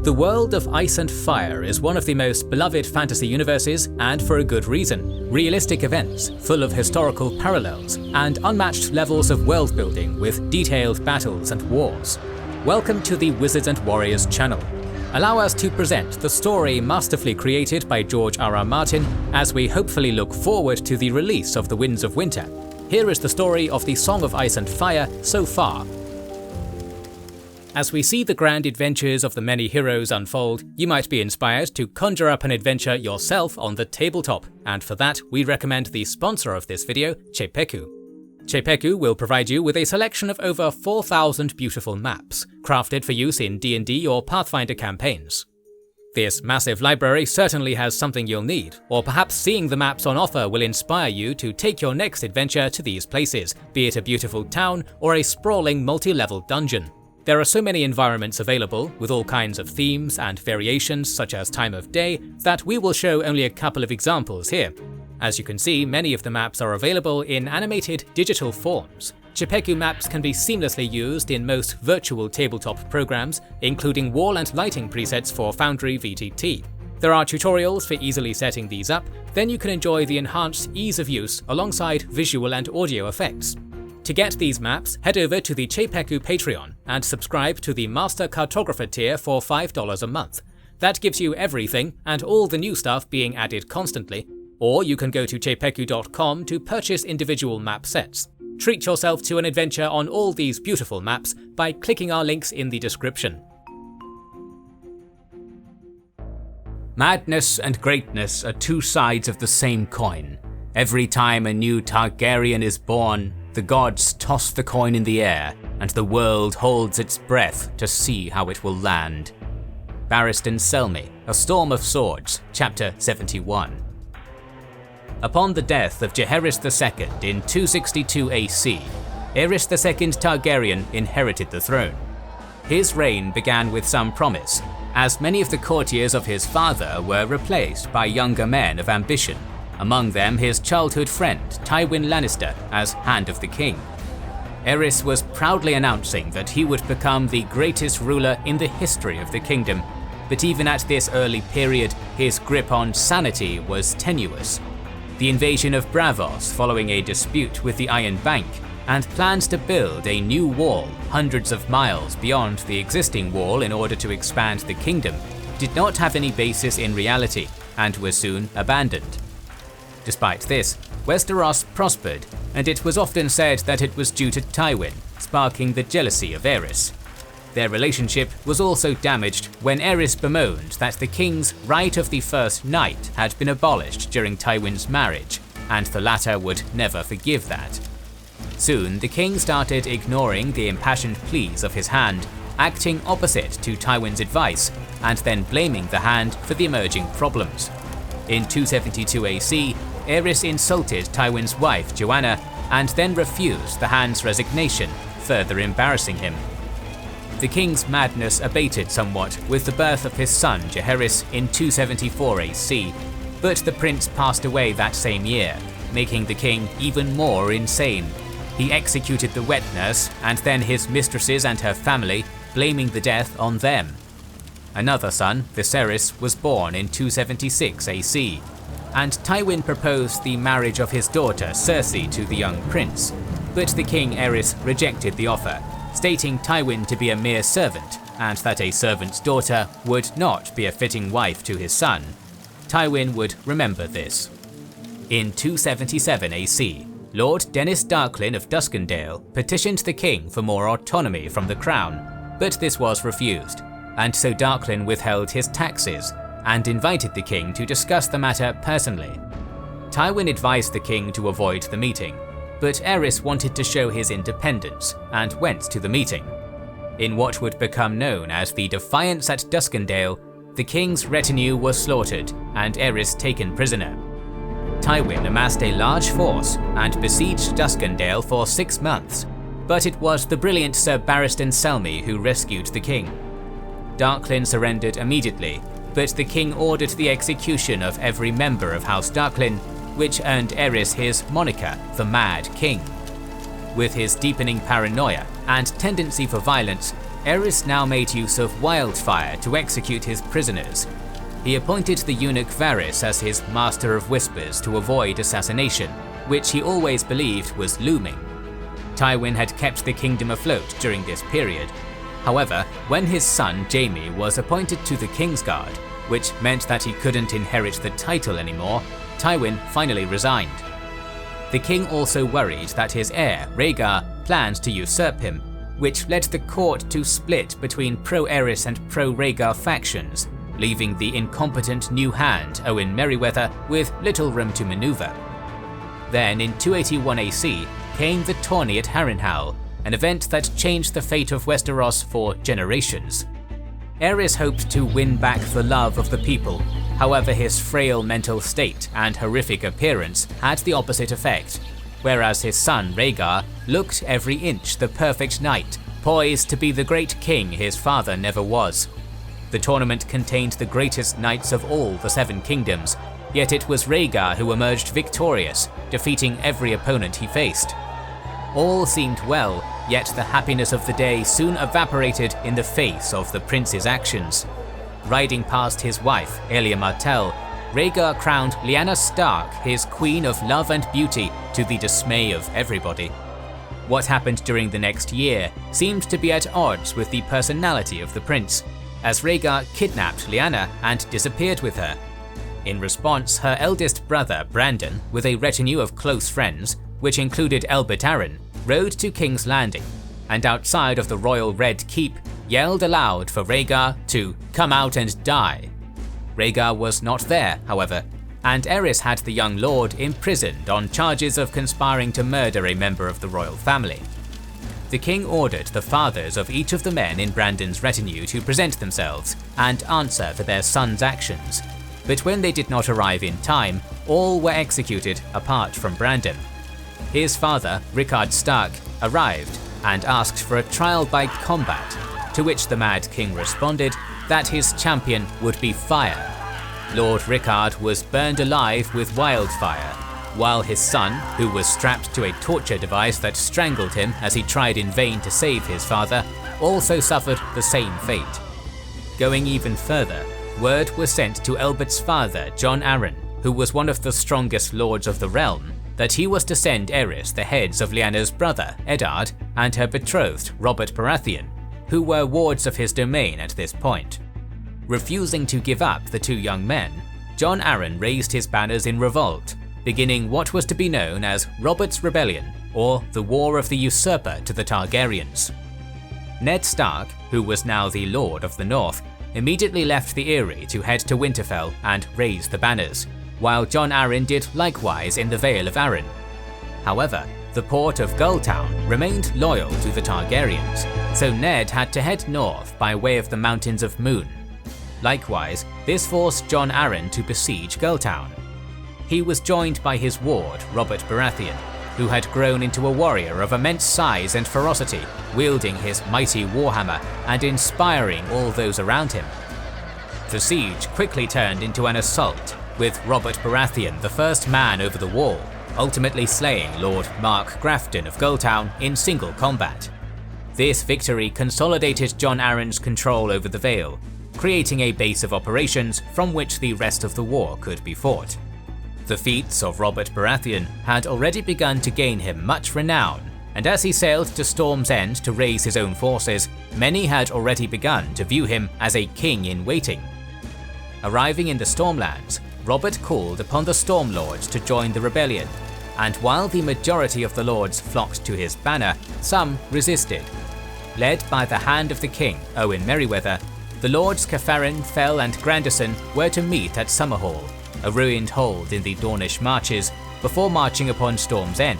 The world of Ice and Fire is one of the most beloved fantasy universes, and for a good reason. Realistic events, full of historical parallels, and unmatched levels of world building with detailed battles and wars. Welcome to the Wizards and Warriors channel. Allow us to present the story masterfully created by George R.R. Martin as we hopefully look forward to the release of The Winds of Winter. Here is the story of the Song of Ice and Fire so far. As we see the grand adventures of the many heroes unfold, you might be inspired to conjure up an adventure yourself on the tabletop, and for that we recommend the sponsor of this video, Chepeku. Chepeku will provide you with a selection of over 4,000 beautiful maps, crafted for use in D&D or Pathfinder campaigns. This massive library certainly has something you'll need, or perhaps seeing the maps on offer will inspire you to take your next adventure to these places, be it a beautiful town or a sprawling multi-level dungeon. There are so many environments available, with all kinds of themes and variations such as time of day, that we will show only a couple of examples here. As you can see, many of the maps are available in animated digital forms. Chepeku maps can be seamlessly used in most virtual tabletop programs, including wall and lighting presets for Foundry VTT. There are tutorials for easily setting these up, then you can enjoy the enhanced ease of use alongside visual and audio effects. To get these maps, head over to the Chepeku Patreon and subscribe to the Master Cartographer tier for $5 a month. That gives you everything and all the new stuff being added constantly, or you can go to chepeku.com to purchase individual map sets. Treat yourself to an adventure on all these beautiful maps by clicking our links in the description. Madness and greatness are two sides of the same coin. Every time a new Targaryen is born, the gods toss the coin in the air, and the world holds its breath to see how it will land. Barristan Selmy, A Storm of Swords, Chapter 71. Upon the death of Jaehaerys II in 262 AC, Aerys II Targaryen inherited the throne. His reign began with some promise, as many of the courtiers of his father were replaced by younger men of ambition. Among them his childhood friend Tywin Lannister as Hand of the King. Aerys was proudly announcing that he would become the greatest ruler in the history of the kingdom, but even at this early period his grip on sanity was tenuous. The invasion of Braavos following a dispute with the Iron Bank, and plans to build a new wall hundreds of miles beyond the existing wall in order to expand the kingdom, did not have any basis in reality and were soon abandoned. Despite this, Westeros prospered, and it was often said that it was due to Tywin, sparking the jealousy of Aerys. Their relationship was also damaged when Aerys bemoaned that the king's right of the first night had been abolished during Tywin's marriage, and the latter would never forgive that. Soon, the king started ignoring the impassioned pleas of his hand, acting opposite to Tywin's advice, and then blaming the hand for the emerging problems. In 272 AC, Aerys insulted Tywin's wife Joanna and then refused the Hand's resignation, further embarrassing him. The king's madness abated somewhat with the birth of his son Jaehaerys in 274 AC, but the prince passed away that same year, making the king even more insane. He executed the wet nurse and then his mistresses and her family, blaming the death on them. Another son, Viserys, was born in 276 AC, and Tywin proposed the marriage of his daughter Cersei to the young prince, but the king Aerys rejected the offer, stating Tywin to be a mere servant and that a servant's daughter would not be a fitting wife to his son. Tywin would remember this. In 277 AC, Lord Denys Darklyn of Duskendale petitioned the king for more autonomy from the crown, but this was refused, and so Darklyn withheld his taxes and invited the king to discuss the matter personally. Tywin advised the king to avoid the meeting, but Aerys wanted to show his independence and went to the meeting. In what would become known as the Defiance at Duskendale, the king's retinue was slaughtered and Aerys taken prisoner. Tywin amassed a large force and besieged Duskendale for 6 months, but it was the brilliant Sir Barristan Selmy who rescued the king. Darklyn surrendered immediately, but the king ordered the execution of every member of House Darklyn, which earned Aerys his moniker, the Mad King. With his deepening paranoia and tendency for violence, Aerys now made use of wildfire to execute his prisoners. He appointed the eunuch Varys as his master of whispers to avoid assassination, which he always believed was looming. Tywin had kept the kingdom afloat during this period. However, when his son Jaime was appointed to the Kingsguard, which meant that he couldn't inherit the title anymore, Tywin finally resigned. The king also worried that his heir, Rhaegar, planned to usurp him, which led the court to split between pro-Aerys and pro-Rhaegar factions, leaving the incompetent new hand, Owen Merryweather, with little room to maneuver. Then in 281 AC came the tourney at Harrenhal, an event that changed the fate of Westeros for generations. Aerys hoped to win back the love of the people, however his frail mental state and horrific appearance had the opposite effect, whereas his son Rhaegar looked every inch the perfect knight, poised to be the great king his father never was. The tournament contained the greatest knights of all the Seven Kingdoms, yet it was Rhaegar who emerged victorious, defeating every opponent he faced. All seemed well, yet the happiness of the day soon evaporated in the face of the prince's actions. Riding past his wife, Elia Martell, Rhaegar crowned Lyanna Stark his Queen of Love and Beauty to the dismay of everybody. What happened during the next year seemed to be at odds with the personality of the prince, as Rhaegar kidnapped Lyanna and disappeared with her. In response, her eldest brother Brandon, with a retinue of close friends, which included Elbert Arryn, rode to King's Landing, and outside of the royal Red Keep, yelled aloud for Rhaegar to come out and die. Rhaegar was not there, however, and Aerys had the young lord imprisoned on charges of conspiring to murder a member of the royal family. The king ordered the fathers of each of the men in Brandon's retinue to present themselves and answer for their son's actions, but when they did not arrive in time, all were executed apart from Brandon. His father, Rickard Stark, arrived and asked for a trial by combat, to which the Mad King responded that his champion would be fire. Lord Rickard was burned alive with wildfire, while his son, who was strapped to a torture device that strangled him as he tried in vain to save his father, also suffered the same fate. Going even further, word was sent to Elbert's father, Jon Arryn, who was one of the strongest lords of the realm, that he was to send Aerys the heads of Lyanna's brother, Eddard, and her betrothed, Robert Baratheon, who were wards of his domain at this point. Refusing to give up the two young men, Jon Arryn raised his banners in revolt, beginning what was to be known as Robert's Rebellion, or the War of the Usurper to the Targaryens. Ned Stark, who was now the Lord of the North, immediately left the Eyrie to head to Winterfell and raise the banners, while Jon Arryn did likewise in the Vale of Arryn. However, the port of Gulltown remained loyal to the Targaryens, so Ned had to head north by way of the Mountains of Moon. Likewise, this forced Jon Arryn to besiege Gulltown. He was joined by his ward, Robert Baratheon, who had grown into a warrior of immense size and ferocity, wielding his mighty warhammer and inspiring all those around him. The siege quickly turned into an assault, with Robert Baratheon the first man over the wall, ultimately slaying Lord Mark Grafton of Gulltown in single combat. This victory consolidated Jon Arryn's control over the Vale, creating a base of operations from which the rest of the war could be fought. The feats of Robert Baratheon had already begun to gain him much renown, and as he sailed to Storm's End to raise his own forces, many had already begun to view him as a king in waiting. Arriving in the Stormlands, Robert called upon the Stormlords to join the rebellion, and while the majority of the lords flocked to his banner, some resisted. Led by the hand of the king, Owen Merryweather, the Lords Cafarin, Fell and Grandison were to meet at Summerhall, a ruined hold in the Dornish marches, before marching upon Storm's End.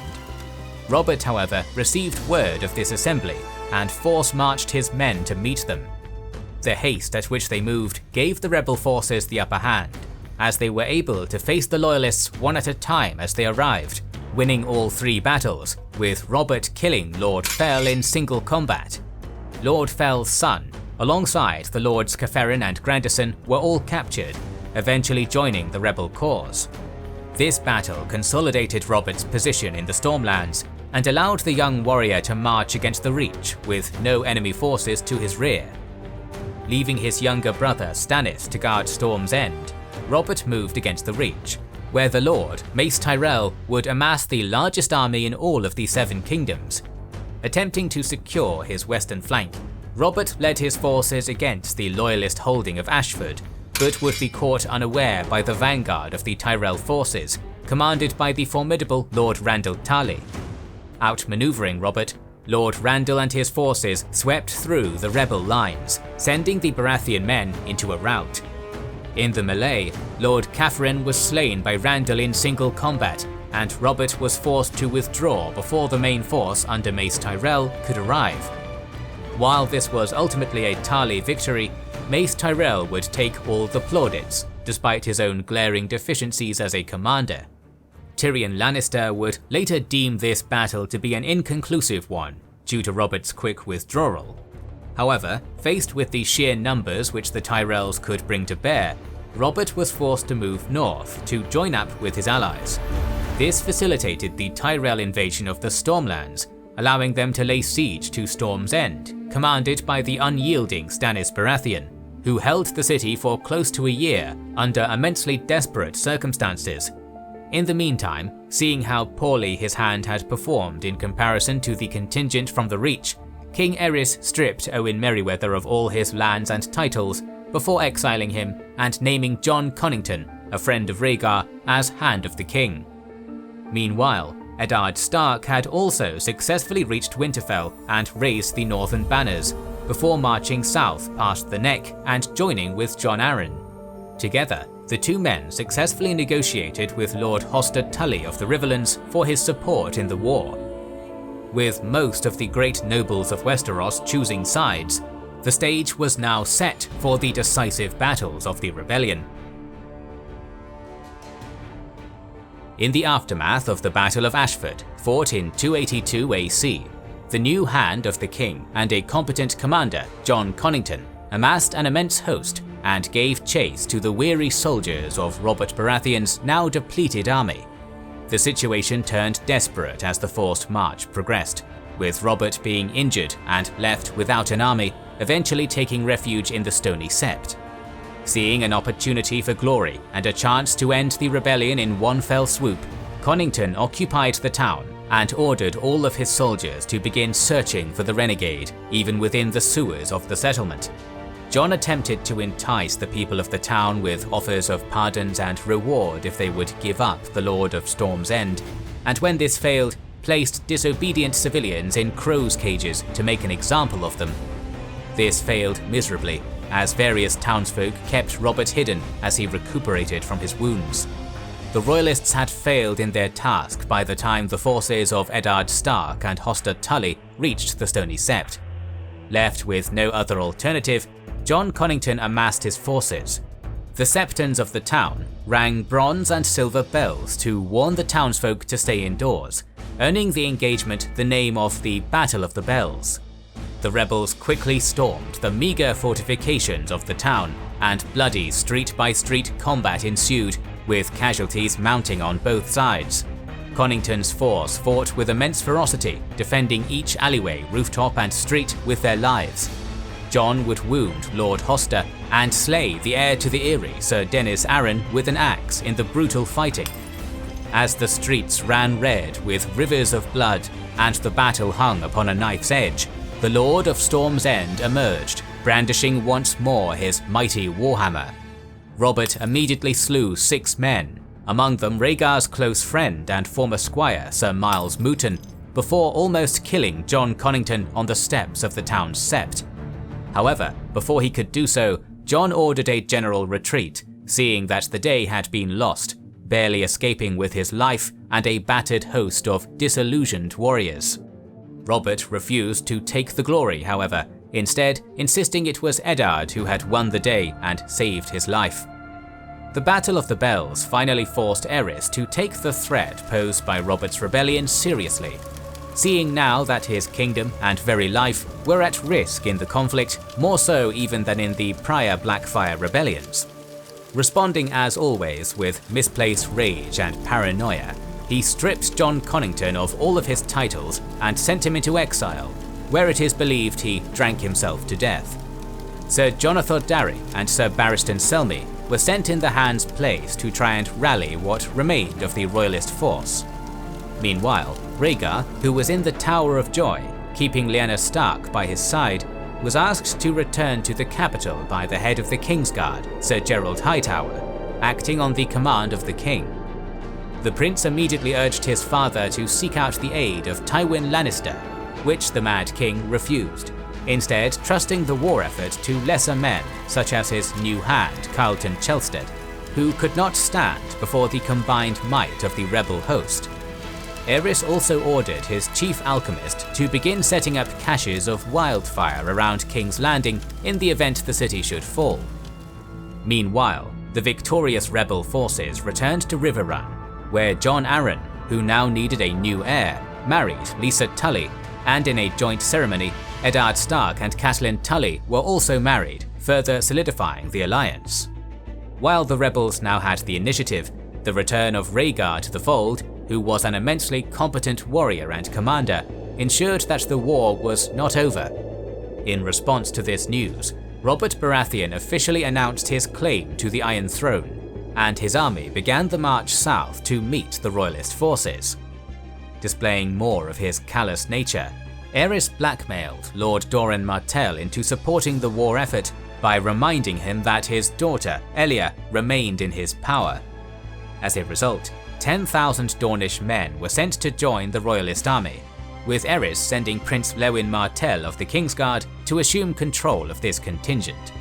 Robert, however, received word of this assembly, and force-marched his men to meet them. The haste at which they moved gave the rebel forces the upper hand, as they were able to face the loyalists one at a time as they arrived, winning all 3 battles, with Robert killing Lord Fell in single combat. Lord Fell's son, alongside the Lords Cafarin and Grandison, were all captured, eventually joining the rebel cause. This battle consolidated Robert's position in the Stormlands, and allowed the young warrior to march against the Reach with no enemy forces to his rear. Leaving his younger brother Stannis to guard Storm's End, Robert moved against the Reach, where the Lord, Mace Tyrell, would amass the largest army in all of the Seven Kingdoms. Attempting to secure his western flank, Robert led his forces against the loyalist holding of Ashford, but would be caught unaware by the vanguard of the Tyrell forces, commanded by the formidable Lord Randyll Tarly. Outmaneuvering Robert, Lord Randyll and his forces swept through the rebel lines, sending the Baratheon men into a rout. In the melee, Lord Catherine was slain by Randyll in single combat, and Robert was forced to withdraw before the main force under Mace Tyrell could arrive. While this was ultimately a Tarly victory, Mace Tyrell would take all the plaudits, despite his own glaring deficiencies as a commander. Tyrion Lannister would later deem this battle to be an inconclusive one, due to Robert's quick withdrawal. However, faced with the sheer numbers which the Tyrells could bring to bear, Robert was forced to move north to join up with his allies. This facilitated the Tyrell invasion of the Stormlands, allowing them to lay siege to Storm's End, commanded by the unyielding Stannis Baratheon, who held the city for close to a year under immensely desperate circumstances. In the meantime, seeing how poorly his hand had performed in comparison to the contingent from the Reach, King Aerys stripped Owen Merryweather of all his lands and titles before exiling him and naming Jon Connington, a friend of Rhaegar, as Hand of the King. Meanwhile, Eddard Stark had also successfully reached Winterfell and raised the northern banners, before marching south past the Neck and joining with Jon Arryn. Together, the two men successfully negotiated with Lord Hoster Tully of the Riverlands for his support in the war. With most of the great nobles of Westeros choosing sides, the stage was now set for the decisive battles of the rebellion. In the aftermath of the Battle of Ashford, fought in 282 AC, the new Hand of the King and a competent commander, Jon Connington, amassed an immense host and gave chase to the weary soldiers of Robert Baratheon's now depleted army. The situation turned desperate as the forced march progressed, with Robert being injured and left without an army, eventually taking refuge in the Stony Sept. Seeing an opportunity for glory and a chance to end the rebellion in one fell swoop, Connington occupied the town and ordered all of his soldiers to begin searching for the renegade, even within the sewers of the settlement. Jon attempted to entice the people of the town with offers of pardons and reward if they would give up the Lord of Storm's End, and when this failed, placed disobedient civilians in crows' cages to make an example of them. This failed miserably, as various townsfolk kept Robert hidden as he recuperated from his wounds. The Royalists had failed in their task by the time the forces of Eddard Stark and Hoster Tully reached the Stony Sept. Left with no other alternative, Jon Connington amassed his forces. The septons of the town rang bronze and silver bells to warn the townsfolk to stay indoors, earning the engagement the name of the Battle of the Bells. The rebels quickly stormed the meagre fortifications of the town, and bloody street-by-street combat ensued, with casualties mounting on both sides. Connington's force fought with immense ferocity, defending each alleyway, rooftop and street with their lives. Jon would wound Lord Hoster and slay the heir to the Eyrie, Sir Denys Arryn, with an axe in the brutal fighting. As the streets ran red with rivers of blood and the battle hung upon a knife's edge, the Lord of Storm's End emerged, brandishing once more his mighty warhammer. Robert immediately slew 6 men, among them Rhaegar's close friend and former squire Sir Miles Mouton, before almost killing Jon Connington on the steps of the town's sept. However, before he could do so, Jon ordered a general retreat, seeing that the day had been lost, barely escaping with his life and a battered host of disillusioned warriors. Robert refused to take the glory, however, instead insisting it was Eddard who had won the day and saved his life. The Battle of the Bells finally forced Aerys to take the threat posed by Robert's rebellion seriously, seeing now that his kingdom and very life were at risk in the conflict, more so even than in the prior Blackfire rebellions. Responding as always with misplaced rage and paranoia, he stripped Jon Connington of all of his titles and sent him into exile, where it is believed he drank himself to death. Sir Jonathan Darry and Sir Barristan Selmy were sent in the Hand's place to try and rally what remained of the royalist force. Meanwhile, Rhaegar, who was in the Tower of Joy, keeping Lyanna Stark by his side, was asked to return to the capital by the head of the Kingsguard, Sir Gerald Hightower, acting on the command of the king. The prince immediately urged his father to seek out the aid of Tywin Lannister, which the Mad King refused, instead trusting the war effort to lesser men such as his new hand Carlton Chelstead, who could not stand before the combined might of the rebel host. Aerys also ordered his chief alchemist to begin setting up caches of wildfire around King's Landing in the event the city should fall. Meanwhile, the victorious rebel forces returned to Riverrun, where Jon Arryn, who now needed a new heir, married Lisa Tully, and in a joint ceremony, Eddard Stark and Catelyn Tully were also married, further solidifying the alliance. While the rebels now had the initiative, the return of Rhaegar to the fold, who was an immensely competent warrior and commander, ensured that the war was not over. In response to this news, Robert Baratheon officially announced his claim to the Iron Throne, and his army began the march south to meet the royalist forces. Displaying more of his callous nature, Aerys blackmailed Lord Doran Martell into supporting the war effort by reminding him that his daughter, Elia, remained in his power. As a result, 10,000 Dornish men were sent to join the royalist army, with Aerys sending Prince Lewin Martell of the Kingsguard to assume control of this contingent.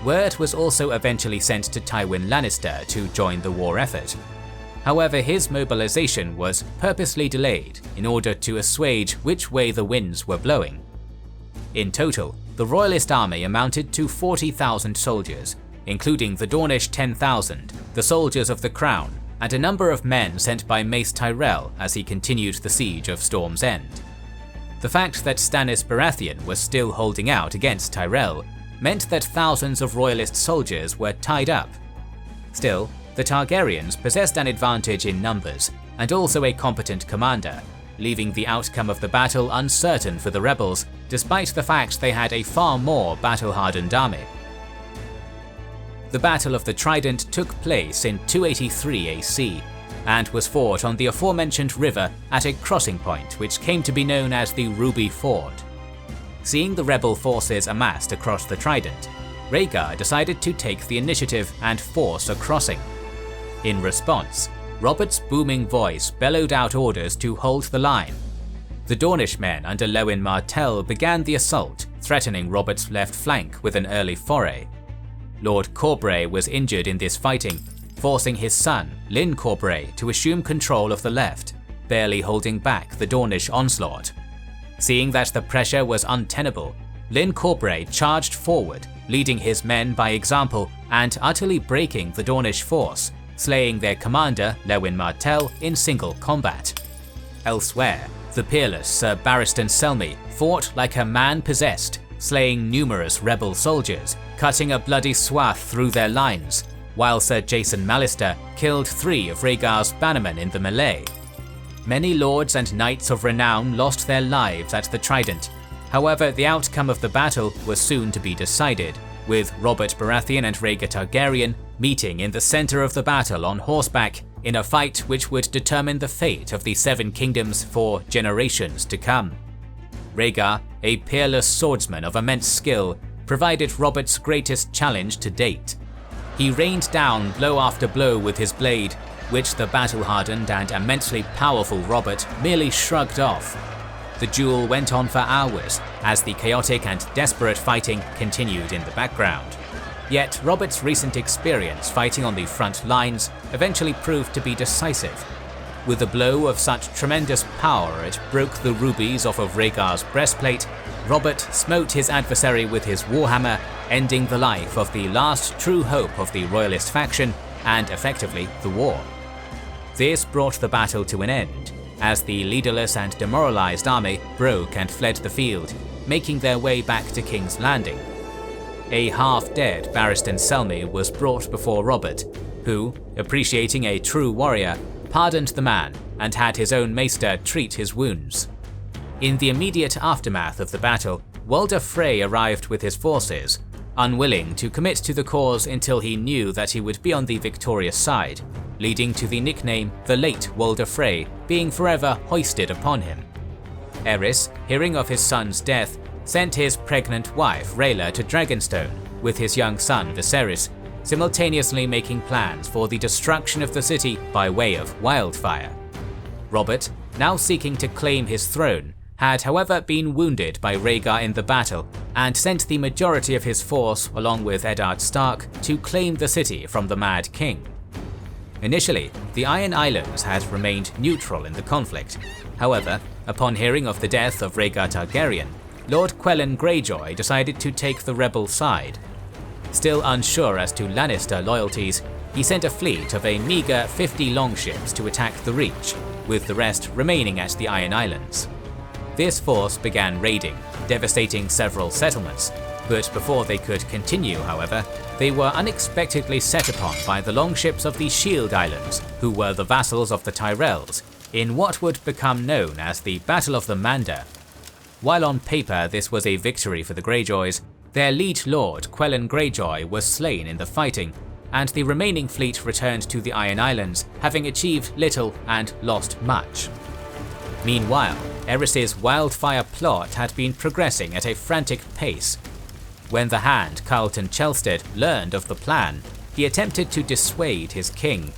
Word was also eventually sent to Tywin Lannister to join the war effort. However, his mobilization was purposely delayed in order to assuage which way the winds were blowing. In total, the royalist army amounted to 40,000 soldiers, including the Dornish 10,000, the soldiers of the Crown, and a number of men sent by Mace Tyrell as he continued the siege of Storm's End. The fact that Stannis Baratheon was still holding out against Tyrell meant that thousands of royalist soldiers were tied up. Still, the Targaryens possessed an advantage in numbers and also a competent commander, leaving the outcome of the battle uncertain for the rebels, despite the fact they had a far more battle-hardened army. The Battle of the Trident took place in 283 AC, and was fought on the aforementioned river at a crossing point which came to be known as the Ruby Ford. Seeing the rebel forces amassed across the Trident, Rhaegar decided to take the initiative and force a crossing. In response, Robert's booming voice bellowed out orders to hold the line. The Dornish men under Lewin Martell began the assault, threatening Robert's left flank with an early foray. Lord Corbray was injured in this fighting, forcing his son, Lyn Corbray, to assume control of the left, barely holding back the Dornish onslaught. Seeing that the pressure was untenable, Lyn Corbray charged forward, leading his men by example and utterly breaking the Dornish force, slaying their commander, Lewin Martell, in single combat. Elsewhere, the peerless Sir Barristan Selmy fought like a man possessed, slaying numerous rebel soldiers, cutting a bloody swath through their lines, while Sir Jason Mallister killed 3 of Rhaegar's bannermen in the melee. Many lords and knights of renown lost their lives at the Trident. However, the outcome of the battle was soon to be decided, with Robert Baratheon and Rhaegar Targaryen meeting in the center of the battle on horseback in a fight which would determine the fate of the 7 kingdoms for generations to come. Rhaegar, a peerless swordsman of immense skill, provided Robert's greatest challenge to date. He rained down blow after blow with his blade, which the battle-hardened and immensely powerful Robert merely shrugged off. The duel went on for hours, as the chaotic and desperate fighting continued in the background. Yet Robert's recent experience fighting on the front lines eventually proved to be decisive. With a blow of such tremendous power it broke the rubies off of Rhaegar's breastplate, Robert smote his adversary with his warhammer, ending the life of the last true hope of the royalist faction and effectively the war. This brought the battle to an end, as the leaderless and demoralized army broke and fled the field, making their way back to King's Landing. A half-dead Barristan Selmy was brought before Robert, who, appreciating a true warrior, pardoned the man and had his own maester treat his wounds. In the immediate aftermath of the battle, Walder Frey arrived with his forces, unwilling to commit to the cause until he knew that he would be on the victorious side, leading to the nickname the Late Walder Frey being forever hoisted upon him. Aerys, hearing of his son's death, sent his pregnant wife Rhaella to Dragonstone with his young son Viserys, simultaneously making plans for the destruction of the city by way of wildfire. Robert, now seeking to claim his throne, had however been wounded by Rhaegar in the battle and sent the majority of his force along with Eddard Stark to claim the city from the Mad King. Initially, the Iron Islands had remained neutral in the conflict. However, upon hearing of the death of Rhaegar Targaryen, Lord Balon Greyjoy decided to take the rebel side. Still unsure as to Lannister loyalties, he sent a fleet of a meager 50 longships to attack the Reach, with the rest remaining at the Iron Islands. This force began raiding, devastating several settlements, but before they could continue, however, they were unexpectedly set upon by the longships of the Shield Islands, who were the vassals of the Tyrells, in what would become known as the Battle of the Mander. While on paper this was a victory for the Greyjoys, their liege lord Balon Greyjoy was slain in the fighting, and the remaining fleet returned to the Iron Islands, having achieved little and lost much. Meanwhile, Aerys' wildfire plot had been progressing at a frantic pace. When the Hand Carlton Chelstead learned of the plan, he attempted to dissuade his king,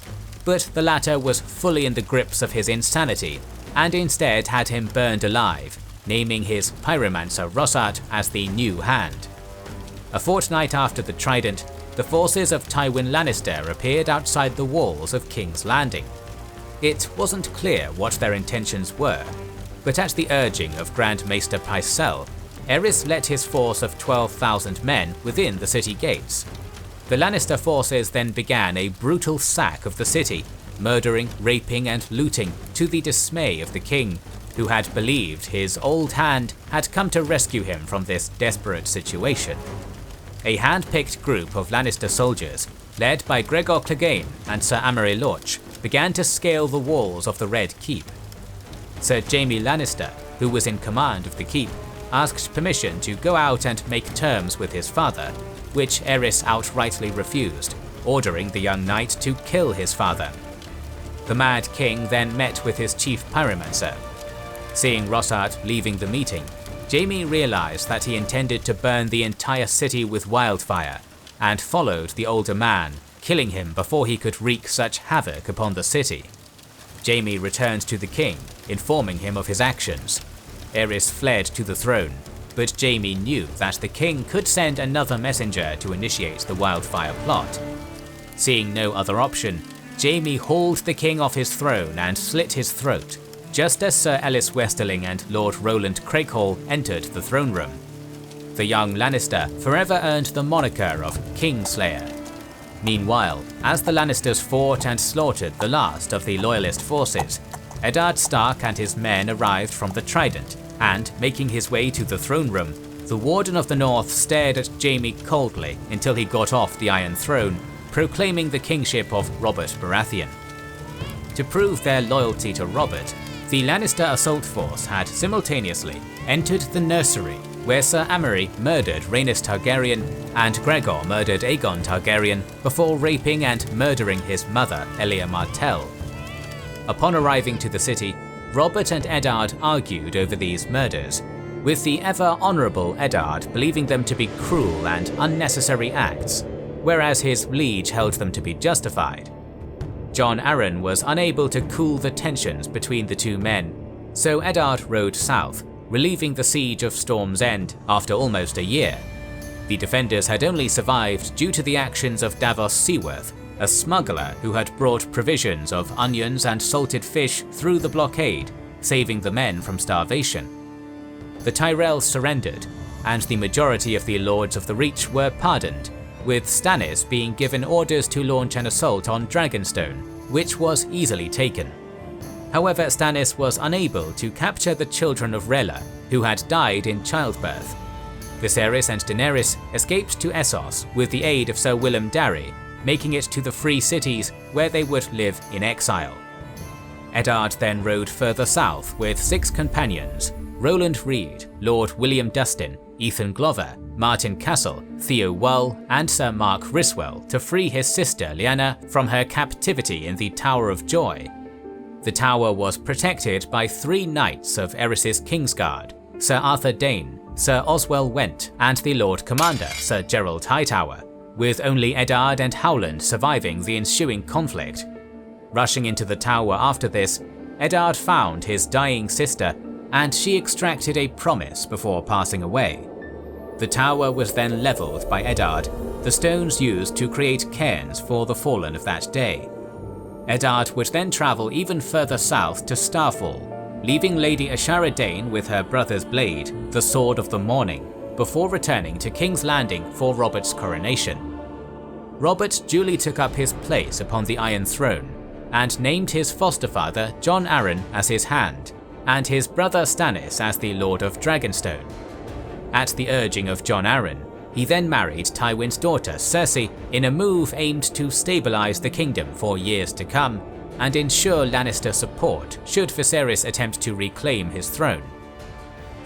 but the latter was fully in the grips of his insanity, and instead had him burned alive, naming his pyromancer Rossart as the new Hand. A fortnight after the Trident, the forces of Tywin Lannister appeared outside the walls of King's Landing. It wasn't clear what their intentions were, but at the urging of Grand Maester Pycelle, Aerys led his force of 12,000 men within the city gates. The Lannister forces then began a brutal sack of the city, murdering, raping and looting to the dismay of the king, who had believed his old hand had come to rescue him from this desperate situation. A hand-picked group of Lannister soldiers, led by Gregor Clegane and Sir Amory Lorch, began to scale the walls of the Red Keep. Sir Jaime Lannister, who was in command of the keep, asked permission to go out and make terms with his father, which Aerys outrightly refused, ordering the young knight to kill his father. The Mad King then met with his chief pyromancer. Seeing Rossart leaving the meeting, Jaime realized that he intended to burn the entire city with wildfire, and followed the older man, killing him before he could wreak such havoc upon the city. Jaime returned to the king, informing him of his actions. Aerys fled to the throne, but Jaime knew that the king could send another messenger to initiate the wildfire plot. Seeing no other option, Jaime hauled the king off his throne and slit his throat, just as Sir Ellis Westerling and Lord Roland Craighall entered the throne room. The young Lannister forever earned the moniker of Kingslayer. Meanwhile, as the Lannisters fought and slaughtered the last of the Loyalist forces, Eddard Stark and his men arrived from the Trident, and, making his way to the throne room, the Warden of the North stared at Jaime coldly until he got off the Iron Throne, proclaiming the kingship of Robert Baratheon. To prove their loyalty to Robert, the Lannister assault force had simultaneously entered the nursery where Sir Amory murdered Rhaenys Targaryen and Gregor murdered Aegon Targaryen before raping and murdering his mother, Elia Martell. Upon arriving to the city, Robert and Eddard argued over these murders, with the ever-honourable Eddard believing them to be cruel and unnecessary acts, whereas his liege held them to be justified. Jon Arryn was unable to cool the tensions between the two men, so Eddard rode south, relieving the siege of Storm's End after almost a year. The defenders had only survived due to the actions of Davos Seaworth, a smuggler who had brought provisions of onions and salted fish through the blockade, saving the men from starvation. The Tyrells surrendered, and the majority of the Lords of the Reach were pardoned, with Stannis being given orders to launch an assault on Dragonstone, which was easily taken. However, Stannis was unable to capture the children of Rhaella, who had died in childbirth. Viserys and Daenerys escaped to Essos with the aid of Sir Willem Darry, making it to the Free Cities where they would live in exile. Eddard then rode further south with 6 companions: Roland Reed, Lord William Dustin, Ethan Glover, Martin Castle, Theo Wull, and Sir Mark Riswell to free his sister Lyanna from her captivity in the Tower of Joy. The tower was protected by 3 knights of Aerys' Kingsguard: Sir Arthur Dane, Sir Oswell Went, and the Lord Commander, Sir Gerald Hightower, with only Eddard and Howland surviving the ensuing conflict. Rushing into the tower after this, Eddard found his dying sister, and she extracted a promise before passing away. The tower was then levelled by Eddard, the stones used to create cairns for the fallen of that day. Eddard would then travel even further south to Starfall, leaving Lady Ashara Dane with her brother's blade, the Sword of the Morning, before returning to King's Landing for Robert's coronation. Robert duly took up his place upon the Iron Throne, and named his foster father Jon Arryn as his hand, and his brother Stannis as the Lord of Dragonstone. At the urging of Jon Arryn, he then married Tywin's daughter Cersei in a move aimed to stabilise the kingdom for years to come, and ensure Lannister support should Viserys attempt to reclaim his throne.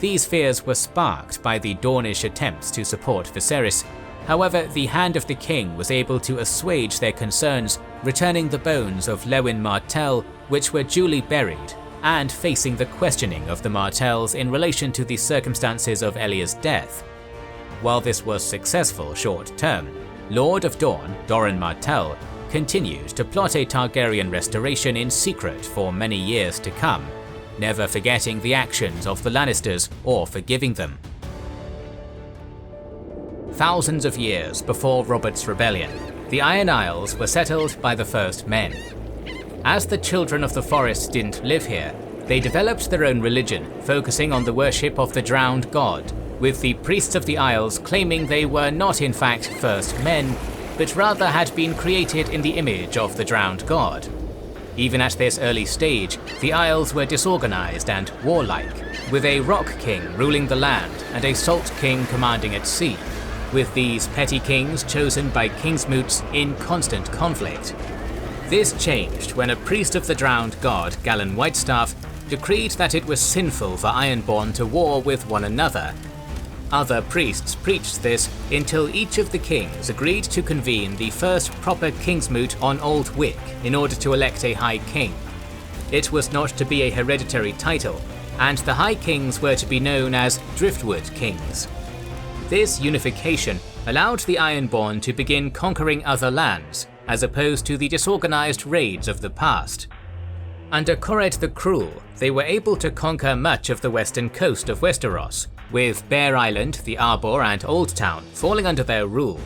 These fears were sparked by the Dornish attempts to support Viserys. However, the Hand of the King was able to assuage their concerns, returning the bones of Lewin Martell, which were duly buried, and facing the questioning of the Martells in relation to the circumstances of Elya's death. While this was successful short-term, Lord of Dorne, Doran Martell, continued to plot a Targaryen restoration in secret for many years to come, never forgetting the actions of the Lannisters or forgiving them. Thousands of years before Robert's rebellion, the Iron Isles were settled by the First Men. As the Children of the Forest didn't live here, they developed their own religion, focusing on the worship of the drowned god, with the priests of the Isles claiming they were not in fact First Men, but rather had been created in the image of the drowned god. Even at this early stage, the Isles were disorganized and warlike, with a Rock King ruling the land and a Salt King commanding at sea, with these petty kings chosen by Kingsmoots in constant conflict. This changed when a priest of the drowned god, Galen Whitestaff, decreed that it was sinful for Ironborn to war with one another. Other priests preached this until each of the kings agreed to convene the first proper Kingsmoot on Old Wick in order to elect a High King. It was not to be a hereditary title, and the High Kings were to be known as Driftwood Kings. This unification allowed the Ironborn to begin conquering other lands, as opposed to the disorganized raids of the past. Under Corred the Cruel, they were able to conquer much of the western coast of Westeros, with Bear Island, the Arbor, and Old Town falling under their rule.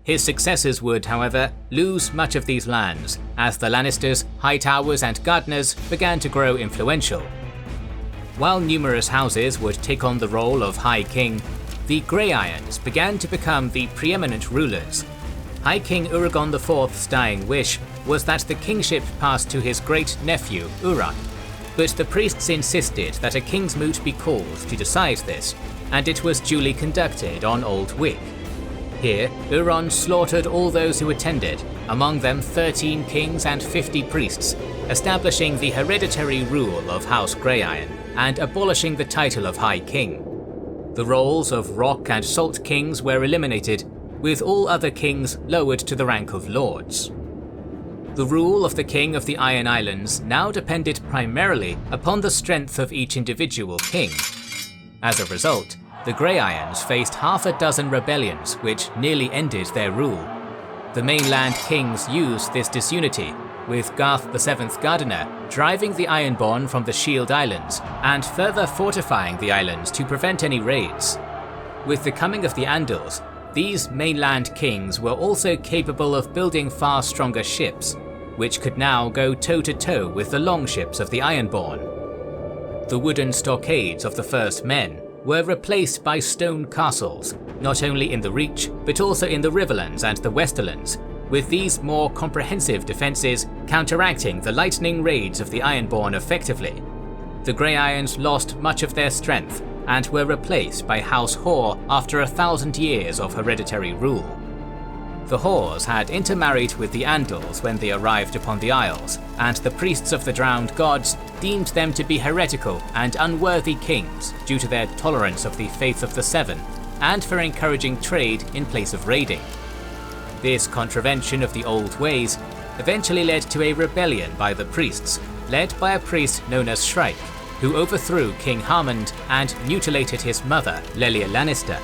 His successors would, however, lose much of these lands, as the Lannisters, Hightowers, and Gardeners began to grow influential. While numerous houses would take on the role of High King, the Grey Irons began to become the preeminent rulers. High King Uragon IV's dying wish was that the kingship passed to his great-nephew Euron, but the priests insisted that a Kingsmoot be called to decide this, and it was duly conducted on Old Wick. Here, Euron slaughtered all those who attended, among them 13 kings and 50 priests, establishing the hereditary rule of House Greyiron and abolishing the title of High King. The roles of Rock and Salt Kings were eliminated, with all other kings lowered to the rank of lords. The rule of the King of the Iron Islands now depended primarily upon the strength of each individual king. As a result, the Grey Irons faced half a dozen rebellions which nearly ended their rule. The mainland kings used this disunity, with Garth VII Gardener driving the Ironborn from the Shield Islands and further fortifying the islands to prevent any raids. With the coming of the Andals, these mainland kings were also capable of building far stronger ships, which could now go toe-to-toe with the longships of the Ironborn. The wooden stockades of the First Men were replaced by stone castles, not only in the Reach, but also in the Riverlands and the Westerlands, with these more comprehensive defences counteracting the lightning raids of the Ironborn effectively. The Grey Irons lost much of their strength and were replaced by House Hoare after 1,000 years of hereditary rule. The whores had intermarried with the Andals when they arrived upon the Isles, and the priests of the drowned gods deemed them to be heretical and unworthy kings due to their tolerance of the faith of the Seven, and for encouraging trade in place of raiding. This contravention of the old ways eventually led to a rebellion by the priests, led by a priest known as Shrike, who overthrew King Harmond and mutilated his mother, Lelya Lannister,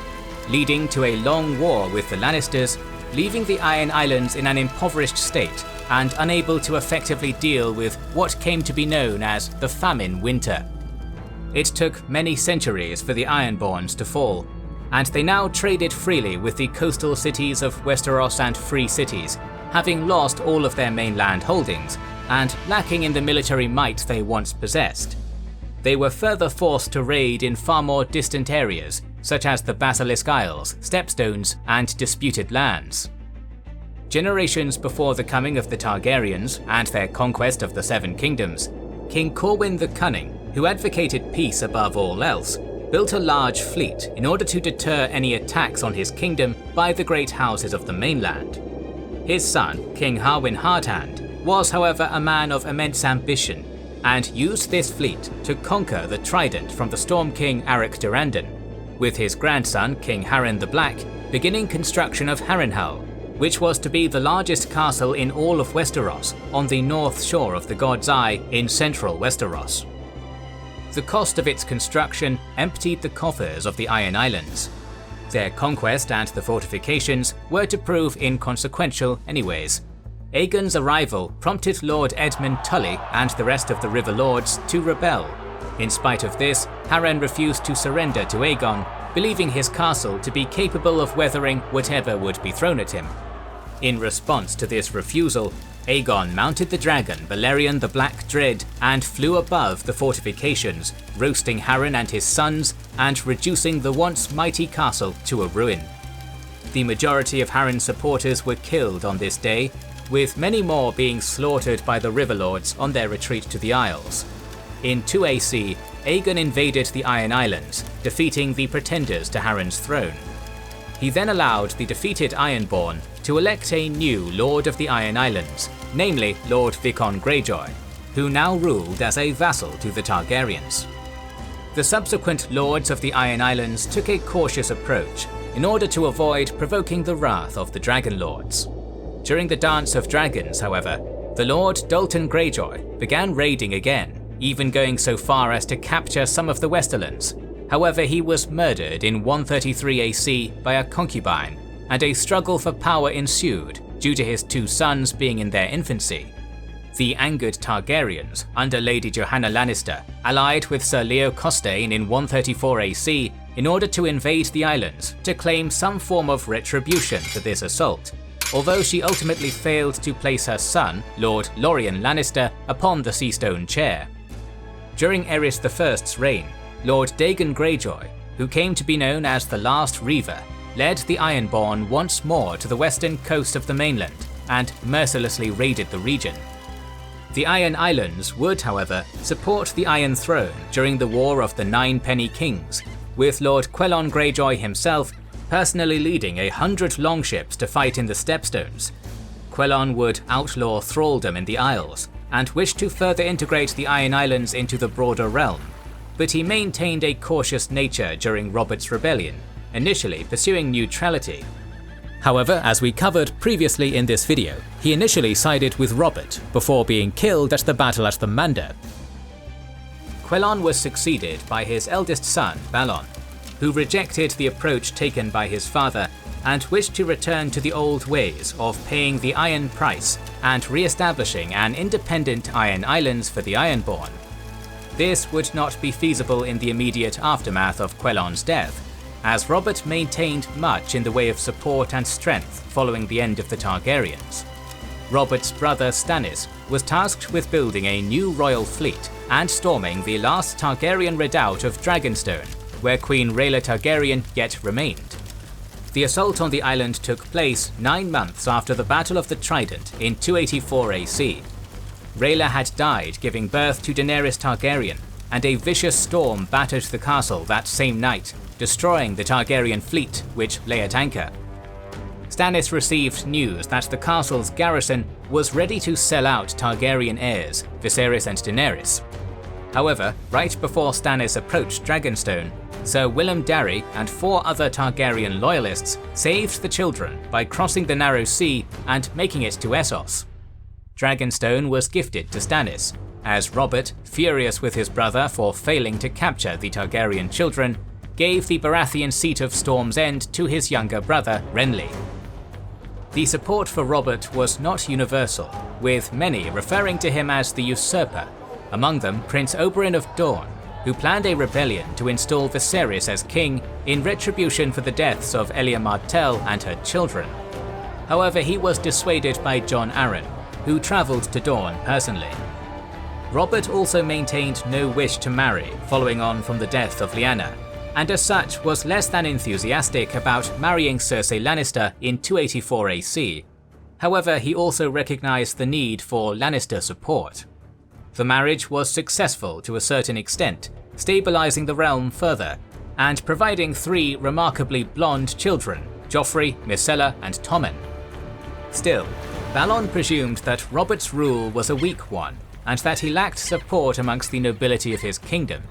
leading to a long war with the Lannisters, leaving the Iron Islands in an impoverished state and unable to effectively deal with what came to be known as the Famine Winter. It took many centuries for the Ironborns to fall, and they now traded freely with the coastal cities of Westeros and Free Cities, having lost all of their mainland holdings and lacking in the military might they once possessed. They were further forced to raid in far more distant areas, such as the Basilisk Isles, Stepstones, and disputed lands. Generations before the coming of the Targaryens and their conquest of the Seven Kingdoms, King Corwin the Cunning, who advocated peace above all else, built a large fleet in order to deter any attacks on his kingdom by the great houses of the mainland. His son, King Harwin Hardhand, was however a man of immense ambition, and used this fleet to conquer the Trident from the Storm King Arik Durrandon, with his grandson King Harren the Black beginning construction of Harrenhal, which was to be the largest castle in all of Westeros on the north shore of the God's Eye in central Westeros. The cost of its construction emptied the coffers of the Iron Islands. Their conquest and the fortifications were to prove inconsequential anyways. Aegon's arrival prompted Lord Edmund Tully and the rest of the River Lords to rebel. In spite of this, Harren refused to surrender to Aegon, believing his castle to be capable of weathering whatever would be thrown at him. In response to this refusal, Aegon mounted the dragon Balerion the Black Dread and flew above the fortifications, roasting Harren and his sons and reducing the once mighty castle to a ruin. The majority of Harren's supporters were killed on this day, with many more being slaughtered by the River Lords on their retreat to the Isles. In 2 AC, Aegon invaded the Iron Islands, defeating the pretenders to Harren's throne. He then allowed the defeated Ironborn to elect a new Lord of the Iron Islands, namely Lord Vicon Greyjoy, who now ruled as a vassal to the Targaryens. The subsequent Lords of the Iron Islands took a cautious approach in order to avoid provoking the wrath of the Dragon Lords. During the Dance of Dragons, however, the Lord Dalton Greyjoy began raiding again, even going so far as to capture some of the Westerlands. However, he was murdered in 133 AC by a concubine, and a struggle for power ensued due to his two sons being in their infancy. The angered Targaryens, under Lady Johanna Lannister, allied with Sir Leo Costane in 134 AC in order to invade the islands to claim some form of retribution for this assault, although she ultimately failed to place her son, Lord Lorien Lannister, upon the Seastone chair. During Aerys I's reign, Lord Dagon Greyjoy, who came to be known as the Last Reaver, led the Ironborn once more to the western coast of the mainland and mercilessly raided the region. The Iron Islands would, however, support the Iron Throne during the War of the Nine Penny Kings, with Lord Quellon Greyjoy himself personally leading 100 longships to fight in the Stepstones. Quellon would outlaw thraldom in the Isles and wished to further integrate the Iron Islands into the broader realm, but he maintained a cautious nature during Robert's rebellion, initially pursuing neutrality. However, as we covered previously in this video, he initially sided with Robert before being killed at the battle at the Mander. Quellon was succeeded by his eldest son, Balon, who rejected the approach taken by his father and wished to return to the old ways of paying the iron price and re-establishing an independent Iron Islands for the Ironborn. This would not be feasible in the immediate aftermath of Quellon's death, as Robert maintained much in the way of support and strength following the end of the Targaryens. Robert's brother Stannis was tasked with building a new royal fleet and storming the last Targaryen redoubt of Dragonstone, where Queen Rhaella Targaryen yet remained. The assault on the island took place 9 months after the Battle of the Trident in 284 AC. Rhaella had died giving birth to Daenerys Targaryen, and a vicious storm battered the castle that same night, destroying the Targaryen fleet which lay at anchor. Stannis received news that the castle's garrison was ready to sell out Targaryen heirs, Viserys and Daenerys. However, right before Stannis approached Dragonstone, Sir Willem Darry and 4 other Targaryen loyalists saved the children by crossing the narrow sea and making it to Essos. Dragonstone was gifted to Stannis, as Robert, furious with his brother for failing to capture the Targaryen children, gave the Baratheon seat of Storm's End to his younger brother, Renly. The support for Robert was not universal, with many referring to him as the usurper, among them Prince Oberyn of Dorne, who planned a rebellion to install Viserys as king in retribution for the deaths of Elia Martell and her children. However, he was dissuaded by Jon Arryn, who travelled to Dorne personally. Robert also maintained no wish to marry following on from the death of Lyanna, and as such was less than enthusiastic about marrying Cersei Lannister in 284 AC. However, he also recognised the need for Lannister support. The marriage was successful to a certain extent, stabilising the realm further, and providing 3 remarkably blonde children, Joffrey, Myrcella and Tommen. Still, Balon presumed that Robert's rule was a weak one, and that he lacked support amongst the nobility of his kingdom.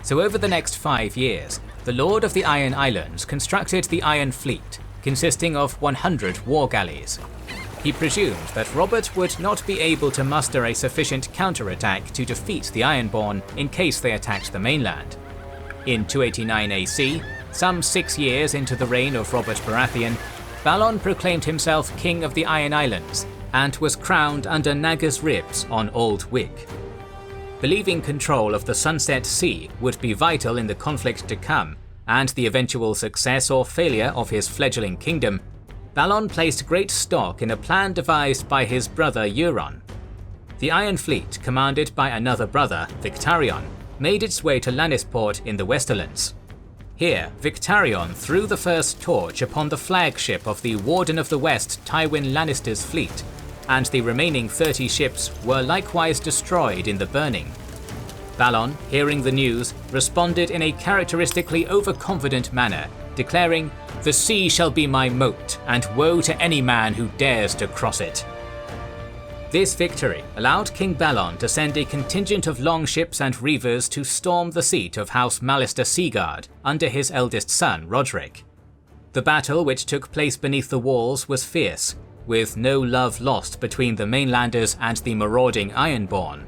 So over the next 5 years, the Lord of the Iron Islands constructed the Iron Fleet, consisting of 100 war galleys. He presumed that Robert would not be able to muster a sufficient counterattack to defeat the Ironborn in case they attacked the mainland. In 289 AC, some 6 years into the reign of Robert Baratheon, Balon proclaimed himself King of the Iron Islands and was crowned under Naga's ribs on Old Wick. Believing control of the Sunset Sea would be vital in the conflict to come, and the eventual success or failure of his fledgling kingdom, Balon placed great stock in a plan devised by his brother Euron. The Iron Fleet, commanded by another brother, Victarion, made its way to Lannisport in the Westerlands. Here, Victarion threw the first torch upon the flagship of the Warden of the West Tywin Lannister's fleet, and the remaining 30 ships were likewise destroyed in the burning. Balon, hearing the news, responded in a characteristically overconfident manner, declaring, "The sea shall be my moat, and woe to any man who dares to cross it." This victory allowed King Balon to send a contingent of longships and reavers to storm the seat of House Mallister Seaguard under his eldest son Roderick. The battle which took place beneath the walls was fierce, with no love lost between the mainlanders and the marauding Ironborn.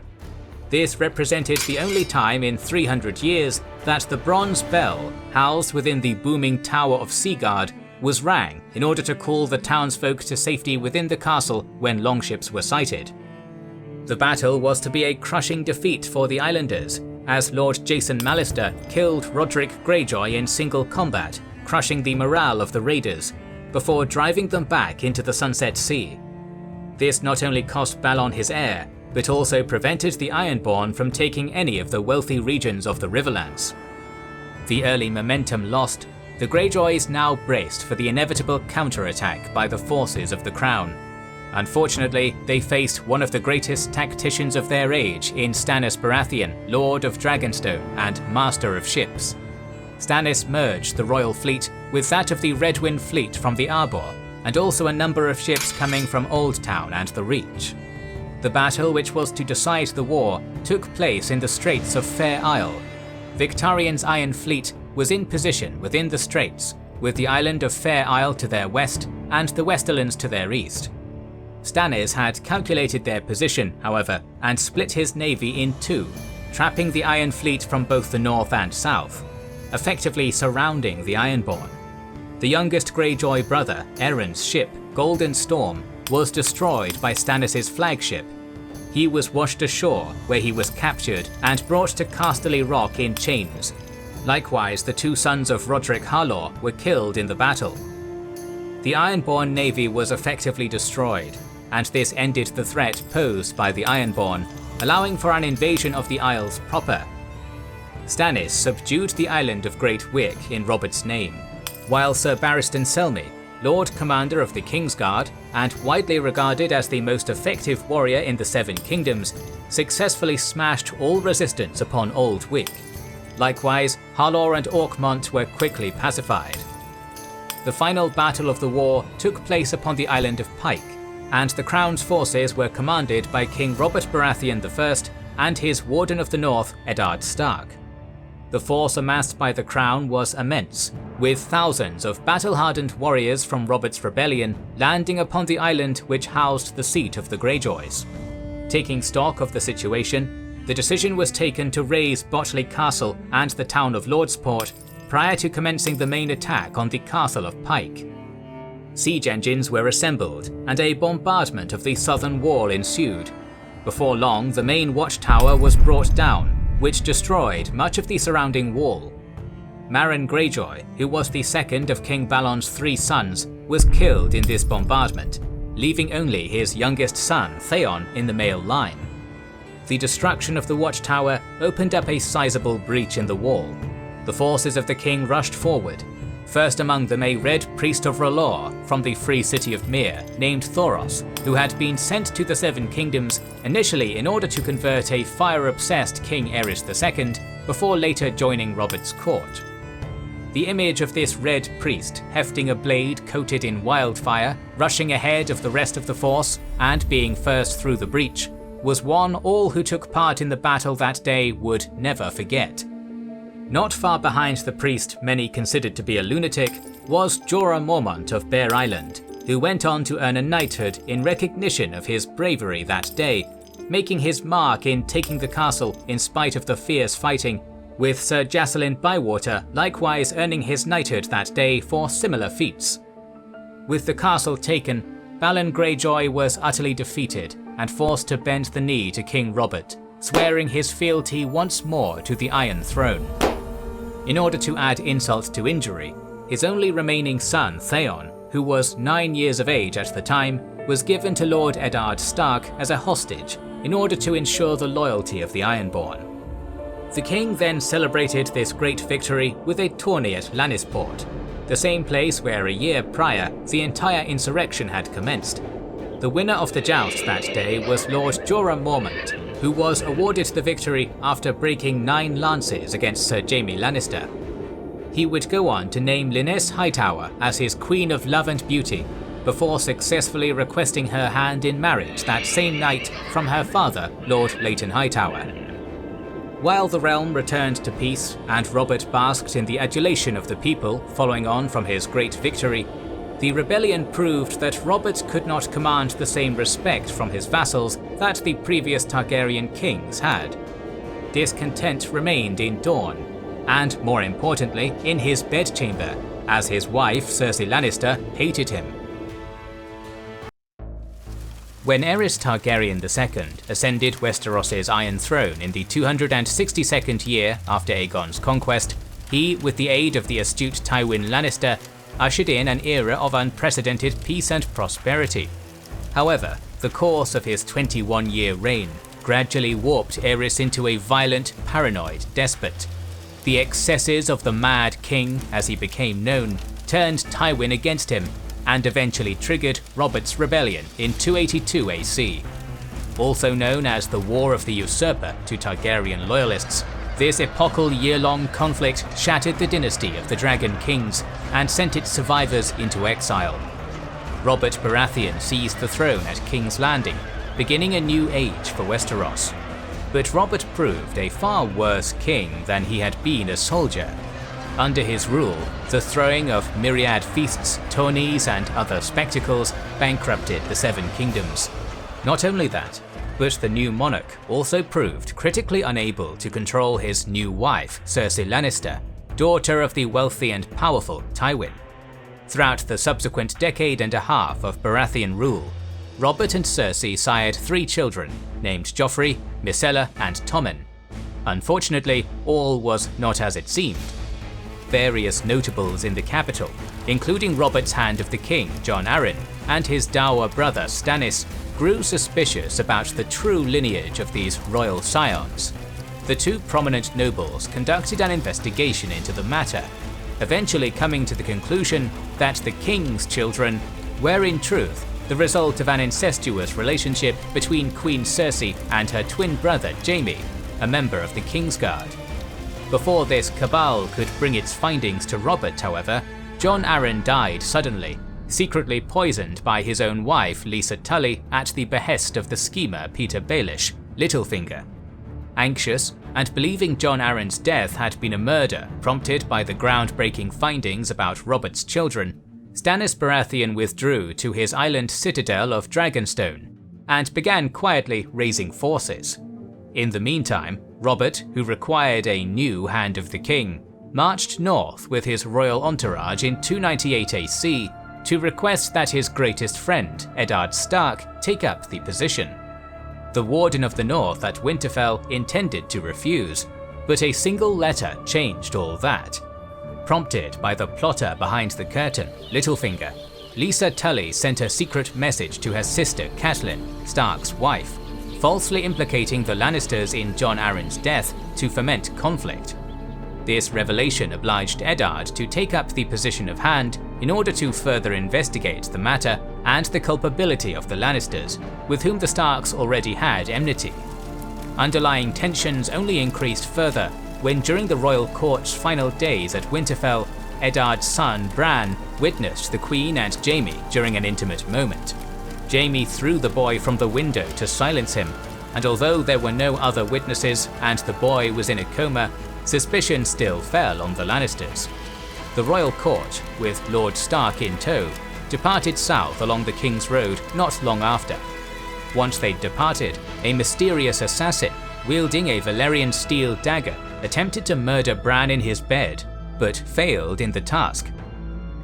This represented the only time in 300 years that the bronze bell, housed within the booming tower of Seaguard, was rang in order to call the townsfolk to safety within the castle when longships were sighted. The battle was to be a crushing defeat for the islanders, as Lord Jason Mallister killed Roderick Greyjoy in single combat, crushing the morale of the raiders, before driving them back into the Sunset Sea. This not only cost Balon his heir, but also prevented the Ironborn from taking any of the wealthy regions of the Riverlands. The early momentum lost, the Greyjoys now braced for the inevitable counterattack by the forces of the Crown. Unfortunately, they faced one of the greatest tacticians of their age in Stannis Baratheon, Lord of Dragonstone and Master of Ships. Stannis merged the royal fleet with that of the Redwyne fleet from the Arbor, and also a number of ships coming from Old Town and the Reach. The battle which was to decide the war took place in the Straits of Fair Isle. Victarion's Iron Fleet was in position within the straits, with the island of Fair Isle to their west and the Westerlands to their east. Stannis had calculated their position, however, and split his navy in two, trapping the Iron Fleet from both the north and south, effectively surrounding the Ironborn. The youngest Greyjoy brother, Aeron's ship, Golden Storm, was destroyed by Stannis' flagship. He was washed ashore, where he was captured and brought to Casterly Rock in chains. Likewise, the 2 sons of Roderick Harlaw were killed in the battle. The Ironborn navy was effectively destroyed, and this ended the threat posed by the Ironborn, allowing for an invasion of the Isles proper. Stannis subdued the island of Great Wick in Robert's name, while Sir Barristan Selmy, Lord Commander of the Kingsguard, and widely regarded as the most effective warrior in the Seven Kingdoms, successfully smashed all resistance upon Old Wick. Likewise, Harlaw and Orkmont were quickly pacified. The final battle of the war took place upon the island of Pike, and the Crown's forces were commanded by King Robert Baratheon I and his Warden of the North, Ned Stark. The force amassed by the Crown was immense, with thousands of battle-hardened warriors from Robert's rebellion landing upon the island which housed the seat of the Greyjoys. Taking stock of the situation, the decision was taken to raze Botley Castle and the town of Lordsport prior to commencing the main attack on the Castle of Pike. Siege engines were assembled and a bombardment of the southern wall ensued. Before long, the main watchtower was brought down, which destroyed much of the surrounding wall. Balon Greyjoy, who was the second of King Balon's 3 sons, was killed in this bombardment, leaving only his youngest son, Theon, in the male line. The destruction of the watchtower opened up a sizable breach in the wall. The forces of the king rushed forward. First among them a Red Priest of R'hllor from the free city of Myr, named Thoros, who had been sent to the Seven Kingdoms initially in order to convert a fire-obsessed King Aerys II, before later joining Robert's court. The image of this Red Priest, hefting a blade coated in wildfire, rushing ahead of the rest of the force, and being first through the breach, was one all who took part in the battle that day would never forget. Not far behind the priest many considered to be a lunatic was Jorah Mormont of Bear Island, who went on to earn a knighthood in recognition of his bravery that day, making his mark in taking the castle in spite of the fierce fighting, with Sir Jacelyn Bywater likewise earning his knighthood that day for similar feats. With the castle taken, Balon Greyjoy was utterly defeated and forced to bend the knee to King Robert, swearing his fealty once more to the Iron Throne. In order to add insult to injury, his only remaining son, Theon, who was 9 years of age at the time, was given to Lord Eddard Stark as a hostage in order to ensure the loyalty of the Ironborn. The king then celebrated this great victory with a tourney at Lannisport, the same place where a year prior the entire insurrection had commenced. The winner of the joust that day was Lord Jorah Mormont, who was awarded the victory after breaking 9 lances against Sir Jaime Lannister. He would go on to name Lynesse Hightower as his Queen of Love and Beauty, before successfully requesting her hand in marriage that same night from her father, Lord Leighton Hightower. While the realm returned to peace and Robert basked in the adulation of the people following on from his great victory, the rebellion proved that Robert could not command the same respect from his vassals that the previous Targaryen kings had. Discontent remained in Dorne, and more importantly, in his bedchamber, as his wife Cersei Lannister hated him. When Aerys Targaryen II ascended Westeros' Iron Throne in the 262nd year after Aegon's conquest, he, with the aid of the astute Tywin Lannister, ushered in an era of unprecedented peace and prosperity. However, the course of his 21-year reign gradually warped Aerys into a violent, paranoid despot. The excesses of the Mad King, as he became known, turned Tywin against him, and eventually triggered Robert's rebellion in 282 AC. Also known as the War of the Usurper to Targaryen loyalists, this epochal year-long conflict shattered the dynasty of the Dragon Kings and sent its survivors into exile. Robert Baratheon seized the throne at King's Landing, beginning a new age for Westeros. But Robert proved a far worse king than he had been a soldier. Under his rule, the throwing of myriad feasts, tourneys, and other spectacles bankrupted the Seven Kingdoms. Not only that, but the new monarch also proved critically unable to control his new wife, Cersei Lannister, daughter of the wealthy and powerful Tywin. Throughout the subsequent decade and a half of Baratheon rule, Robert and Cersei sired 3 children, named Joffrey, Myrcella, and Tommen. Unfortunately, all was not as it seemed. Various notables in the capital, including Robert's Hand of the King, Jon Arryn, and his dour brother Stannis, grew suspicious about the true lineage of these royal scions. The 2 prominent nobles conducted an investigation into the matter, eventually coming to the conclusion that the king's children were in truth the result of an incestuous relationship between Queen Cersei and her twin brother Jaime, a member of the Kingsguard. Before this cabal could bring its findings to Robert, however, Jon Arryn died suddenly, secretly poisoned by his own wife Lysa Tully at the behest of the schemer Petyr Baelish, Littlefinger. Anxious, and believing Jon Arryn's death had been a murder prompted by the groundbreaking findings about Robert's children, Stannis Baratheon withdrew to his island citadel of Dragonstone, and began quietly raising forces. In the meantime, Robert, who required a new Hand of the King, marched north with his royal entourage in 298 AC to request that his greatest friend, Eddard Stark, take up the position. The Warden of the North at Winterfell intended to refuse, but a single letter changed all that. Prompted by the plotter behind the curtain, Littlefinger, Lysa Tully sent a secret message to her sister Catelyn, Stark's wife, falsely implicating the Lannisters in Jon Arryn's death to foment conflict. This revelation obliged Eddard to take up the position of Hand in order to further investigate the matter and the culpability of the Lannisters, with whom the Starks already had enmity. Underlying tensions only increased further when during the royal court's final days at Winterfell, Eddard's son Bran witnessed the Queen and Jaime during an intimate moment. Jaime threw the boy from the window to silence him, and although there were no other witnesses and the boy was in a coma, suspicion still fell on the Lannisters. The royal court, with Lord Stark in tow, departed south along the King's Road not long after. Once they'd departed, a mysterious assassin, wielding a Valyrian steel dagger, attempted to murder Bran in his bed, but failed in the task.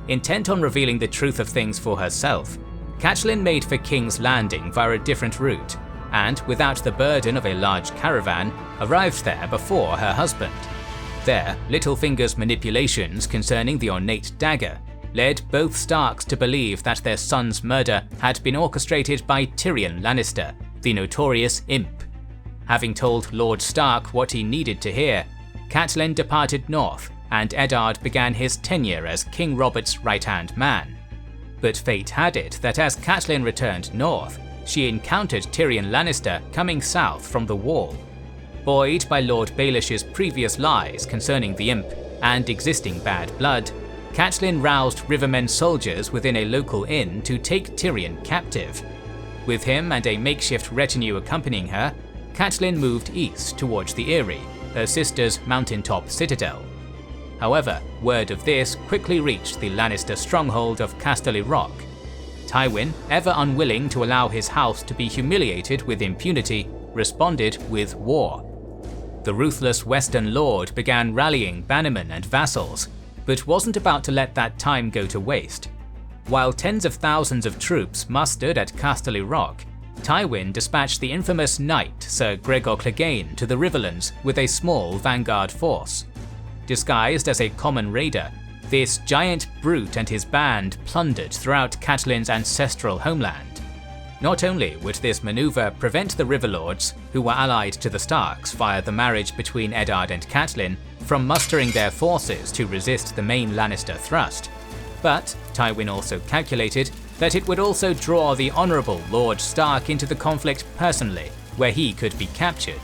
Intent on revealing the truth of things for herself, Catelyn made for King's Landing via a different route, and without the burden of a large caravan, arrived there before her husband. There, Littlefinger's manipulations concerning the ornate dagger led both Starks to believe that their son's murder had been orchestrated by Tyrion Lannister, the notorious Imp. Having told Lord Stark what he needed to hear, Catelyn departed north, and Eddard began his tenure as King Robert's right-hand man. But fate had it that as Catelyn returned north, she encountered Tyrion Lannister coming south from the Wall. Buoyed by Lord Baelish's previous lies concerning the Imp and existing bad blood, Catelyn roused Rivermen soldiers within a local inn to take Tyrion captive. With him and a makeshift retinue accompanying her, Catelyn moved east towards the Eyrie, her sister's mountaintop citadel. However, word of this quickly reached the Lannister stronghold of Casterly Rock. Tywin, ever unwilling to allow his house to be humiliated with impunity, responded with war. The ruthless Western Lord began rallying bannermen and vassals, but wasn't about to let that time go to waste. While tens of thousands of troops mustered at Casterly Rock, Tywin dispatched the infamous knight Sir Gregor Clegane to the Riverlands with a small vanguard force. Disguised as a common raider, this giant brute and his band plundered throughout Catelyn's ancestral homeland. Not only would this maneuver prevent the Riverlords, who were allied to the Starks via the marriage between Eddard and Catelyn, from mustering their forces to resist the main Lannister thrust, but Tywin also calculated that it would also draw the honourable Lord Stark into the conflict personally, where he could be captured.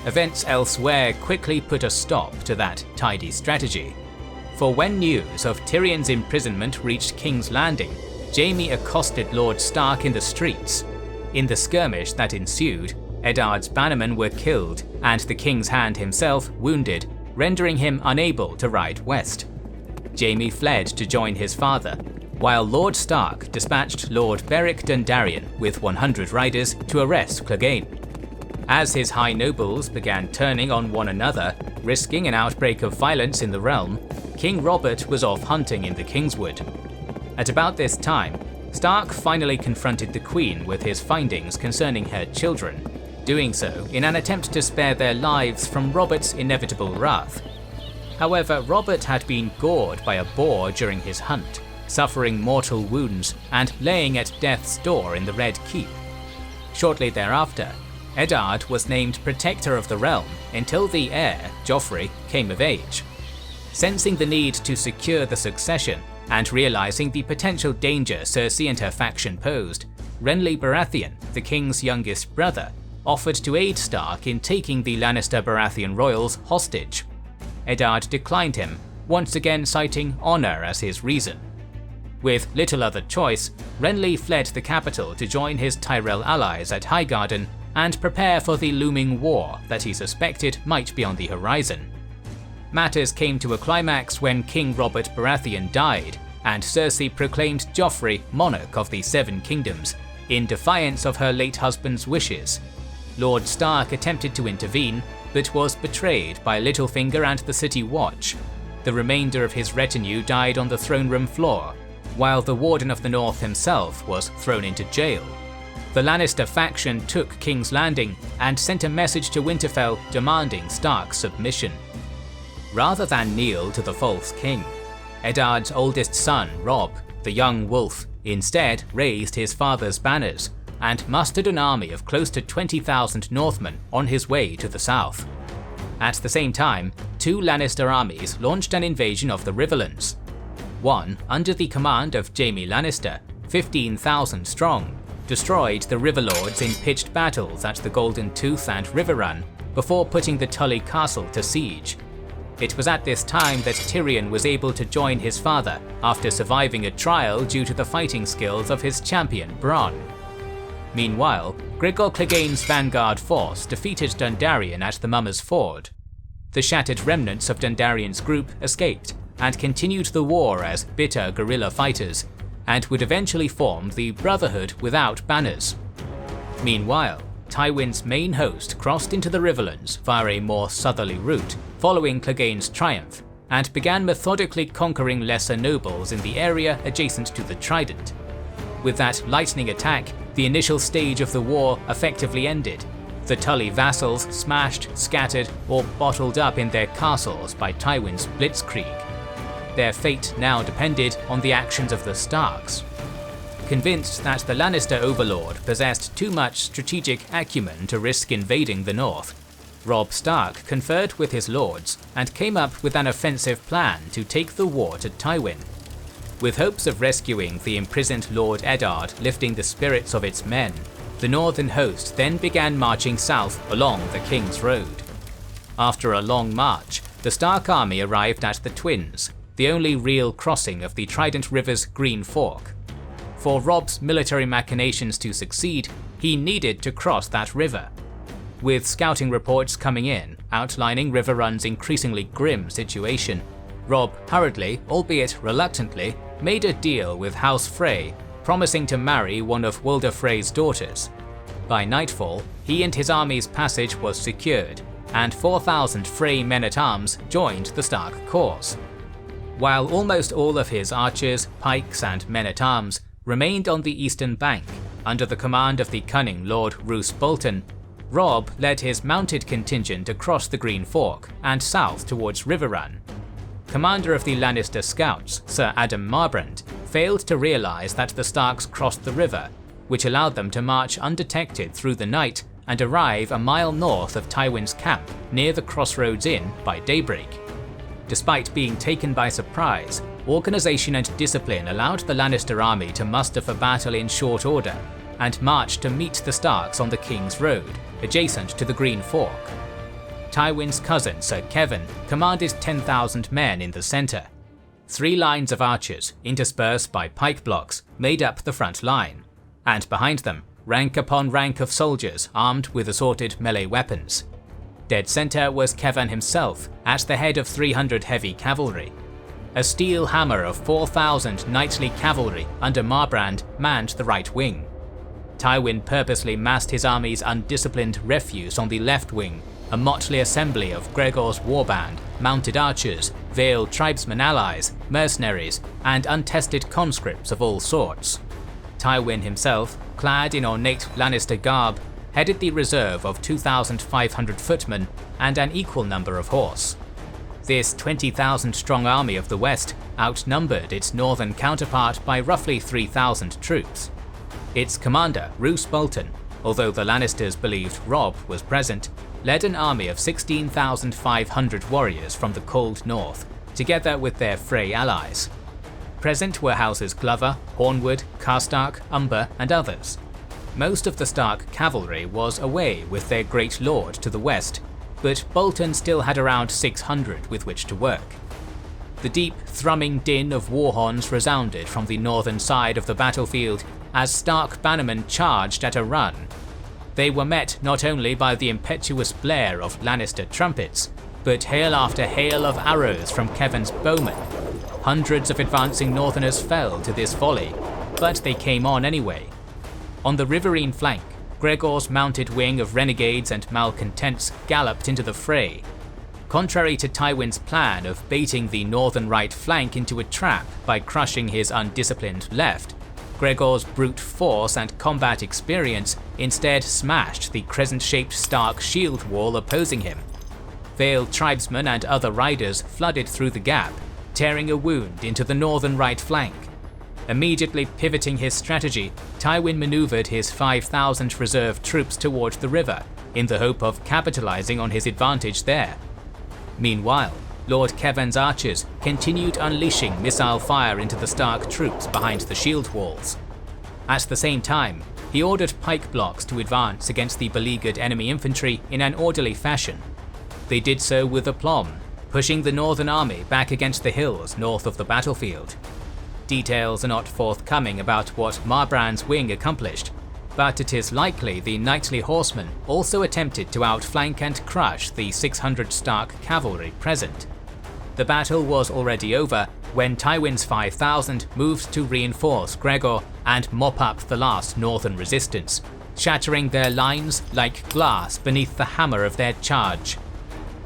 Events elsewhere quickly put a stop to that tidy strategy. For when news of Tyrion's imprisonment reached King's Landing, Jaime accosted Lord Stark in the streets. In the skirmish that ensued, Eddard's bannermen were killed and the King's Hand himself wounded, rendering him unable to ride west. Jaime fled to join his father, while Lord Stark dispatched Lord Beric Dondarrion with 100 riders to arrest Clegane. As his high nobles began turning on one another, risking an outbreak of violence in the realm, King Robert was off hunting in the Kingswood. At about this time, Stark finally confronted the Queen with his findings concerning her children, doing so in an attempt to spare their lives from Robert's inevitable wrath. However, Robert had been gored by a boar during his hunt, suffering mortal wounds and laying at death's door in the Red Keep. Shortly thereafter, Eddard was named Protector of the Realm until the heir, Joffrey, came of age. Sensing the need to secure the succession and realizing the potential danger Cersei and her faction posed, Renly Baratheon, the king's youngest brother, offered to aid Stark in taking the Lannister Baratheon royals hostage. Eddard declined him, once again citing honour as his reason. With little other choice, Renly fled the capital to join his Tyrell allies at Highgarden and prepare for the looming war that he suspected might be on the horizon. Matters came to a climax when King Robert Baratheon died, and Cersei proclaimed Joffrey monarch of the Seven Kingdoms, in defiance of her late husband's wishes. Lord Stark attempted to intervene, but was betrayed by Littlefinger and the City Watch. The remainder of his retinue died on the throne room floor, while the Warden of the North himself was thrown into jail. The Lannister faction took King's Landing and sent a message to Winterfell demanding Stark's submission. Rather than kneel to the false king, Eddard's oldest son, Robb, the young wolf, instead raised his father's banners and mustered an army of close to 20,000 Northmen on his way to the south. At the same time, two Lannister armies launched an invasion of the Riverlands. One, under the command of Jaime Lannister, 15,000 strong, destroyed the Riverlords in pitched battles at the Golden Tooth and Riverrun before putting the Tully Castle to siege. It was at this time that Tyrion was able to join his father after surviving a trial due to the fighting skills of his champion Bronn. Meanwhile, Gregor Clegane's vanguard force defeated Dondarrion at the Mummers Ford. The shattered remnants of Dondarrion's group escaped and continued the war as bitter guerrilla fighters, and would eventually form the Brotherhood without banners. Meanwhile, Tywin's main host crossed into the Riverlands via a more southerly route following Clegane's triumph, and began methodically conquering lesser nobles in the area adjacent to the Trident. With that lightning attack, the initial stage of the war effectively ended, the Tully vassals smashed, scattered, or bottled up in their castles by Tywin's blitzkrieg. Their fate now depended on the actions of the Starks. Convinced that the Lannister overlord possessed too much strategic acumen to risk invading the north, Robb Stark conferred with his lords and came up with an offensive plan to take the war to Tywin. With hopes of rescuing the imprisoned Lord Eddard lifting the spirits of its men, the northern host then began marching south along the King's Road. After a long march, the Stark army arrived at the Twins, the only real crossing of the Trident River's Green Fork. For Robb's military machinations to succeed, he needed to cross that river. With scouting reports coming in outlining Riverrun's increasingly grim situation, Robb hurriedly, albeit reluctantly, made a deal with House Frey, promising to marry one of Walder Frey's daughters. By nightfall, he and his army's passage was secured, and 4,000 Frey men-at-arms joined the Stark cause. While almost all of his archers, pikes, and men-at-arms remained on the eastern bank, under the command of the cunning Lord Roose Bolton, Robb led his mounted contingent across the Green Fork and south towards Riverrun. Commander of the Lannister Scouts, Sir Adam Marbrand, failed to realise that the Starks crossed the river, which allowed them to march undetected through the night and arrive a mile north of Tywin's camp near the Crossroads Inn by daybreak. Despite being taken by surprise, organisation and discipline allowed the Lannister army to muster for battle in short order and march to meet the Starks on the King's Road, adjacent to the Green Fork. Tywin's cousin Sir Kevan commanded 10,000 men in the centre. 3 lines of archers, interspersed by pike blocks, made up the front line, and behind them, rank upon rank of soldiers armed with assorted melee weapons. Dead centre was Kevan himself, at the head of 300 heavy cavalry. A steel hammer of 4,000 knightly cavalry under Marbrand manned the right wing. Tywin purposely massed his army's undisciplined refuse on the left wing, a motley assembly of Gregor's warband, mounted archers, veiled tribesmen allies, mercenaries, and untested conscripts of all sorts. Tywin himself, clad in ornate Lannister garb, headed the reserve of 2,500 footmen and an equal number of horse. This 20,000-strong army of the West outnumbered its northern counterpart by roughly 3,000 troops. Its commander, Roose Bolton, although the Lannisters believed Robb was present, led an army of 16,500 warriors from the cold north, together with their Frey allies. Present were houses Glover, Hornwood, Karstark, Umber, and others. Most of the Stark cavalry was away with their great lord to the west, but Bolton still had around 600 with which to work. The deep, thrumming din of war horns resounded from the northern side of the battlefield as Stark bannermen charged at a run. They were met not only by the impetuous blare of Lannister trumpets, but hail after hail of arrows from Kevan's bowmen. Hundreds of advancing northerners fell to this volley, but they came on anyway. On the riverine flank, Gregor's mounted wing of renegades and malcontents galloped into the fray. Contrary to Tywin's plan of baiting the northern right flank into a trap by crushing his undisciplined left, Gregor's brute force and combat experience instead smashed the crescent-shaped Stark shield wall opposing him. Veiled tribesmen and other riders flooded through the gap, tearing a wound into the northern right flank. Immediately pivoting his strategy, Tywin maneuvered his 5,000 reserve troops towards the river, in the hope of capitalizing on his advantage there. Meanwhile, Lord Kevan's archers continued unleashing missile fire into the Stark troops behind the shield walls. At the same time, he ordered pike blocks to advance against the beleaguered enemy infantry in an orderly fashion. They did so with aplomb, pushing the northern army back against the hills north of the battlefield. Details are not forthcoming about what Marbrand's wing accomplished, but it is likely the knightly horsemen also attempted to outflank and crush the 600 Stark cavalry present. The battle was already over when Tywin's 5,000 moved to reinforce Gregor and mop up the last northern resistance, shattering their lines like glass beneath the hammer of their charge.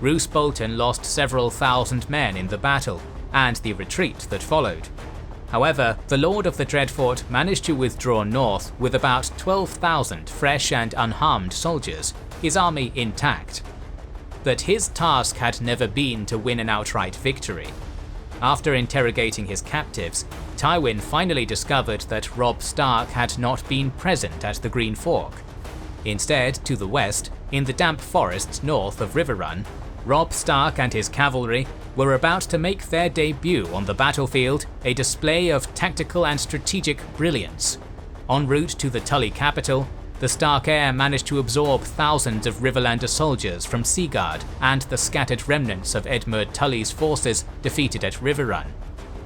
Roose Bolton lost several thousand men in the battle and the retreat that followed. However, the Lord of the Dreadfort managed to withdraw north with about 12,000 fresh and unharmed soldiers, his army intact. But his task had never been to win an outright victory. After interrogating his captives, Tywin finally discovered that Robb Stark had not been present at the Green Fork. Instead, to the west, in the damp forests north of Riverrun, Robb Stark and his cavalry were about to make their debut on the battlefield, a display of tactical and strategic brilliance. En route to the Tully capital, the Stark heir managed to absorb thousands of Riverlander soldiers from Seaguard and the scattered remnants of Edmund Tully's forces defeated at Riverrun.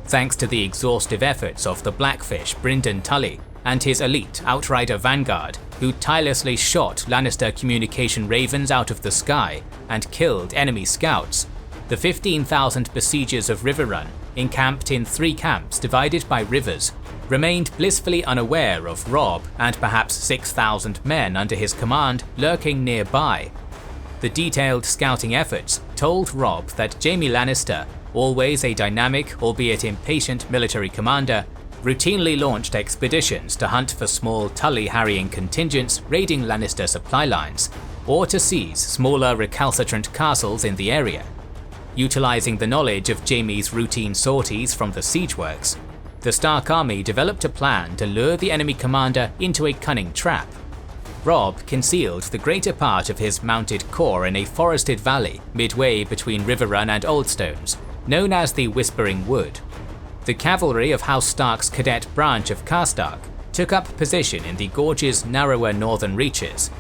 Thanks to the exhaustive efforts of the Blackfish Brynden Tully and his elite Outrider vanguard, who tirelessly shot Lannister communication ravens out of the sky and killed enemy scouts, the 15,000 besiegers of Riverrun, encamped in 3 camps divided by rivers, remained blissfully unaware of Robb and perhaps 6,000 men under his command lurking nearby. The detailed scouting efforts told Robb that Jaime Lannister, always a dynamic albeit impatient military commander, routinely launched expeditions to hunt for small Tully harrying contingents raiding Lannister supply lines, or to seize smaller recalcitrant castles in the area. Utilizing the knowledge of Jaime's routine sorties from the siege works, the Stark army developed a plan to lure the enemy commander into a cunning trap. Robb concealed the greater part of his mounted corps in a forested valley midway between Riverrun and Oldstones, known as the Whispering Wood. The cavalry of House Stark's cadet branch of Karstark took up position in the gorge's narrower northern reaches.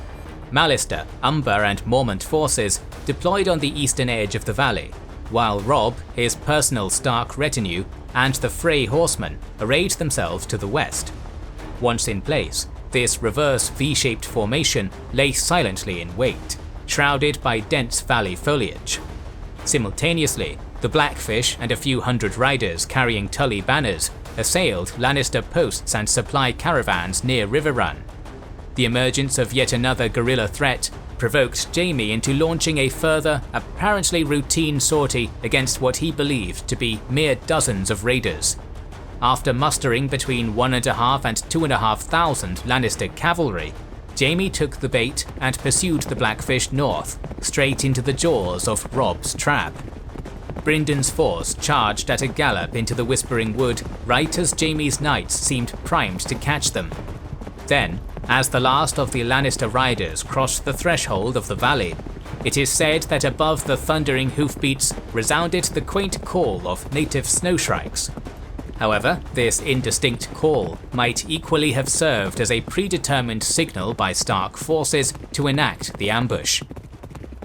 Mallister, Umber and Mormont forces deployed on the eastern edge of the valley, while Robb, his personal Stark retinue, and the Frey horsemen arrayed themselves to the west. Once in place, this reverse V-shaped formation lay silently in wait, shrouded by dense valley foliage. Simultaneously, the Blackfish and a few hundred riders carrying Tully banners assailed Lannister posts and supply caravans near Riverrun. The emergence of yet another guerrilla threat provoked Jaime into launching a further, apparently routine sortie against what he believed to be mere dozens of raiders. After mustering between 1,500 and 2,500 Lannister cavalry, Jaime took the bait and pursued the Blackfish north, straight into the jaws of Robb's trap. Brynden's force charged at a gallop into the Whispering Wood right as Jaime's knights seemed primed to catch them. Then, as the last of the Lannister riders crossed the threshold of the valley, it is said that above the thundering hoofbeats resounded the quaint call of native snowshrikes. However, this indistinct call might equally have served as a predetermined signal by Stark forces to enact the ambush.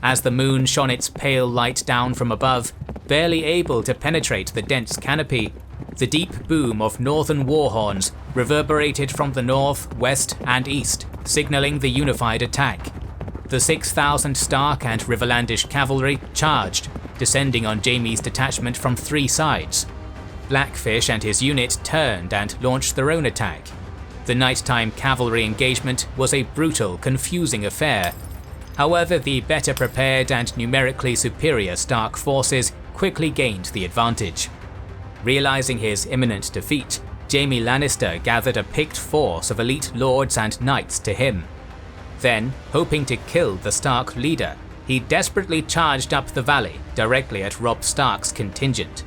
As the moon shone its pale light down from above, barely able to penetrate the dense canopy, the deep boom of northern war horns reverberated from the north, west, and east, signaling the unified attack. The 6,000 Stark and Riverlandish cavalry charged, descending on Jaime's detachment from three sides. Blackfish and his unit turned and launched their own attack. The nighttime cavalry engagement was a brutal, confusing affair. However, the better prepared and numerically superior Stark forces quickly gained the advantage. Realizing his imminent defeat, Jaime Lannister gathered a picked force of elite lords and knights to him. Then, hoping to kill the Stark leader, he desperately charged up the valley directly at Robb Stark's contingent.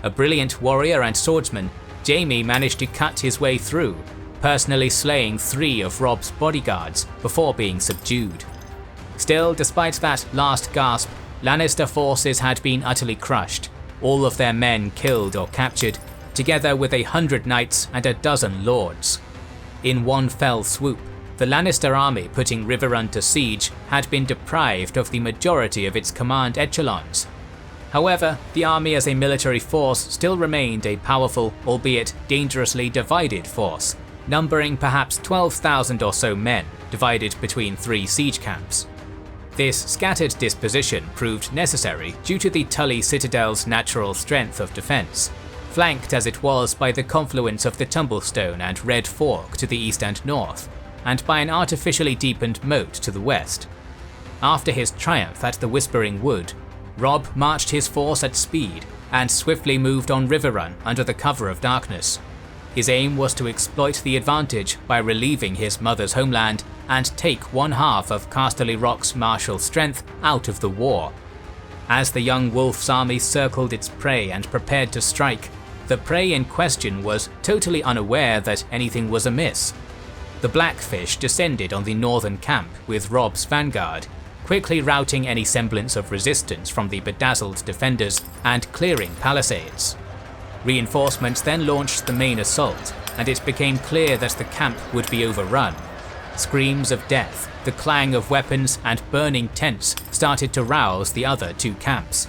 A brilliant warrior and swordsman, Jaime managed to cut his way through, personally slaying 3 of Robb's bodyguards before being subdued. Still, despite that last gasp, Lannister forces had been utterly crushed, all of their men killed or captured, together with 100 knights and a dozen lords. In one fell swoop, the Lannister army putting Riverrun to siege had been deprived of the majority of its command echelons. However, the army as a military force still remained a powerful, albeit dangerously divided force, numbering perhaps 12,000 or so men, divided between 3 siege camps. This scattered disposition proved necessary due to the Tully Citadel's natural strength of defence, flanked as it was by the confluence of the Tumblestone and Red Fork to the east and north, and by an artificially deepened moat to the west. After his triumph at the Whispering Wood, Robb marched his force at speed and swiftly moved on Riverrun under the cover of darkness. His aim was to exploit the advantage by relieving his mother's homeland and take one half of Casterly Rock's martial strength out of the war. As the young wolf's army circled its prey and prepared to strike, the prey in question was totally unaware that anything was amiss. The Blackfish descended on the northern camp with Robb's vanguard, quickly routing any semblance of resistance from the bedazzled defenders and clearing palisades. Reinforcements then launched the main assault, and it became clear that the camp would be overrun. Screams of death, the clang of weapons, and burning tents started to rouse the other 2 camps.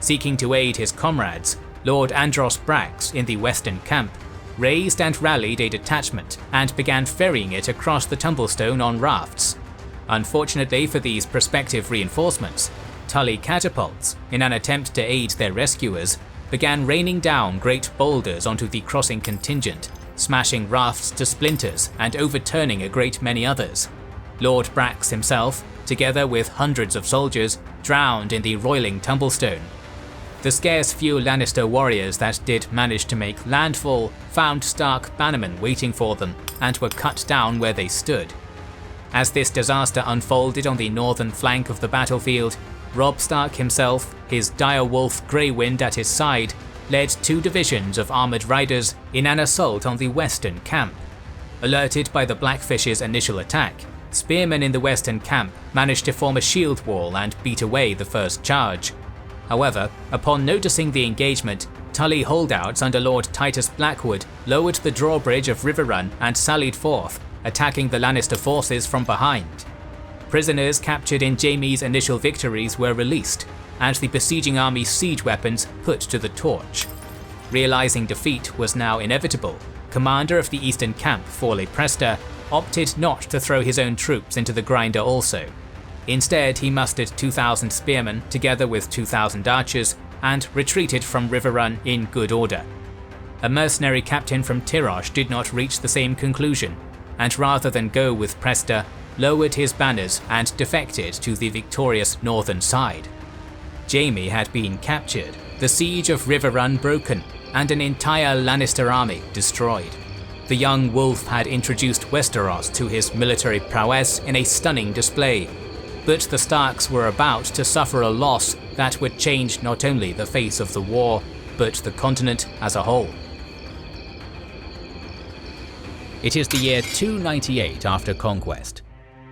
Seeking to aid his comrades, Lord Andros Brax in the western camp raised and rallied a detachment and began ferrying it across the Tumblestone on rafts. Unfortunately for these prospective reinforcements, Tully catapults, in an attempt to aid their rescuers, began raining down great boulders onto the crossing contingent, smashing rafts to splinters and overturning a great many others. Lord Brax himself, together with hundreds of soldiers, drowned in the roiling Tumblestone. The scarce few Lannister warriors that did manage to make landfall found Stark bannermen waiting for them and were cut down where they stood. As this disaster unfolded on the northern flank of the battlefield, Robb Stark himself, his direwolf Greywind at his side, led 2 divisions of armoured riders in an assault on the western camp. Alerted by the Blackfish's initial attack, spearmen in the western camp managed to form a shield wall and beat away the first charge. However, upon noticing the engagement, Tully holdouts under Lord Titus Blackwood lowered the drawbridge of Riverrun and sallied forth, attacking the Lannister forces from behind. Prisoners captured in Jaime's initial victories were released, and the besieging army's siege weapons put to the torch. Realizing defeat was now inevitable, commander of the eastern camp, Forley Prester, opted not to throw his own troops into the grinder also. Instead, he mustered 2,000 spearmen together with 2,000 archers and retreated from Riverrun in good order. A mercenary captain from Tyrosh did not reach the same conclusion, and rather than go with Prester, lowered his banners and defected to the victorious northern side. Jaime had been captured, the siege of Riverrun broken, and an entire Lannister army destroyed. The young wolf had introduced Westeros to his military prowess in a stunning display, but the Starks were about to suffer a loss that would change not only the face of the war, but the continent as a whole. It is the year 298 after Conquest.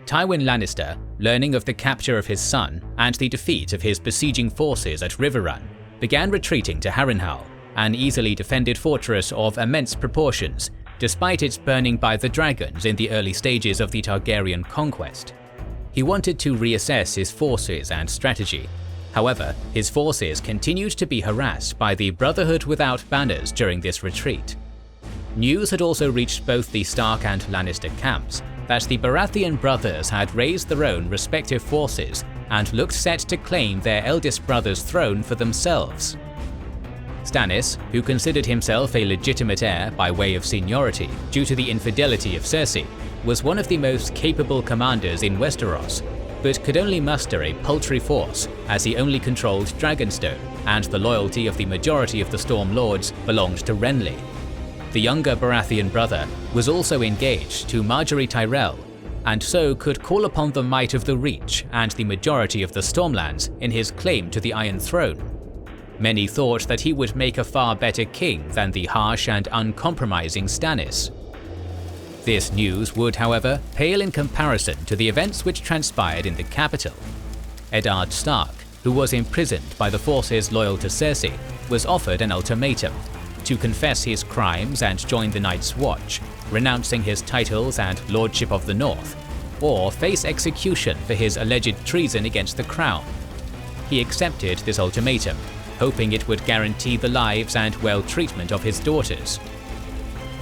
Tywin Lannister, learning of the capture of his son and the defeat of his besieging forces at Riverrun, began retreating to Harrenhal, an easily defended fortress of immense proportions, despite its burning by the dragons in the early stages of the Targaryen conquest. He wanted to reassess his forces and strategy. However, his forces continued to be harassed by the Brotherhood without banners during this retreat. News had also reached both the Stark and Lannister camps that the Baratheon brothers had raised their own respective forces and looked set to claim their eldest brother's throne for themselves. Stannis, who considered himself a legitimate heir by way of seniority due to the infidelity of Cersei, was one of the most capable commanders in Westeros, but could only muster a paltry force as he only controlled Dragonstone, and the loyalty of the majority of the Storm Lords belonged to Renly. The younger Baratheon brother was also engaged to Margaery Tyrell, and so could call upon the might of the Reach and the majority of the Stormlands in his claim to the Iron Throne. Many thought that he would make a far better king than the harsh and uncompromising Stannis. This news would, however, pale in comparison to the events which transpired in the capital. Eddard Stark, who was imprisoned by the forces loyal to Cersei, was offered an ultimatum: to confess his crimes and join the Night's Watch, renouncing his titles and Lordship of the North, or face execution for his alleged treason against the crown. He accepted this ultimatum, hoping it would guarantee the lives and well-treatment of his daughters.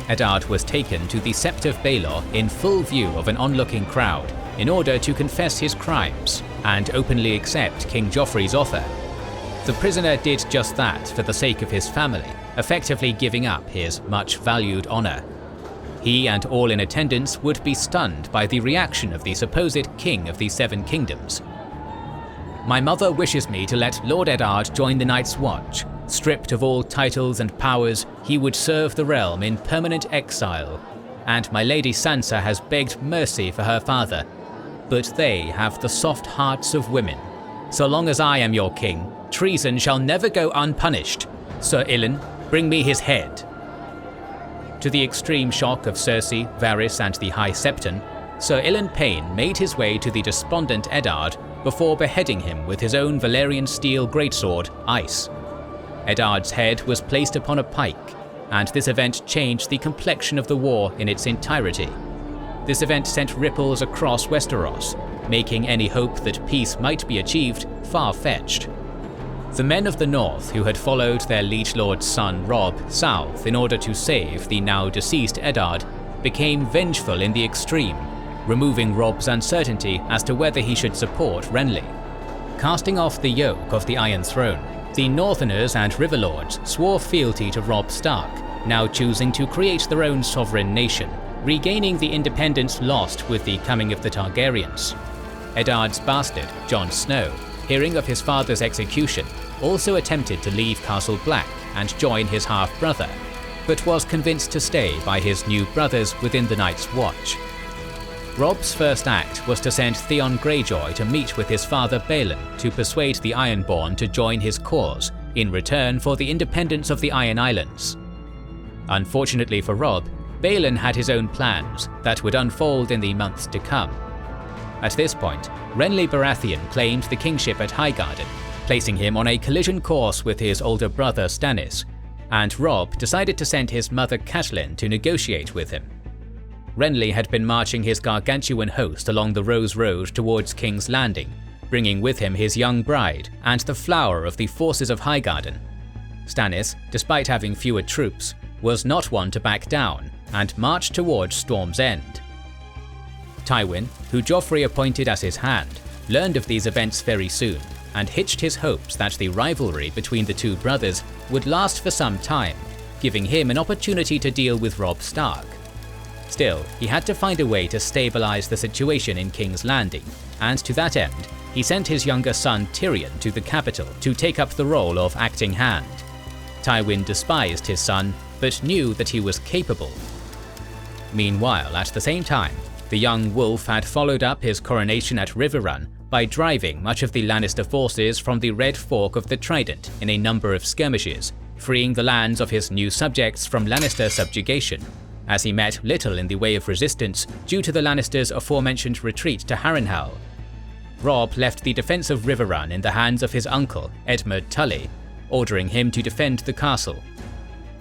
Eddard was taken to the Sept of Baelor in full view of an onlooking crowd in order to confess his crimes and openly accept King Joffrey's offer. The prisoner did just that for the sake of his family, effectively giving up his much-valued honor. He and all in attendance would be stunned by the reaction of the supposed King of the Seven Kingdoms. "My mother wishes me to let Lord Eddard join the Night's Watch. Stripped of all titles and powers, he would serve the realm in permanent exile. And my Lady Sansa has begged mercy for her father. But they have the soft hearts of women. So long as I am your king, treason shall never go unpunished. Sir Ilyn, bring me his head." To the extreme shock of Cersei, Varys and the High Septon, Sir Ilyn Payne made his way to the despondent Eddard before beheading him with his own Valyrian steel greatsword, Ice. Eddard's head was placed upon a pike, and this event changed the complexion of the war in its entirety. This event sent ripples across Westeros, making any hope that peace might be achieved far-fetched. The men of the North who had followed their liege lord's son Robb south in order to save the now deceased Eddard became vengeful in the extreme, removing Robb's uncertainty as to whether he should support Renly. Casting off the yoke of the Iron Throne, the Northerners and Riverlords swore fealty to Robb Stark, now choosing to create their own sovereign nation, regaining the independence lost with the coming of the Targaryens. Eddard's bastard, Jon Snow, hearing of his father's execution, also attempted to leave Castle Black and join his half-brother, but was convinced to stay by his new brothers within the Night's Watch. Robb's first act was to send Theon Greyjoy to meet with his father Balon to persuade the Ironborn to join his cause in return for the independence of the Iron Islands. Unfortunately for Robb, Balon had his own plans that would unfold in the months to come. At this point, Renly Baratheon claimed the kingship at Highgarden, placing him on a collision course with his older brother Stannis, and Robb decided to send his mother Catelyn to negotiate with him. Renly had been marching his gargantuan host along the Rose Road towards King's Landing, bringing with him his young bride and the flower of the forces of Highgarden. Stannis, despite having fewer troops, was not one to back down and marched towards Storm's End. Tywin, who Joffrey appointed as his hand, learned of these events very soon and hitched his hopes that the rivalry between the two brothers would last for some time, giving him an opportunity to deal with Robb Stark. Still, he had to find a way to stabilize the situation in King's Landing, and to that end, he sent his younger son Tyrion to the capital to take up the role of acting hand. Tywin despised his son, but knew that he was capable. Meanwhile, at the same time, the young wolf had followed up his coronation at Riverrun by driving much of the Lannister forces from the Red Fork of the Trident in a number of skirmishes, freeing the lands of his new subjects from Lannister subjugation, as he met little in the way of resistance due to the Lannisters' aforementioned retreat to Harrenhal. Robb left the defense of Riverrun in the hands of his uncle, Edmund Tully, ordering him to defend the castle.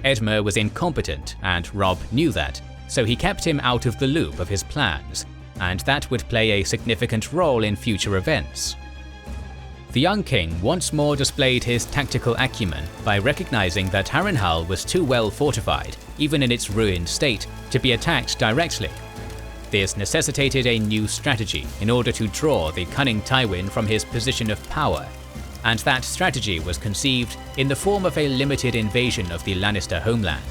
Edmund was incompetent, and Robb knew that, so he kept him out of the loop of his plans, and that would play a significant role in future events. The young king once more displayed his tactical acumen by recognizing that Harrenhal was too well fortified, even in its ruined state, to be attacked directly. This necessitated a new strategy in order to draw the cunning Tywin from his position of power, and that strategy was conceived in the form of a limited invasion of the Lannister homeland.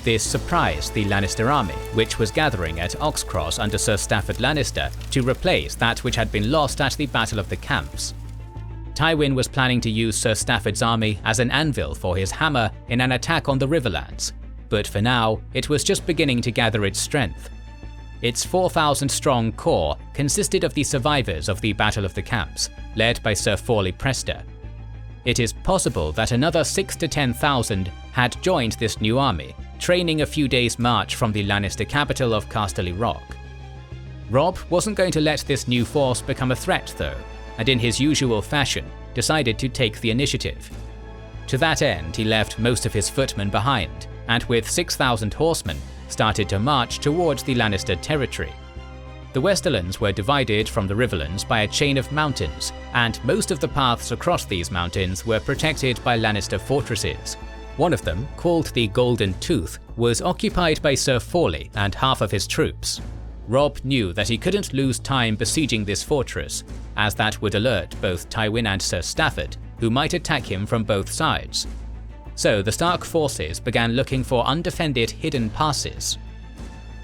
This surprised the Lannister army, which was gathering at Oxcross under Sir Stafford Lannister to replace that which had been lost at the Battle of the Camps. Tywin was planning to use Sir Stafford's army as an anvil for his hammer in an attack on the Riverlands, but for now it was just beginning to gather its strength. Its 4,000-strong core consisted of the survivors of the Battle of the Camps, led by Sir Forley Prester. It is possible that another 6,000 to 10,000 had joined this new army, training a few days' march from the Lannister capital of Casterly Rock. Robb wasn't going to let this new force become a threat though, and in his usual fashion decided to take the initiative. To that end, he left most of his footmen behind, and with 6,000 horsemen, started to march towards the Lannister territory. The Westerlands were divided from the Riverlands by a chain of mountains, and most of the paths across these mountains were protected by Lannister fortresses. One of them, called the Golden Tooth, was occupied by Sir Forley and half of his troops. Robb knew that he couldn't lose time besieging this fortress, as that would alert both Tywin and Sir Stafford, who might attack him from both sides. So the Stark forces began looking for undefended hidden passes.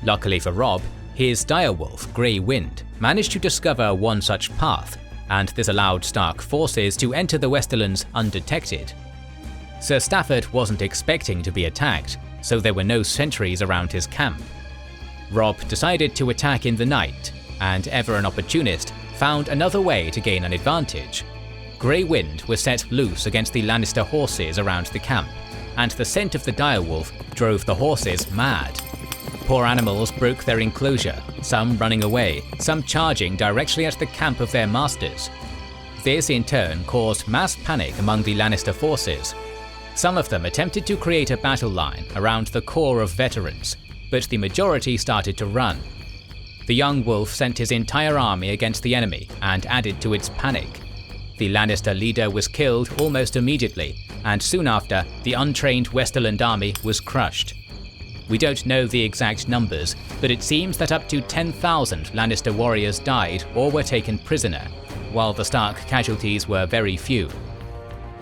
Luckily for Robb, his direwolf Grey Wind managed to discover one such path, and this allowed Stark forces to enter the Westerlands undetected. Sir Stafford wasn't expecting to be attacked, so there were no sentries around his camp. Robb decided to attack in the night, and ever an opportunist, found another way to gain an advantage. Grey Wind was set loose against the Lannister horses around the camp, and the scent of the direwolf drove the horses mad. Poor animals broke their enclosure, some running away, some charging directly at the camp of their masters. This in turn caused mass panic among the Lannister forces. Some of them attempted to create a battle line around the core of veterans, but the majority started to run. The young wolf sent his entire army against the enemy and added to its panic. The Lannister leader was killed almost immediately, and soon after, the untrained Westerland army was crushed. We don't know the exact numbers, but it seems that up to 10,000 Lannister warriors died or were taken prisoner, while the Stark casualties were very few.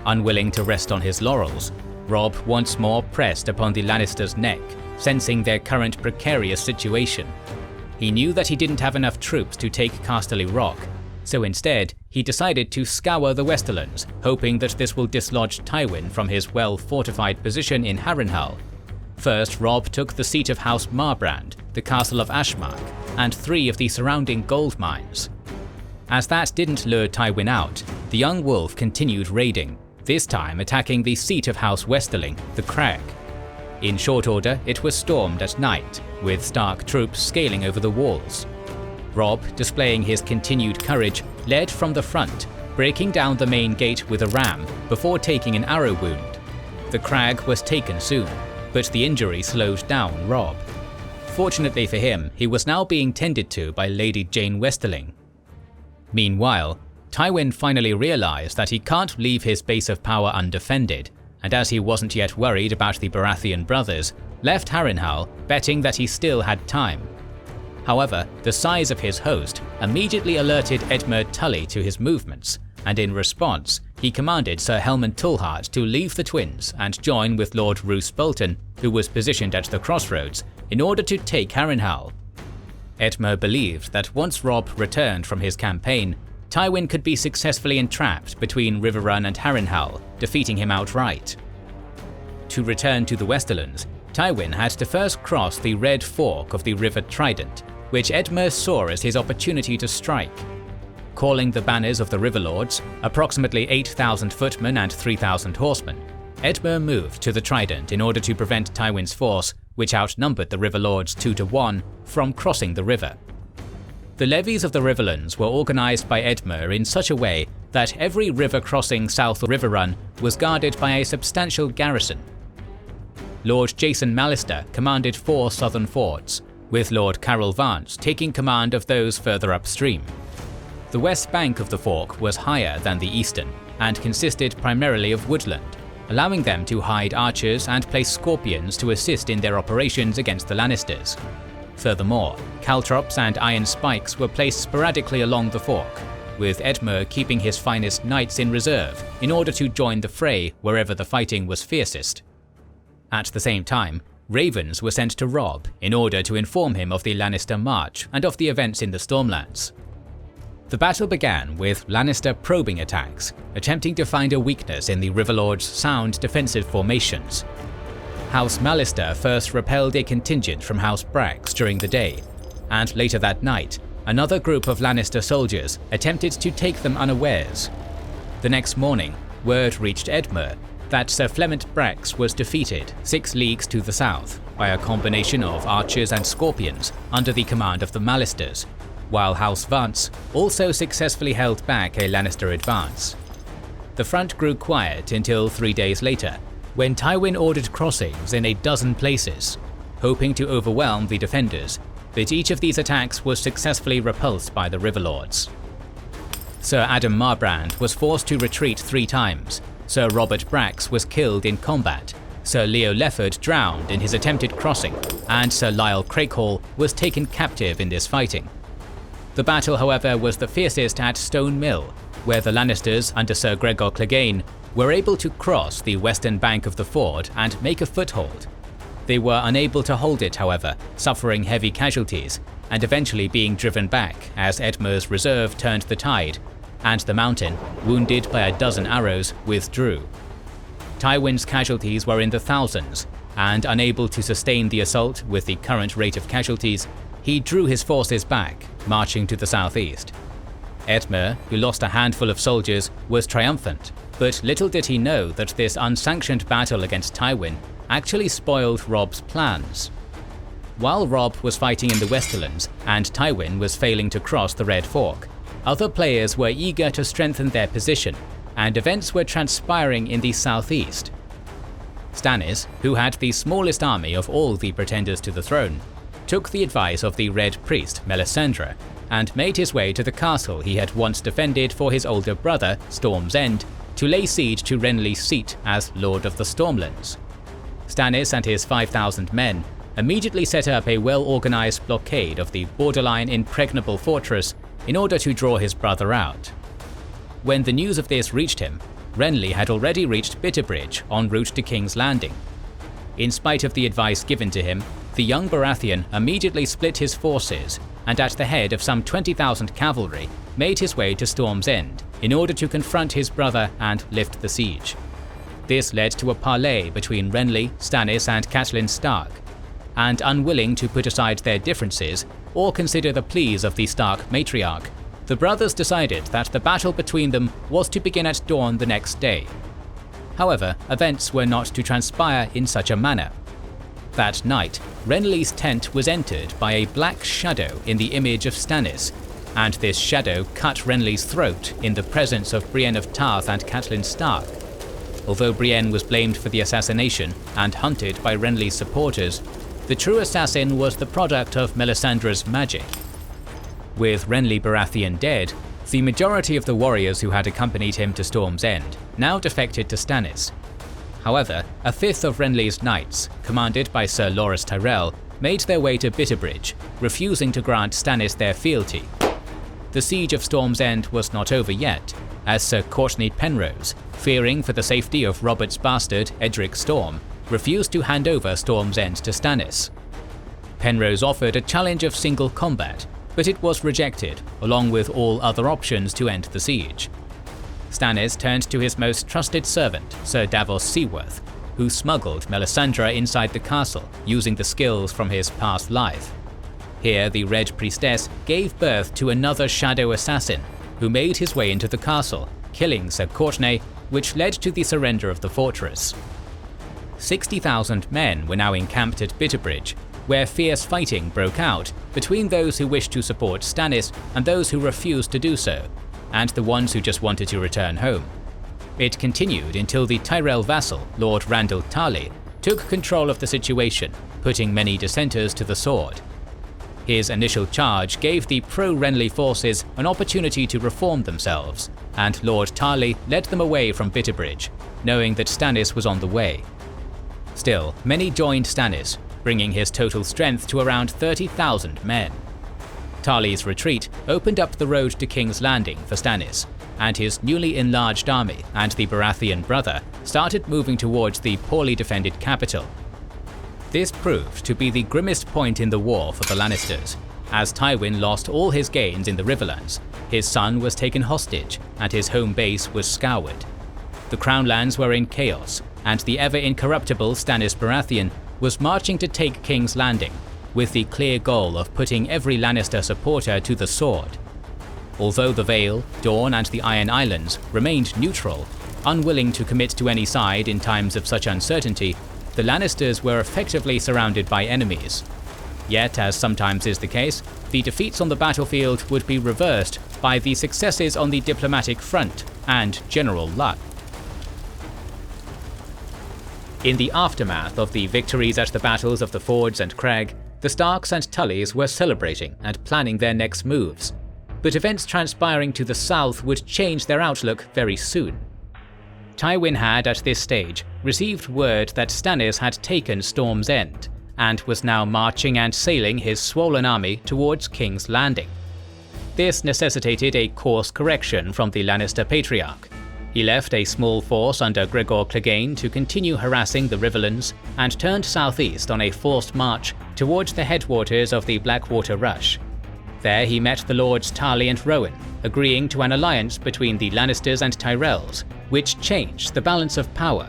Unwilling to rest on his laurels, Robb once more pressed upon the Lannisters' neck, sensing their current precarious situation. He knew that he didn't have enough troops to take Casterly Rock, so instead he decided to scour the Westerlands, hoping that this will dislodge Tywin from his well-fortified position in Harrenhal. First, Robb took the seat of House Marbrand, the castle of Ashmark, and 3 of the surrounding gold mines. As that didn't lure Tywin out, the young wolf continued raiding, this time attacking the seat of House Westerling, the Crag. In short order, it was stormed at night, with Stark troops scaling over the walls. Robb, displaying his continued courage, led from the front, breaking down the main gate with a ram before taking an arrow wound. The Crag was taken soon, but the injury slowed down Robb. Fortunately for him, he was now being tended to by Lady Jane Westerling. Meanwhile, Tywin finally realized that he can't leave his base of power undefended, and as he wasn't yet worried about the Baratheon brothers, left Harrenhal, betting that he still had time. However, the size of his host immediately alerted Edmure Tully to his movements, and in response, he commanded Sir Helmund Tullhart to leave the twins and join with Lord Roose Bolton, who was positioned at the crossroads, in order to take Harrenhal. Edmure believed that once Robb returned from his campaign, Tywin could be successfully entrapped between Riverrun and Harrenhal, defeating him outright. To return to the Westerlands, Tywin had to first cross the Red Fork of the River Trident, which Edmure saw as his opportunity to strike. Calling the banners of the Riverlords, approximately 8,000 footmen and 3,000 horsemen, Edmure moved to the Trident in order to prevent Tywin's force, which outnumbered the Riverlords 2 to 1, from crossing the river. The levies of the Riverlands were organised by Edmure in such a way that every river crossing south of Riverrun was guarded by a substantial garrison. Lord Jason Mallister commanded 4 southern forts, with Lord Carol Vance taking command of those further upstream. The west bank of the Fork was higher than the eastern, and consisted primarily of woodland, allowing them to hide archers and place scorpions to assist in their operations against the Lannisters. Furthermore, caltrops and iron spikes were placed sporadically along the Fork, with Edmure keeping his finest knights in reserve in order to join the fray wherever the fighting was fiercest. At the same time, ravens were sent to Robb in order to inform him of the Lannister march and of the events in the Stormlands. The battle began with Lannister probing attacks, attempting to find a weakness in the Riverlords' sound defensive formations. House Mallister first repelled a contingent from House Brax during the day, and later that night, another group of Lannister soldiers attempted to take them unawares. The next morning, word reached Edmure that Sir Flemont Brax was defeated 6 leagues to the south by a combination of archers and scorpions under the command of the Mallisters, while House Vance also successfully held back a Lannister advance. The front grew quiet until 3 days later, when Tywin ordered crossings in a dozen places, hoping to overwhelm the defenders, but each of these attacks was successfully repulsed by the Riverlords. Sir Adam Marbrand was forced to retreat 3 times, Sir Robert Brax was killed in combat, Sir Leo Lefford drowned in his attempted crossing, and Sir Lyle Craighall was taken captive in this fighting. The battle, however, was the fiercest at Stone Mill, where the Lannisters under Sir Gregor Clegane were able to cross the western bank of the ford and make a foothold. They were unable to hold it, however, suffering heavy casualties, and eventually being driven back as Edmure's reserve turned the tide, and the mountain, wounded by a dozen arrows, withdrew. Tywin's casualties were in the thousands, and unable to sustain the assault with the current rate of casualties, he drew his forces back, marching to the southeast. Edmure, who lost a handful of soldiers, was triumphant, but little did he know that this unsanctioned battle against Tywin actually spoiled Robb's plans. While Robb was fighting in the Westerlands and Tywin was failing to cross the Red Fork, other players were eager to strengthen their position, and events were transpiring in the southeast. Stannis, who had the smallest army of all the pretenders to the throne, took the advice of the Red Priest Melisandre and made his way to the castle he had once defended for his older brother, Storm's End, to lay siege to Renly's seat as Lord of the Stormlands. Stannis and his 5,000 men immediately set up a well-organized blockade of the borderline impregnable fortress in order to draw his brother out. When the news of this reached him, Renly had already reached Bitterbridge en route to King's Landing. In spite of the advice given to him, the young Baratheon immediately split his forces and at the head of some 20,000 cavalry made his way to Storm's End in order to confront his brother and lift the siege. This led to a parley between Renly, Stannis and Catelyn Stark, and unwilling to put aside their differences or consider the pleas of the Stark matriarch, the brothers decided that the battle between them was to begin at dawn the next day. However, events were not to transpire in such a manner. That night, Renly's tent was entered by a black shadow in the image of Stannis, and this shadow cut Renly's throat in the presence of Brienne of Tarth and Catelyn Stark. Although Brienne was blamed for the assassination and hunted by Renly's supporters, the true assassin was the product of Melisandre's magic. With Renly Baratheon dead, the majority of the warriors who had accompanied him to Storm's End now defected to Stannis. However, a fifth of Renly's knights, commanded by Sir Loras Tyrell, made their way to Bitterbridge, refusing to grant Stannis their fealty. The siege of Storm's End was not over yet, as Sir Courtenay Penrose, fearing for the safety of Robert's bastard Edric Storm, refused to hand over Storm's End to Stannis. Penrose offered a challenge of single combat, but it was rejected, along with all other options to end the siege. Stannis turned to his most trusted servant, Sir Davos Seaworth, who smuggled Melisandre inside the castle using the skills from his past life. Here the Red Priestess gave birth to another shadow assassin, who made his way into the castle, killing Sir Courtenay, which led to the surrender of the fortress. 60,000 men were now encamped at Bitterbridge, where fierce fighting broke out between those who wished to support Stannis and those who refused to do so, and the ones who just wanted to return home. It continued until the Tyrell vassal, Lord Randall Tarley, took control of the situation, putting many dissenters to the sword. His initial charge gave the pro-Renly forces an opportunity to reform themselves, and Lord Tarly led them away from Bitterbridge, knowing that Stannis was on the way. Still, many joined Stannis, bringing his total strength to around 30,000 men. Tarly's retreat opened up the road to King's Landing for Stannis, and his newly enlarged army and the Baratheon brother started moving towards the poorly defended capital. This proved to be the grimmest point in the war for the Lannisters, as Tywin lost all his gains in the Riverlands, his son was taken hostage, and his home base was scoured. The Crown lands were in chaos, and the ever-incorruptible Stannis Baratheon was marching to take King's Landing, with the clear goal of putting every Lannister supporter to the sword. Although the Vale, Dorne and the Iron Islands remained neutral, unwilling to commit to any side in times of such uncertainty, the Lannisters were effectively surrounded by enemies. Yet, as sometimes is the case, the defeats on the battlefield would be reversed by the successes on the diplomatic front and general luck. In the aftermath of the victories at the battles of the Fords and Crag, the Starks and Tullys were celebrating and planning their next moves. But events transpiring to the south would change their outlook very soon. Tywin had, at this stage, received word that Stannis had taken Storm's End, and was now marching and sailing his swollen army towards King's Landing. This necessitated a course correction from the Lannister Patriarch. He left a small force under Gregor Clegane to continue harassing the Riverlands, and turned southeast on a forced march towards the headwaters of the Blackwater Rush. There he met the Lords Tarly and Rowan, agreeing to an alliance between the Lannisters and Tyrells, which changed the balance of power.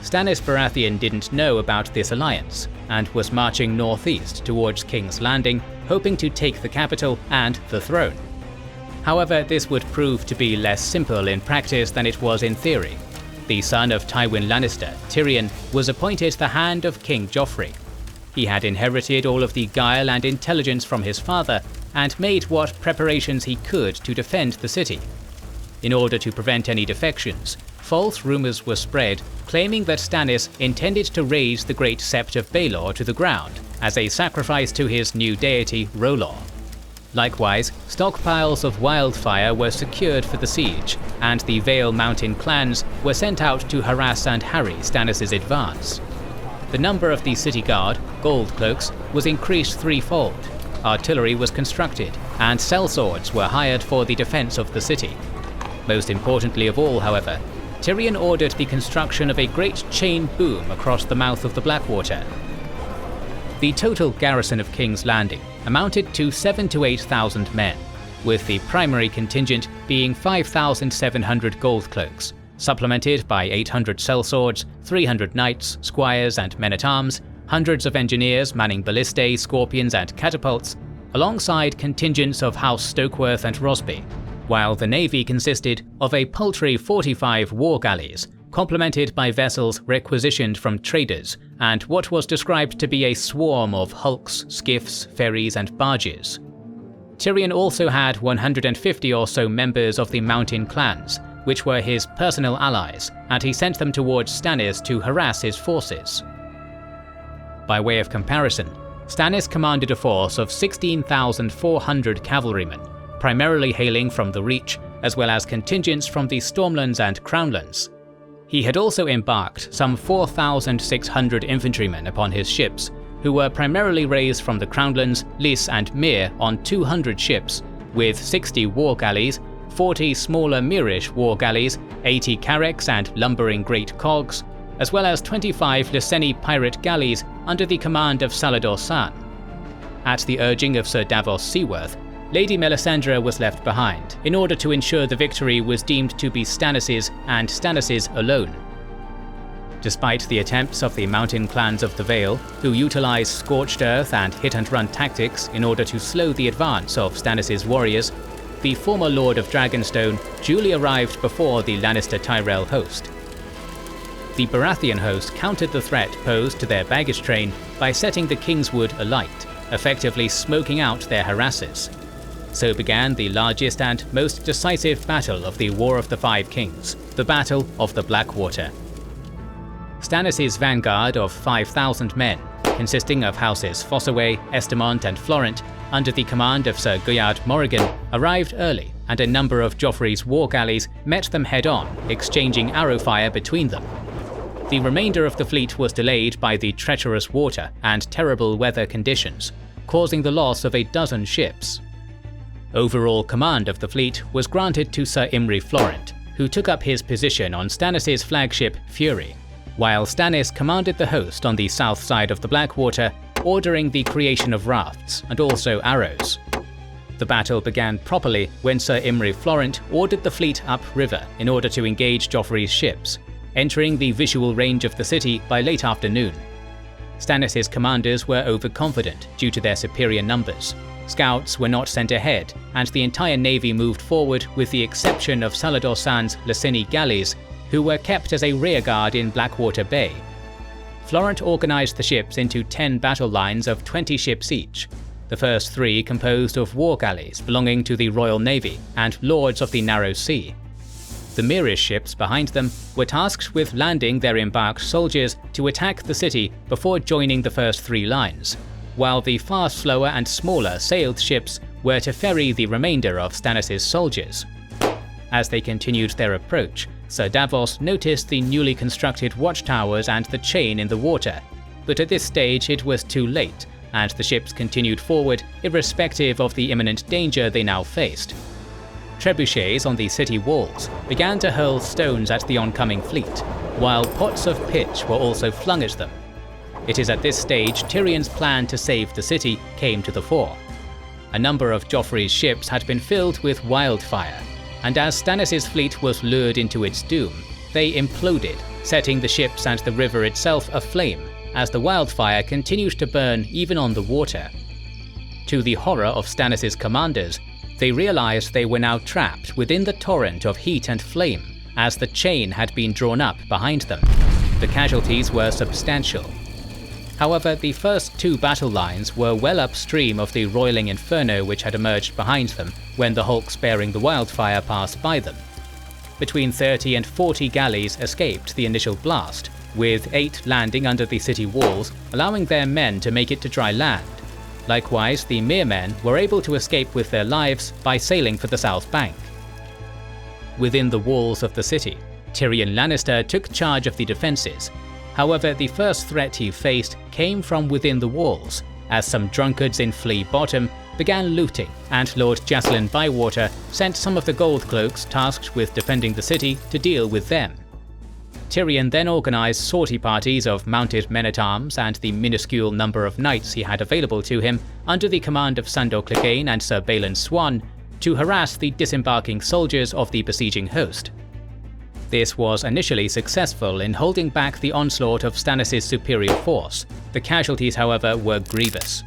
Stannis Baratheon didn't know about this alliance, and was marching northeast towards King's Landing, hoping to take the capital and the throne. However, this would prove to be less simple in practice than it was in theory. The son of Tywin Lannister, Tyrion, was appointed the Hand of King Joffrey. He had inherited all of the guile and intelligence from his father, and made what preparations he could to defend the city. In order to prevent any defections, false rumours were spread claiming that Stannis intended to raze the great Sept of Baelor to the ground as a sacrifice to his new deity R'hllor. Likewise, stockpiles of wildfire were secured for the siege, and the Vale Mountain clans were sent out to harass and harry Stannis' advance. The number of the city guard, gold cloaks, was increased threefold, artillery was constructed, and sellswords were hired for the defence of the city. Most importantly of all, however, Tyrion ordered the construction of a great chain boom across the mouth of the Blackwater. The total garrison of King's Landing amounted to 7,000 to 8,000 men, with the primary contingent being 5,700 gold cloaks, supplemented by 800 sellswords, 300 knights, squires and men-at-arms, hundreds of engineers manning ballistae, scorpions and catapults, alongside contingents of House Stokeworth and Rosby, while the navy consisted of a paltry 45 war galleys, complemented by vessels requisitioned from traders, and what was described to be a swarm of hulks, skiffs, ferries and barges. Tyrion also had 150 or so members of the mountain clans, which were his personal allies, and he sent them towards Stannis to harass his forces. By way of comparison, Stannis commanded a force of 16,400 cavalrymen, primarily hailing from the Reach, as well as contingents from the Stormlands and Crownlands. He had also embarked some 4,600 infantrymen upon his ships, who were primarily raised from the Crownlands, Lys and Myr on 200 ships, with 60 war galleys, 40 smaller Myrish war galleys, 80 carracks and lumbering great cogs, as well as 25 Lyseni pirate galleys under the command of Salador San. At the urging of Sir Davos Seaworth, Lady Melisandre was left behind, in order to ensure the victory was deemed to be Stannis' and Stannis' alone. Despite the attempts of the mountain clans of the Vale, who utilised scorched earth and hit-and-run tactics in order to slow the advance of Stannis' warriors, the former Lord of Dragonstone duly arrived before the Lannister Tyrell host. The Baratheon host countered the threat posed to their baggage train by setting the Kingswood alight, effectively smoking out their harassers. So began the largest and most decisive battle of the War of the Five Kings, the Battle of the Blackwater. Stannis' vanguard of 5,000 men consisting of houses Fossaway, Estamont and Florent, under the command of Sir Guyard Morrigan, arrived early, and a number of Joffrey's war galleys met them head-on, exchanging arrow fire between them. The remainder of the fleet was delayed by the treacherous water and terrible weather conditions, causing the loss of a dozen ships. Overall command of the fleet was granted to Sir Imry Florent, who took up his position on Stannis' flagship Fury, while Stannis commanded the host on the south side of the Blackwater, ordering the creation of rafts and also arrows. The battle began properly when Sir Imry Florent ordered the fleet upriver in order to engage Joffrey's ships, entering the visual range of the city by late afternoon. Stannis' commanders were overconfident due to their superior numbers. Scouts were not sent ahead, and the entire navy moved forward with the exception of Salador San's Licini galleys, who were kept as a rearguard in Blackwater Bay. Florent organised the ships into 10 battle lines of 20 ships each. The first 3 composed of war galleys belonging to the Royal Navy and Lords of the Narrow Sea. The Myrish ships behind them were tasked with landing their embarked soldiers to attack the city before joining the first 3 lines, while the far slower and smaller sailed ships were to ferry the remainder of Stannis' soldiers. As they continued their approach, Sir Davos noticed the newly constructed watchtowers and the chain in the water, but at this stage it was too late, and the ships continued forward irrespective of the imminent danger they now faced. Trebuchets on the city walls began to hurl stones at the oncoming fleet, while pots of pitch were also flung at them. It is at this stage Tyrion's plan to save the city came to the fore. A number of Joffrey's ships had been filled with wildfire, and as Stannis' fleet was lured into its doom, they imploded, setting the ships and the river itself aflame as the wildfire continued to burn even on the water. To the horror of Stannis' commanders, they realized they were now trapped within the torrent of heat and flame, as the chain had been drawn up behind them. The casualties were substantial. However, the first 2 battle lines were well upstream of the roiling inferno which had emerged behind them when the hulks bearing the wildfire passed by them. Between 30 and 40 galleys escaped the initial blast, with 8 landing under the city walls, allowing their men to make it to dry land. Likewise, the Meermen were able to escape with their lives by sailing for the south bank. Within the walls of the city, Tyrion Lannister took charge of the defences. However, the first threat he faced came from within the walls, as some drunkards in Flea Bottom began looting, and Lord Jacelyn Bywater sent some of the Gold Cloaks tasked with defending the city to deal with them. Tyrion then organised sortie parties of mounted men-at-arms and the minuscule number of knights he had available to him under the command of Sandor Clegane and Sir Balon Swann to harass the disembarking soldiers of the besieging host. This was initially successful in holding back the onslaught of Stannis' superior force. The casualties, however, were grievous.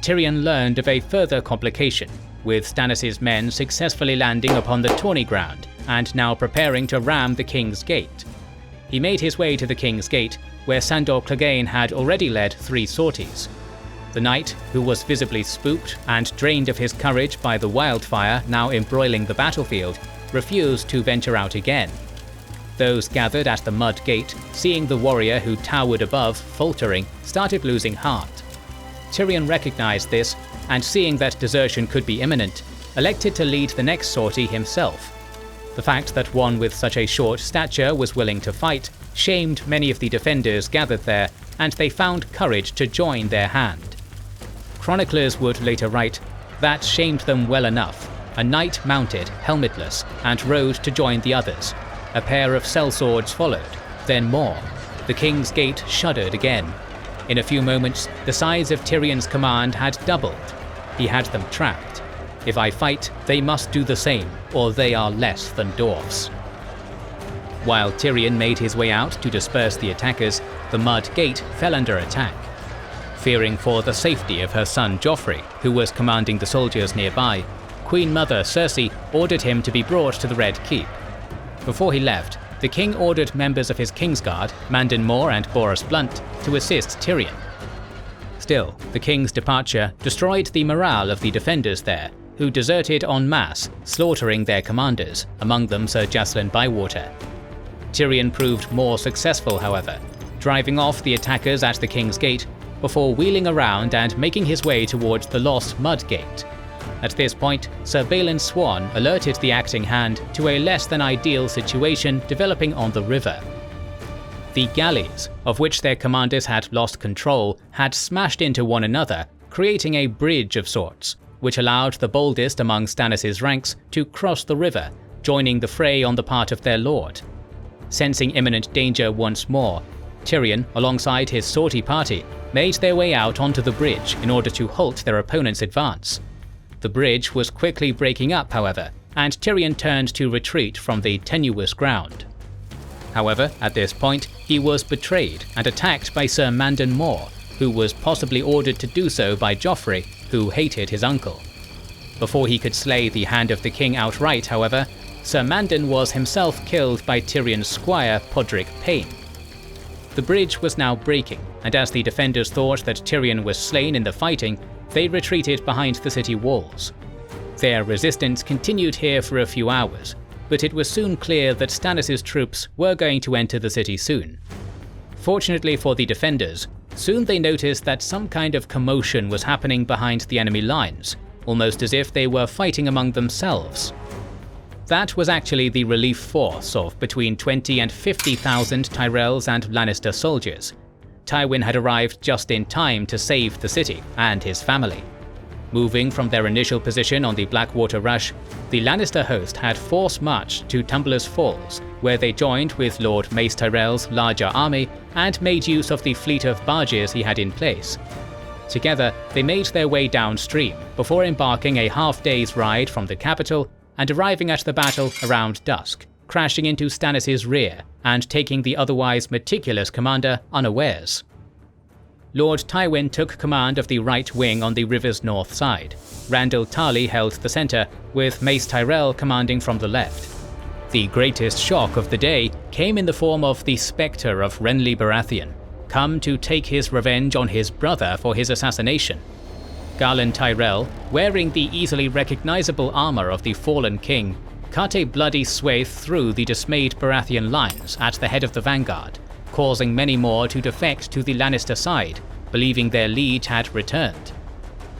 Tyrion learned of a further complication, with Stannis' men successfully landing upon the tourney ground and now preparing to ram the King's Gate. He made his way to the King's Gate, where Sandor Clegane had already led 3 sorties. The knight, who was visibly spooked and drained of his courage by the wildfire now embroiling the battlefield, refused to venture out again. Those gathered at the Mud Gate, seeing the warrior who towered above faltering, started losing heart. Tyrion recognized this, and seeing that desertion could be imminent, elected to lead the next sortie himself. The fact that one with such a short stature was willing to fight shamed many of the defenders gathered there, and they found courage to join their hand. Chroniclers would later write, "That shamed them well enough. A knight mounted, helmetless, and rode to join the others. A pair of sellswords followed, then more. The King's Gate shuddered again. In a few moments, the size of Tyrion's command had doubled. He had them trapped. If I fight, they must do the same, or they are less than dwarfs." While Tyrion made his way out to disperse the attackers, the Mud Gate fell under attack. Fearing for the safety of her son Joffrey, who was commanding the soldiers nearby, Queen Mother Cersei ordered him to be brought to the Red Keep. Before he left, the king ordered members of his Kingsguard, Mandon Moore and Boros Blunt, to assist Tyrion. Still, the king's departure destroyed the morale of the defenders there, who deserted en masse, slaughtering their commanders, among them Sir Jacelyn Bywater. Tyrion proved more successful, however, driving off the attackers at the King's Gate, before wheeling around and making his way towards the Lost Mud Gate. At this point, Sir Balon Swan alerted the acting hand to a less than ideal situation developing on the river. The galleys, of which their commanders had lost control, had smashed into one another, creating a bridge of sorts, which allowed the boldest among Stannis' ranks to cross the river, joining the fray on the part of their lord. Sensing imminent danger once more, Tyrion, alongside his sortie party, made their way out onto the bridge in order to halt their opponent's advance. The bridge was quickly breaking up, however, and Tyrion turned to retreat from the tenuous ground. However, at this point, he was betrayed and attacked by Sir Mandon Moore, who was possibly ordered to do so by Joffrey, who hated his uncle. Before he could slay the Hand of the King outright, however, Sir Mandon was himself killed by Tyrion's squire Podrick Payne. The bridge was now breaking, and as the defenders thought that Tyrion was slain in the fighting, they retreated behind the city walls. Their resistance continued here for a few hours, but it was soon clear that Stannis' troops were going to enter the city soon. Fortunately for the defenders, soon they noticed that some kind of commotion was happening behind the enemy lines, almost as if they were fighting among themselves. That was actually the relief force of between 20 and 50,000 Tyrells and Lannister soldiers. Tywin had arrived just in time to save the city and his family. Moving from their initial position on the Blackwater Rush, the Lannister host had force marched to Tumbler's Falls, where they joined with Lord Mace Tyrell's larger army and made use of the fleet of barges he had in place. Together, they made their way downstream before embarking a half-day's ride from the capital and arriving at the battle around dusk, crashing into Stannis' rear and taking the otherwise meticulous commander unawares. Lord Tywin took command of the right wing on the river's north side. Randyll Tarly held the centre, with Mace Tyrell commanding from the left. The greatest shock of the day came in the form of the spectre of Renly Baratheon, come to take his revenge on his brother for his assassination. Garland Tyrell, wearing the easily recognisable armour of the fallen king, cut a bloody swathe through the dismayed Baratheon lines at the head of the vanguard, causing many more to defect to the Lannister side, believing their lead had returned.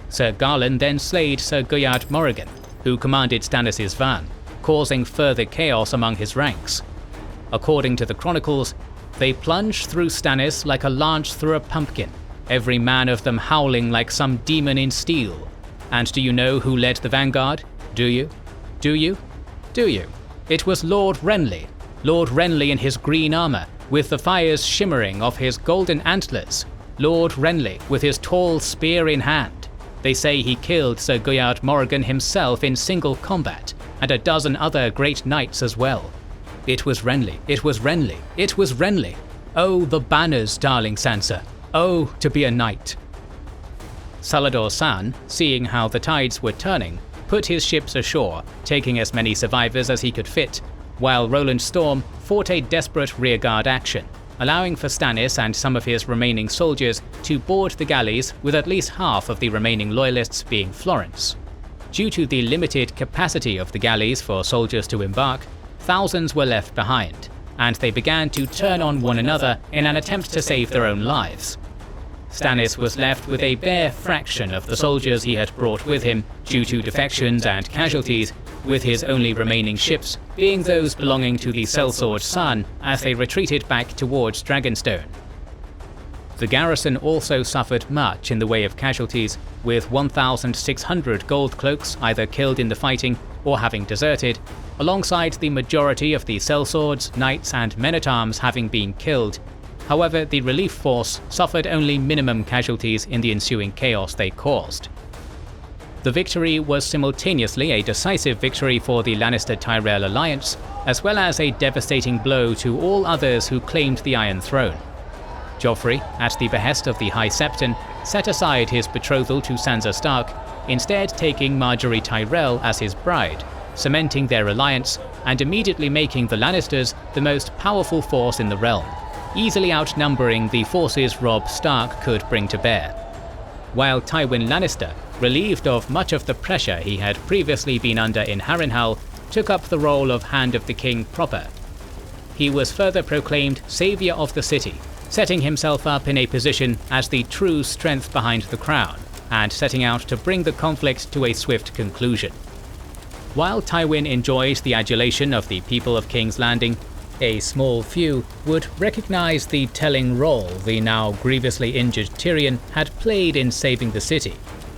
Sir Garland then slayed Sir Guyard Morrigan, who commanded Stannis' van, causing further chaos among his ranks. According to the chronicles, they plunged through Stannis like a lance through a pumpkin, every man of them howling like some demon in steel. And do you know who led the vanguard? Do you? Do you? Do you? It was Lord Renly. Lord Renly in his green armour, with the fires shimmering off his golden antlers. Lord Renly with his tall spear in hand. They say he killed Sir Guyard Morrigan himself in single combat, and a dozen other great knights as well. It was Renly, it was Renly, it was Renly. Oh, the banners, darling Sansa. Oh, to be a knight. Salador San, seeing how the tides were turning, put his ships ashore, taking as many survivors as he could fit, while Roland Storm fought a desperate rearguard action, allowing for Stannis and some of his remaining soldiers to board the galleys, with at least half of the remaining loyalists being Florence. Due to the limited capacity of the galleys for soldiers to embark, thousands were left behind, and they began to turn on one another in an attempt to save their own lives. Stannis was left with a bare fraction of the soldiers he had brought with him due to defections and casualties, with his only remaining ships being those belonging to the Sellsword Sun as they retreated back towards Dragonstone. The garrison also suffered much in the way of casualties, with 1,600 gold cloaks either killed in the fighting or having deserted, alongside the majority of the sellswords, knights and men-at-arms having been killed. However, the relief force suffered only minimum casualties in the ensuing chaos they caused. The victory was simultaneously a decisive victory for the Lannister-Tyrell alliance, as well as a devastating blow to all others who claimed the Iron Throne. Joffrey, at the behest of the High Septon, set aside his betrothal to Sansa Stark, instead taking Margaery Tyrell as his bride, cementing their alliance and immediately making the Lannisters the most powerful force in the realm, easily outnumbering the forces Robb Stark could bring to bear. While Tywin Lannister, relieved of much of the pressure he had previously been under in Harrenhal, took up the role of Hand of the King proper. He was further proclaimed Saviour of the City, setting himself up in a position as the true strength behind the crown, and setting out to bring the conflict to a swift conclusion. While Tywin enjoyed the adulation of the people of King's Landing, a small few would recognize the telling role the now grievously injured Tyrion had played in saving the city.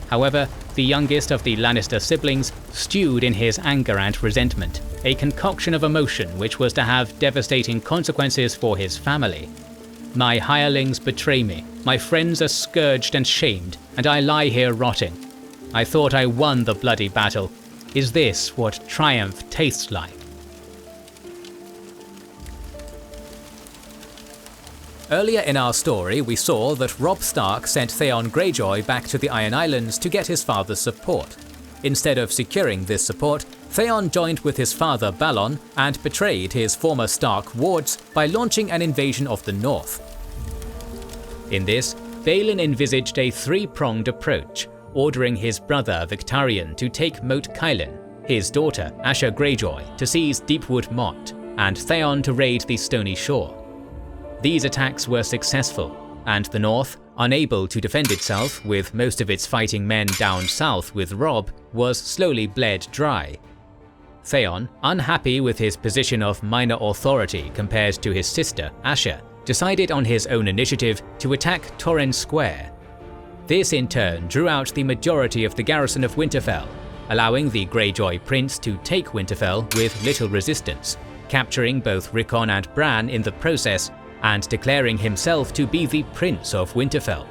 However, the youngest of the Lannister siblings stewed in his anger and resentment, a concoction of emotion which was to have devastating consequences for his family. "My hirelings betray me, my friends are scourged and shamed, and I lie here rotting. I thought I won the bloody battle. Is this what triumph tastes like?" Earlier in our story, we saw that Robb Stark sent Theon Greyjoy back to the Iron Islands to get his father's support. Instead of securing this support, Theon joined with his father Balon and betrayed his former Stark wards by launching an invasion of the north. In this, Balon envisaged a three-pronged approach, ordering his brother Victarion to take Moat Cailin, his daughter Asha Greyjoy to seize Deepwood Motte, and Theon to raid the Stony Shore. These attacks were successful, and the North, unable to defend itself with most of its fighting men down south with Robb, was slowly bled dry. Theon, unhappy with his position of minor authority compared to his sister Asha, decided on his own initiative to attack Torrhen Square. This in turn drew out the majority of the garrison of Winterfell, allowing the Greyjoy prince to take Winterfell with little resistance, capturing both Rickon and Bran in the process, and declaring himself to be the Prince of Winterfell.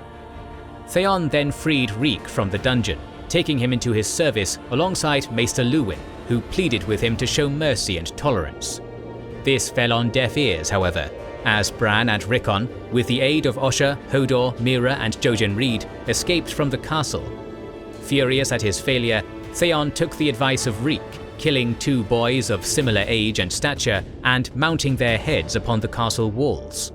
Theon then freed Reek from the dungeon, taking him into his service alongside Maester Luwin, who pleaded with him to show mercy and tolerance. This fell on deaf ears, however, as Bran and Rickon, with the aid of Osha, Hodor, Mira and Jojen Reed, escaped from the castle. Furious at his failure, Theon took the advice of Reek, killing two boys of similar age and stature and mounting their heads upon the castle walls.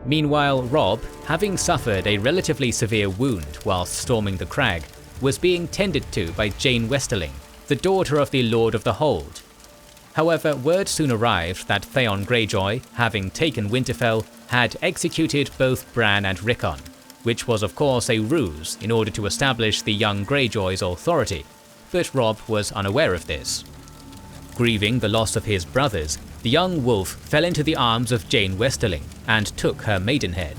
Meanwhile, Robb, having suffered a relatively severe wound whilst storming the crag, was being tended to by Jane Westerling, the daughter of the Lord of the Hold. However, word soon arrived that Theon Greyjoy, having taken Winterfell, had executed both Bran and Rickon, which was of course a ruse in order to establish the young Greyjoy's authority, but Robb was unaware of this. Grieving the loss of his brothers, the young wolf fell into the arms of Jane Westerling and took her maidenhead.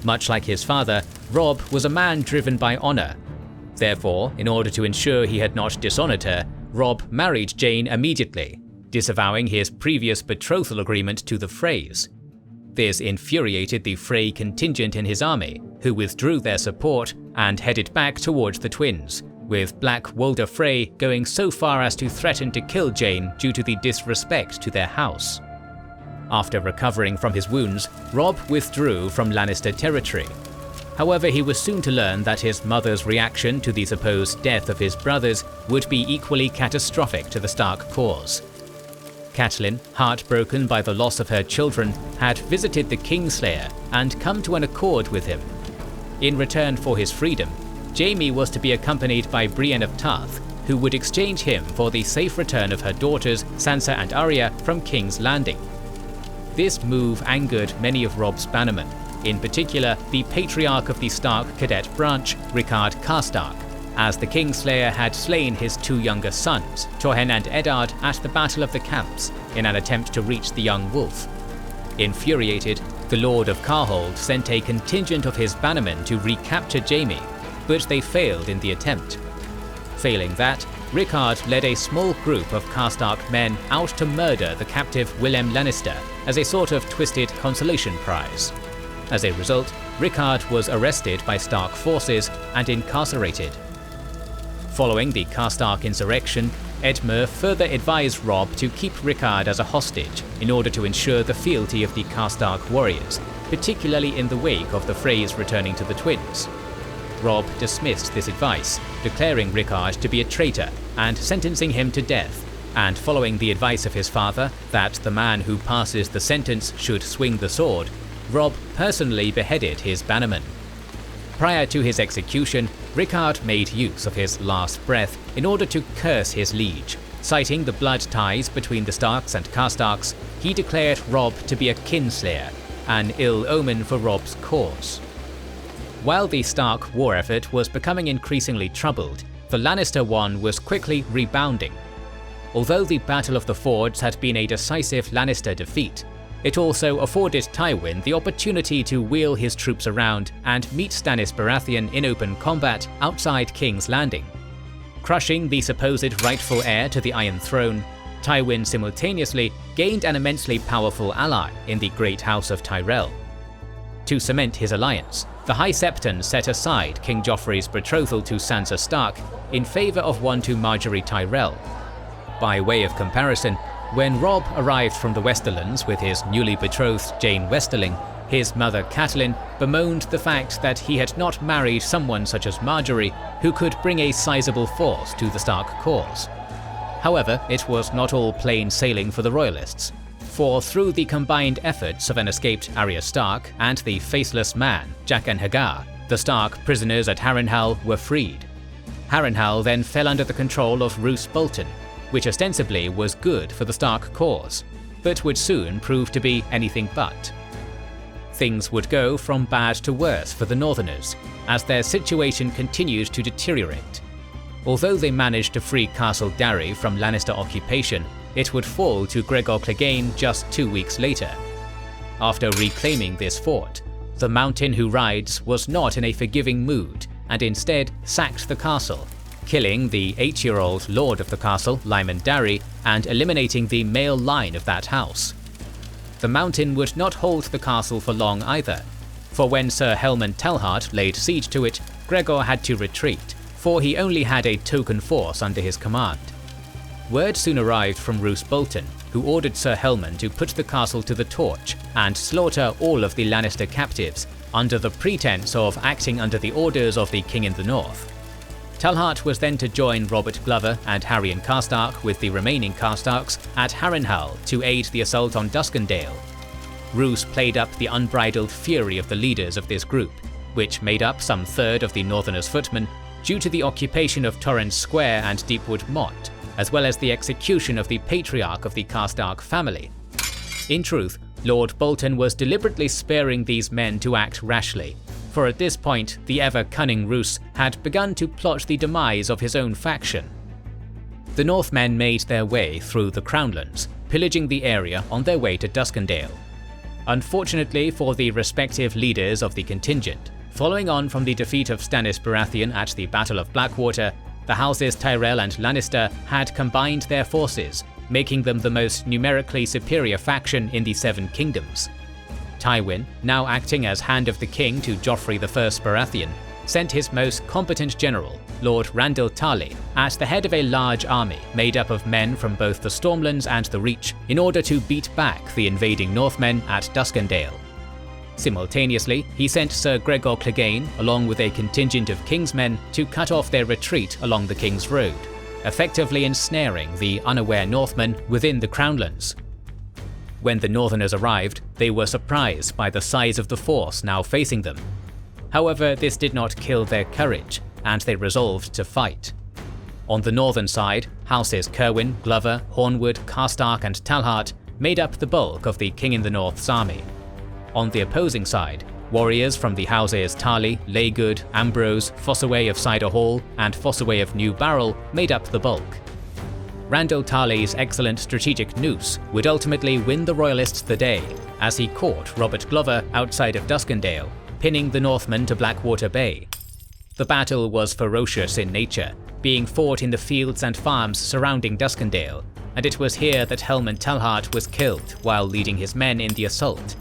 Much like his father, Robb was a man driven by honour. Therefore, in order to ensure he had not dishonoured her, Robb married Jane immediately, disavowing his previous betrothal agreement to the Freys. This infuriated the Frey contingent in his army, who withdrew their support and headed back towards the twins, with Black Walder Frey going so far as to threaten to kill Jane due to the disrespect to their house. After recovering from his wounds, Robb withdrew from Lannister territory. However, he was soon to learn that his mother's reaction to the supposed death of his brothers would be equally catastrophic to the Stark cause. Catelyn, heartbroken by the loss of her children, had visited the Kingslayer and come to an accord with him. In return for his freedom, Jaime was to be accompanied by Brienne of Tarth, who would exchange him for the safe return of her daughters Sansa and Arya from King's Landing. This move angered many of Robb's bannermen, in particular the patriarch of the Stark cadet branch, Rickard Karstark, as the Kingslayer had slain his two younger sons, Torhen and Eddard, at the Battle of the Camps in an attempt to reach the young wolf. Infuriated, the Lord of Carhold sent a contingent of his bannermen to recapture Jaime, but they failed in the attempt. Failing that, Rickard led a small group of Karstark men out to murder the captive Willem Lannister as a sort of twisted consolation prize. As a result, Rickard was arrested by Stark forces and incarcerated. Following the Karstark insurrection, Edmure further advised Robb to keep Rickard as a hostage in order to ensure the fealty of the Karstark warriors, particularly in the wake of the Freys returning to the twins. Robb dismissed this advice, declaring Rickard to be a traitor and sentencing him to death, and following the advice of his father that the man who passes the sentence should swing the sword, Robb personally beheaded his bannerman. Prior to his execution, Rickard made use of his last breath in order to curse his liege. Citing the blood ties between the Starks and Karstarks, he declared Robb to be a kinslayer, an ill omen for Robb's cause. While the Stark war effort was becoming increasingly troubled, the Lannister one was quickly rebounding. Although the Battle of the Fords had been a decisive Lannister defeat, it also afforded Tywin the opportunity to wheel his troops around and meet Stannis Baratheon in open combat outside King's Landing. Crushing the supposed rightful heir to the Iron Throne, Tywin simultaneously gained an immensely powerful ally in the Great House of Tyrell. To cement his alliance, the High Septon set aside King Joffrey's betrothal to Sansa Stark in favour of one to Margaery Tyrell. By way of comparison, when Robb arrived from the Westerlands with his newly betrothed Jane Westerling, his mother Catelyn bemoaned the fact that he had not married someone such as Margaery, who could bring a sizable force to the Stark cause. However, it was not all plain sailing for the Royalists, for through the combined efforts of an escaped Arya Stark and the faceless man, Jaqen H'ghar, the Stark prisoners at Harrenhal were freed. Harrenhal then fell under the control of Roose Bolton, which ostensibly was good for the Stark cause, but would soon prove to be anything but. Things would go from bad to worse for the Northerners, as their situation continued to deteriorate. Although they managed to free Castle Darry from Lannister occupation, it would fall to Gregor Clegane just 2 weeks later. After reclaiming this fort, the Mountain Who Rides was not in a forgiving mood and instead sacked the castle, killing the 8-year-old lord of the castle, Lyman Darry, and eliminating the male line of that house. The Mountain would not hold the castle for long either, for when Sir Helmund Tellhart laid siege to it, Gregor had to retreat, for he only had a token force under his command. Word soon arrived from Roose Bolton, who ordered Sir Helmund to put the castle to the torch and slaughter all of the Lannister captives, under the pretense of acting under the orders of the King in the North. Tellhart was then to join Robert Glover and Harrion Karstark with the remaining Karstarks at Harrenhal to aid the assault on Duskendale. Roose played up the unbridled fury of the leaders of this group, which made up some third of the Northerners' footmen, due to the occupation of Torrens Square and Deepwood Motte, as well as the execution of the patriarch of the Karstark family. In truth, Lord Bolton was deliberately sparing these men to act rashly, for at this point the ever-cunning Roose had begun to plot the demise of his own faction. The Northmen made their way through the Crownlands, pillaging the area on their way to Duskendale. Unfortunately for the respective leaders of the contingent, following on from the defeat of Stannis Baratheon at the Battle of Blackwater, the houses Tyrell and Lannister had combined their forces, making them the most numerically superior faction in the Seven Kingdoms. Tywin, now acting as Hand of the King to Joffrey I Baratheon, sent his most competent general, Lord Randyll Tarly, at the head of a large army made up of men from both the Stormlands and the Reach, in order to beat back the invading Northmen at Duskendale. Simultaneously, he sent Sir Gregor Clegane, along with a contingent of King's men, to cut off their retreat along the King's Road, effectively ensnaring the unaware Northmen within the Crownlands. When the Northerners arrived, they were surprised by the size of the force now facing them. However, this did not kill their courage, and they resolved to fight. On the northern side, houses Cerwyn, Glover, Hornwood, Karstark and Tallhart made up the bulk of the King in the North's army. On the opposing side, warriors from the houses Tarly, Laygood, Ambrose, Fossaway of Cider Hall, and Fossaway of New Barrel made up the bulk. Randyll Tarly's excellent strategic noose would ultimately win the Royalists the day, as he caught Robert Glover outside of Duskendale, pinning the Northmen to Blackwater Bay. The battle was ferocious in nature, being fought in the fields and farms surrounding Duskendale, and it was here that Helmund Tellhart was killed while leading his men in the assault.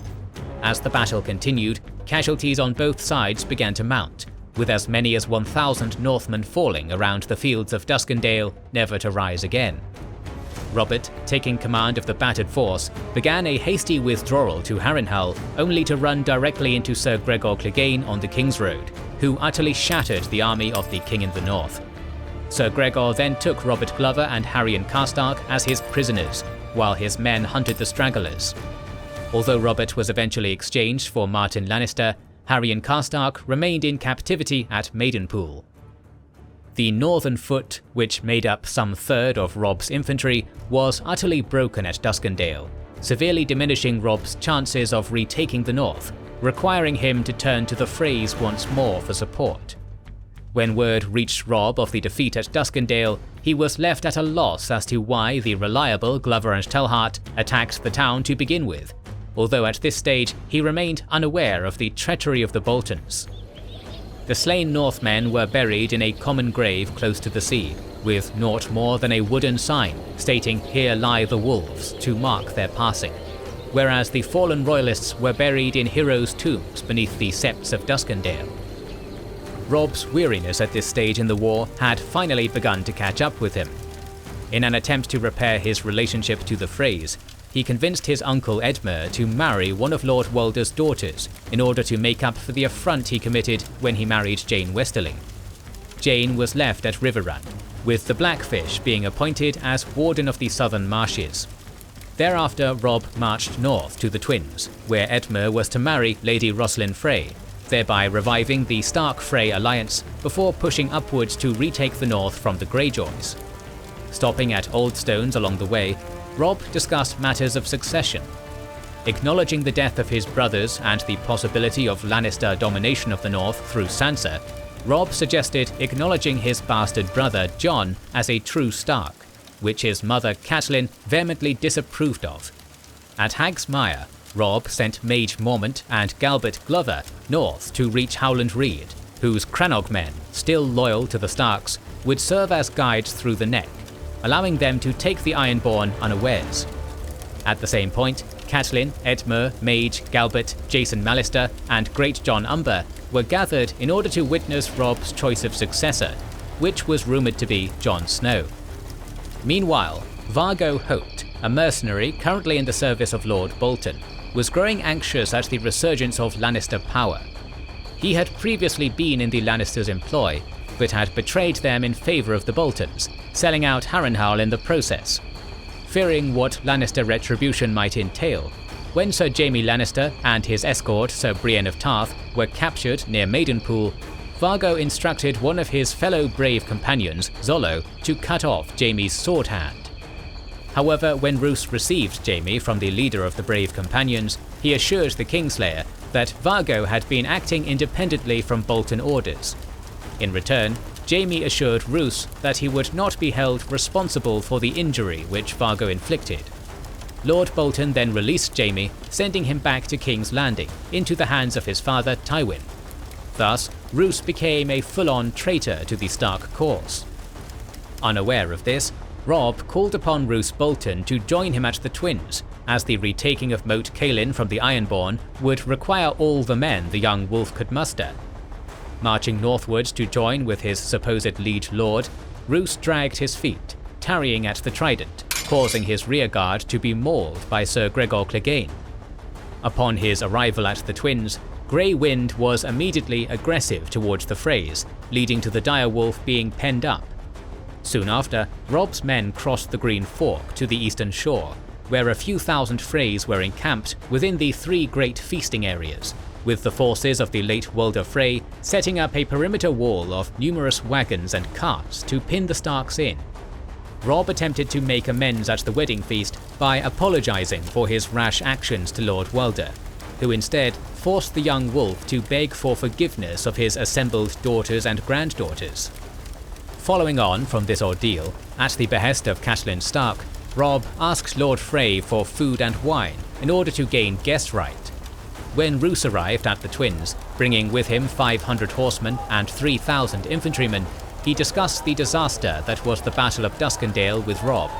As the battle continued, casualties on both sides began to mount, with as many as 1,000 Northmen falling around the fields of Duskendale, never to rise again. Robert, taking command of the battered force, began a hasty withdrawal to Harrenhal, only to run directly into Sir Gregor Clegane on the King's Road, who utterly shattered the army of the King in the North. Sir Gregor then took Robert Glover and Harrion Karstark as his prisoners, while his men hunted the stragglers. Although Robert was eventually exchanged for Martin Lannister, Harrion Karstark remained in captivity at Maidenpool. The northern foot, which made up some third of Robb's infantry, was utterly broken at Duskendale, severely diminishing Robb's chances of retaking the north, requiring him to turn to the Freys once more for support. When word reached Robb of the defeat at Duskendale, he was left at a loss as to why the reliable Glover and Telhart attacked the town to begin with, although at this stage he remained unaware of the treachery of the Boltons. The slain Northmen were buried in a common grave close to the sea, with naught more than a wooden sign stating "Here lie the wolves" to mark their passing, whereas the fallen royalists were buried in heroes' tombs beneath the septs of Duskendale. Robb's weariness at this stage in the war had finally begun to catch up with him. In an attempt to repair his relationship to the Freys, he convinced his uncle Edmure to marry one of Lord Walder's daughters in order to make up for the affront he committed when he married Jane Westerling. Jane was left at Riverrun, with the Blackfish being appointed as Warden of the Southern Marshes. Thereafter, Robb marched north to the Twins, where Edmure was to marry Lady Rosalind Frey, thereby reviving the Stark-Frey alliance before pushing upwards to retake the north from the Greyjoys. Stopping at Old Stones along the way, Robb discussed matters of succession. Acknowledging the death of his brothers and the possibility of Lannister domination of the north through Sansa, Robb suggested acknowledging his bastard brother Jon as a true Stark, which his mother Catelyn vehemently disapproved of. At Hag's Mire, Robb sent Mage Mormont and Galbert Glover north to reach Howland Reed, whose Crannog men, still loyal to the Starks, would serve as guides through the Neck, allowing them to take the Ironborn unawares. At the same point, Catelyn, Edmure, Mage, Galbert, Jason Mallister, and Great John Umber were gathered in order to witness Robb's choice of successor, which was rumoured to be Jon Snow. Meanwhile, Vargo Hoat, a mercenary currently in the service of Lord Bolton, was growing anxious at the resurgence of Lannister power. He had previously been in the Lannisters' employ, but had betrayed them in favour of the Boltons, selling out Harrenhal in the process. Fearing what Lannister retribution might entail, when Sir Jaime Lannister and his escort Sir Brienne of Tarth were captured near Maidenpool, Vargo instructed one of his fellow brave companions, Zollo, to cut off Jaime's sword hand. However, when Roose received Jaime from the leader of the brave companions, he assured the Kingslayer that Vargo had been acting independently from Bolton orders. In return, Jaime assured Roose that he would not be held responsible for the injury which Vargo inflicted. Lord Bolton then released Jaime, sending him back to King's Landing, into the hands of his father Tywin. Thus, Roose became a full-on traitor to the Stark cause. Unaware of this, Robb called upon Roose Bolton to join him at the Twins, as the retaking of Moat Cailin from the Ironborn would require all the men the young wolf could muster. Marching northwards to join with his supposed liege lord, Roose dragged his feet, tarrying at the Trident, causing his rearguard to be mauled by Sir Gregor Clegane. Upon his arrival at the Twins, Grey Wind was immediately aggressive towards the Freys, leading to the direwolf being penned up. Soon after, Robb's men crossed the Green Fork to the eastern shore, where a few thousand Freys were encamped within the three great feasting areas, with the forces of the late Walder Frey setting up a perimeter wall of numerous wagons and carts to pin the Starks in. Robb attempted to make amends at the wedding feast by apologising for his rash actions to Lord Walder, who instead forced the young wolf to beg for forgiveness of his assembled daughters and granddaughters. Following on from this ordeal, at the behest of Catelyn Stark, Robb asked Lord Frey for food and wine in order to gain guest right. When Roose arrived at the Twins, bringing with him 500 horsemen and 3,000 infantrymen, he discussed the disaster that was the Battle of Duskendale with Robb,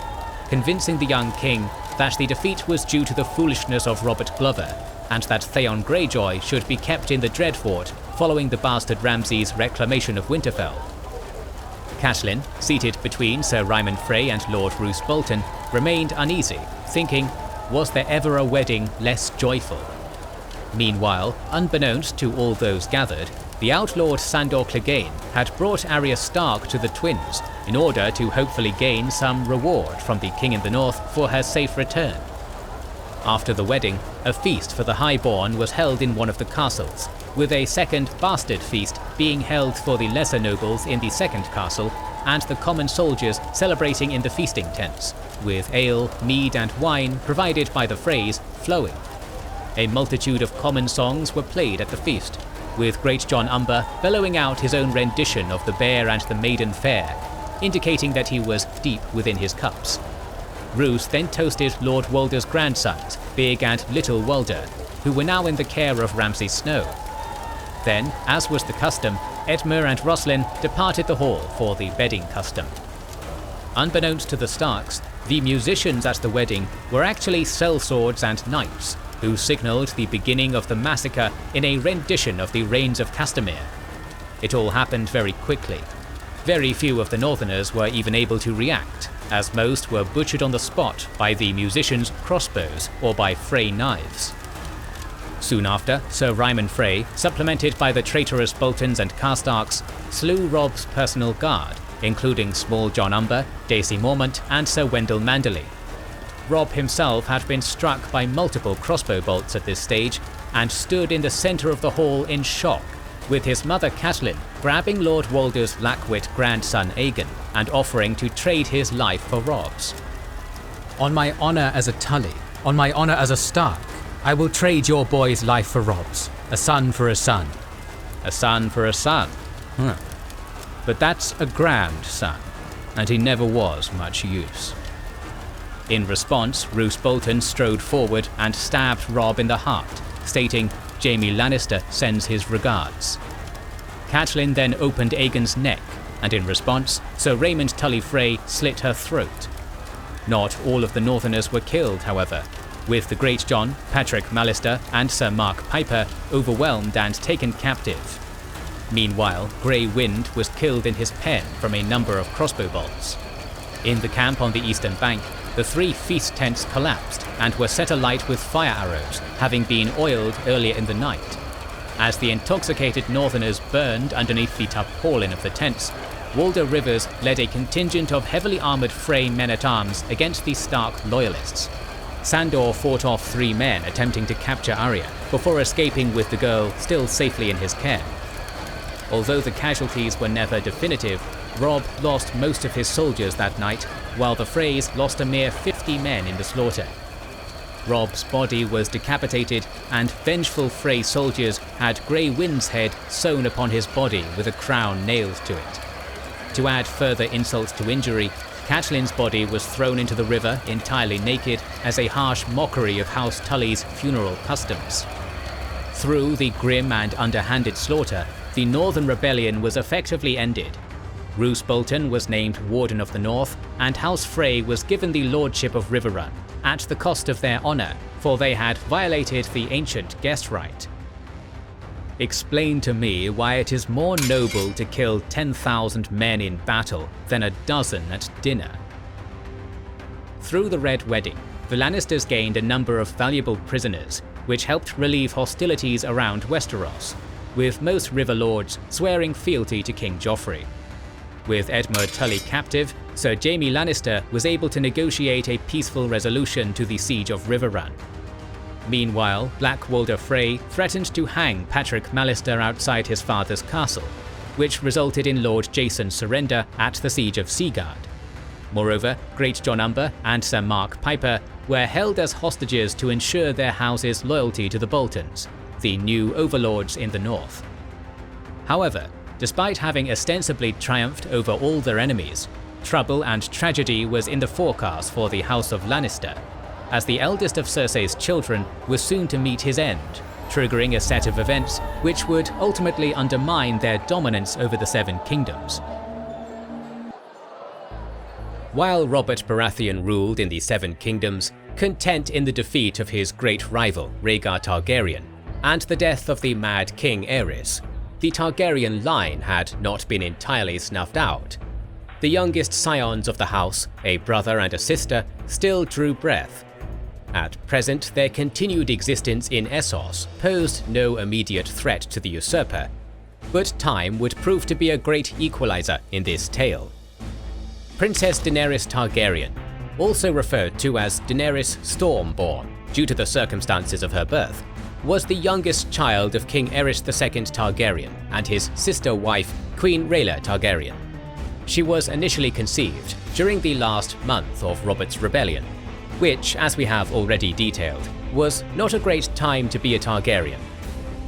convincing the young king that the defeat was due to the foolishness of Robert Glover, and that Theon Greyjoy should be kept in the Dreadfort following the bastard Ramsay's reclamation of Winterfell. Catelyn, seated between Sir Ryman Frey and Lord Roose Bolton, remained uneasy, thinking, was there ever a wedding less joyful? Meanwhile, unbeknownst to all those gathered, the outlawed Sandor Clegane had brought Arya Stark to the Twins in order to hopefully gain some reward from the King in the North for her safe return. After the wedding, a feast for the Highborn was held in one of the castles, with a second bastard feast being held for the lesser nobles in the second castle, and the common soldiers celebrating in the feasting tents, with ale, mead and wine provided by the Freys flowing. A multitude of common songs were played at the feast, with Great Jon Umber bellowing out his own rendition of the Bear and the Maiden Fair, indicating that he was deep within his cups. Roose then toasted Lord Walder's grandsons, Big and Little Walder, who were now in the care of Ramsay Snow. Then, as was the custom, Edmure and Roslin departed the hall for the bedding custom. Unbeknownst to the Starks, the musicians at the wedding were actually sellswords and knights, who signalled the beginning of the massacre in a rendition of the Rains of Castamere. It all happened very quickly. Very few of the Northerners were even able to react, as most were butchered on the spot by the musicians' crossbows or by Frey knives. Soon after, Sir Ryman Frey, supplemented by the traitorous Boltons and Karstarks, slew Robb's personal guard, including Small Jon Umber, Daisy Mormont and Sir Wendell Manderley. Robb himself had been struck by multiple crossbow bolts at this stage and stood in the centre of the hall in shock, with his mother Catelyn grabbing Lord Walder's Blackwit grandson Aegon and offering to trade his life for Robb's. On my honour as a Tully, on my honour as a Stark, I will trade your boy's life for Robb's, a son for a son. A son for a son? But that's a grandson, and he never was much use. In response, Roose Bolton strode forward and stabbed Robb in the heart, stating, "Jaime Lannister sends his regards." Catelyn then opened Aegon's neck, and in response, Sir Raymond Tully Frey slit her throat. Not all of the Northerners were killed, however, with the Great Jon, Patrick Mallister and Sir Mark Piper overwhelmed and taken captive. Meanwhile, Grey Wind was killed in his pen from a number of crossbow bolts. In the camp on the eastern bank, the 3 feast tents collapsed and were set alight with fire arrows, having been oiled earlier in the night. As the intoxicated Northerners burned underneath the tarpaulin of the tents, Walder Rivers led a contingent of heavily armoured Frey men-at-arms against the Stark loyalists. Sandor fought off 3 men attempting to capture Arya, before escaping with the girl still safely in his care. Although the casualties were never definitive, Robb lost most of his soldiers that night, while the Freys lost a mere 50 men in the slaughter. Robb's body was decapitated, and vengeful Frey soldiers had Grey Wind's head sewn upon his body with a crown nailed to it. To add further insult to injury, Catelyn's body was thrown into the river entirely naked as a harsh mockery of House Tully's funeral customs. Through the grim and underhanded slaughter, the Northern Rebellion was effectively ended. Roose Bolton was named Warden of the North, and House Frey was given the Lordship of Riverrun, at the cost of their honour, for they had violated the ancient guest right. Explain to me why it is more noble to kill 10,000 men in battle than a dozen at dinner. Through the Red Wedding, the Lannisters gained a number of valuable prisoners, which helped relieve hostilities around Westeros, with most river lords swearing fealty to King Joffrey. With Edmure Tully captive, Sir Jaime Lannister was able to negotiate a peaceful resolution to the siege of Riverrun. Meanwhile, Black Walder Frey threatened to hang Patrick Mallister outside his father's castle, which resulted in Lord Jason's surrender at the siege of Seaguard. Moreover, Great Jon Umber and Sir Mark Piper were held as hostages to ensure their houses' loyalty to the Boltons, the new overlords in the north. However, despite having ostensibly triumphed over all their enemies, trouble and tragedy was in the forecast for the House of Lannister, as the eldest of Cersei's children was soon to meet his end, triggering a set of events which would ultimately undermine their dominance over the Seven Kingdoms. While Robert Baratheon ruled in the Seven Kingdoms, content in the defeat of his great rival Rhaegar Targaryen, and the death of the Mad King Aerys, the Targaryen line had not been entirely snuffed out. The youngest scions of the house, a brother and a sister, still drew breath. At present, their continued existence in Essos posed no immediate threat to the usurper, but time would prove to be a great equalizer in this tale. Princess Daenerys Targaryen, also referred to as Daenerys Stormborn due to the circumstances of her birth, was the youngest child of King Aerys II Targaryen and his sister wife, Queen Rhaella Targaryen. She was initially conceived during the last month of Robert's rebellion, which, as we have already detailed, was not a great time to be a Targaryen.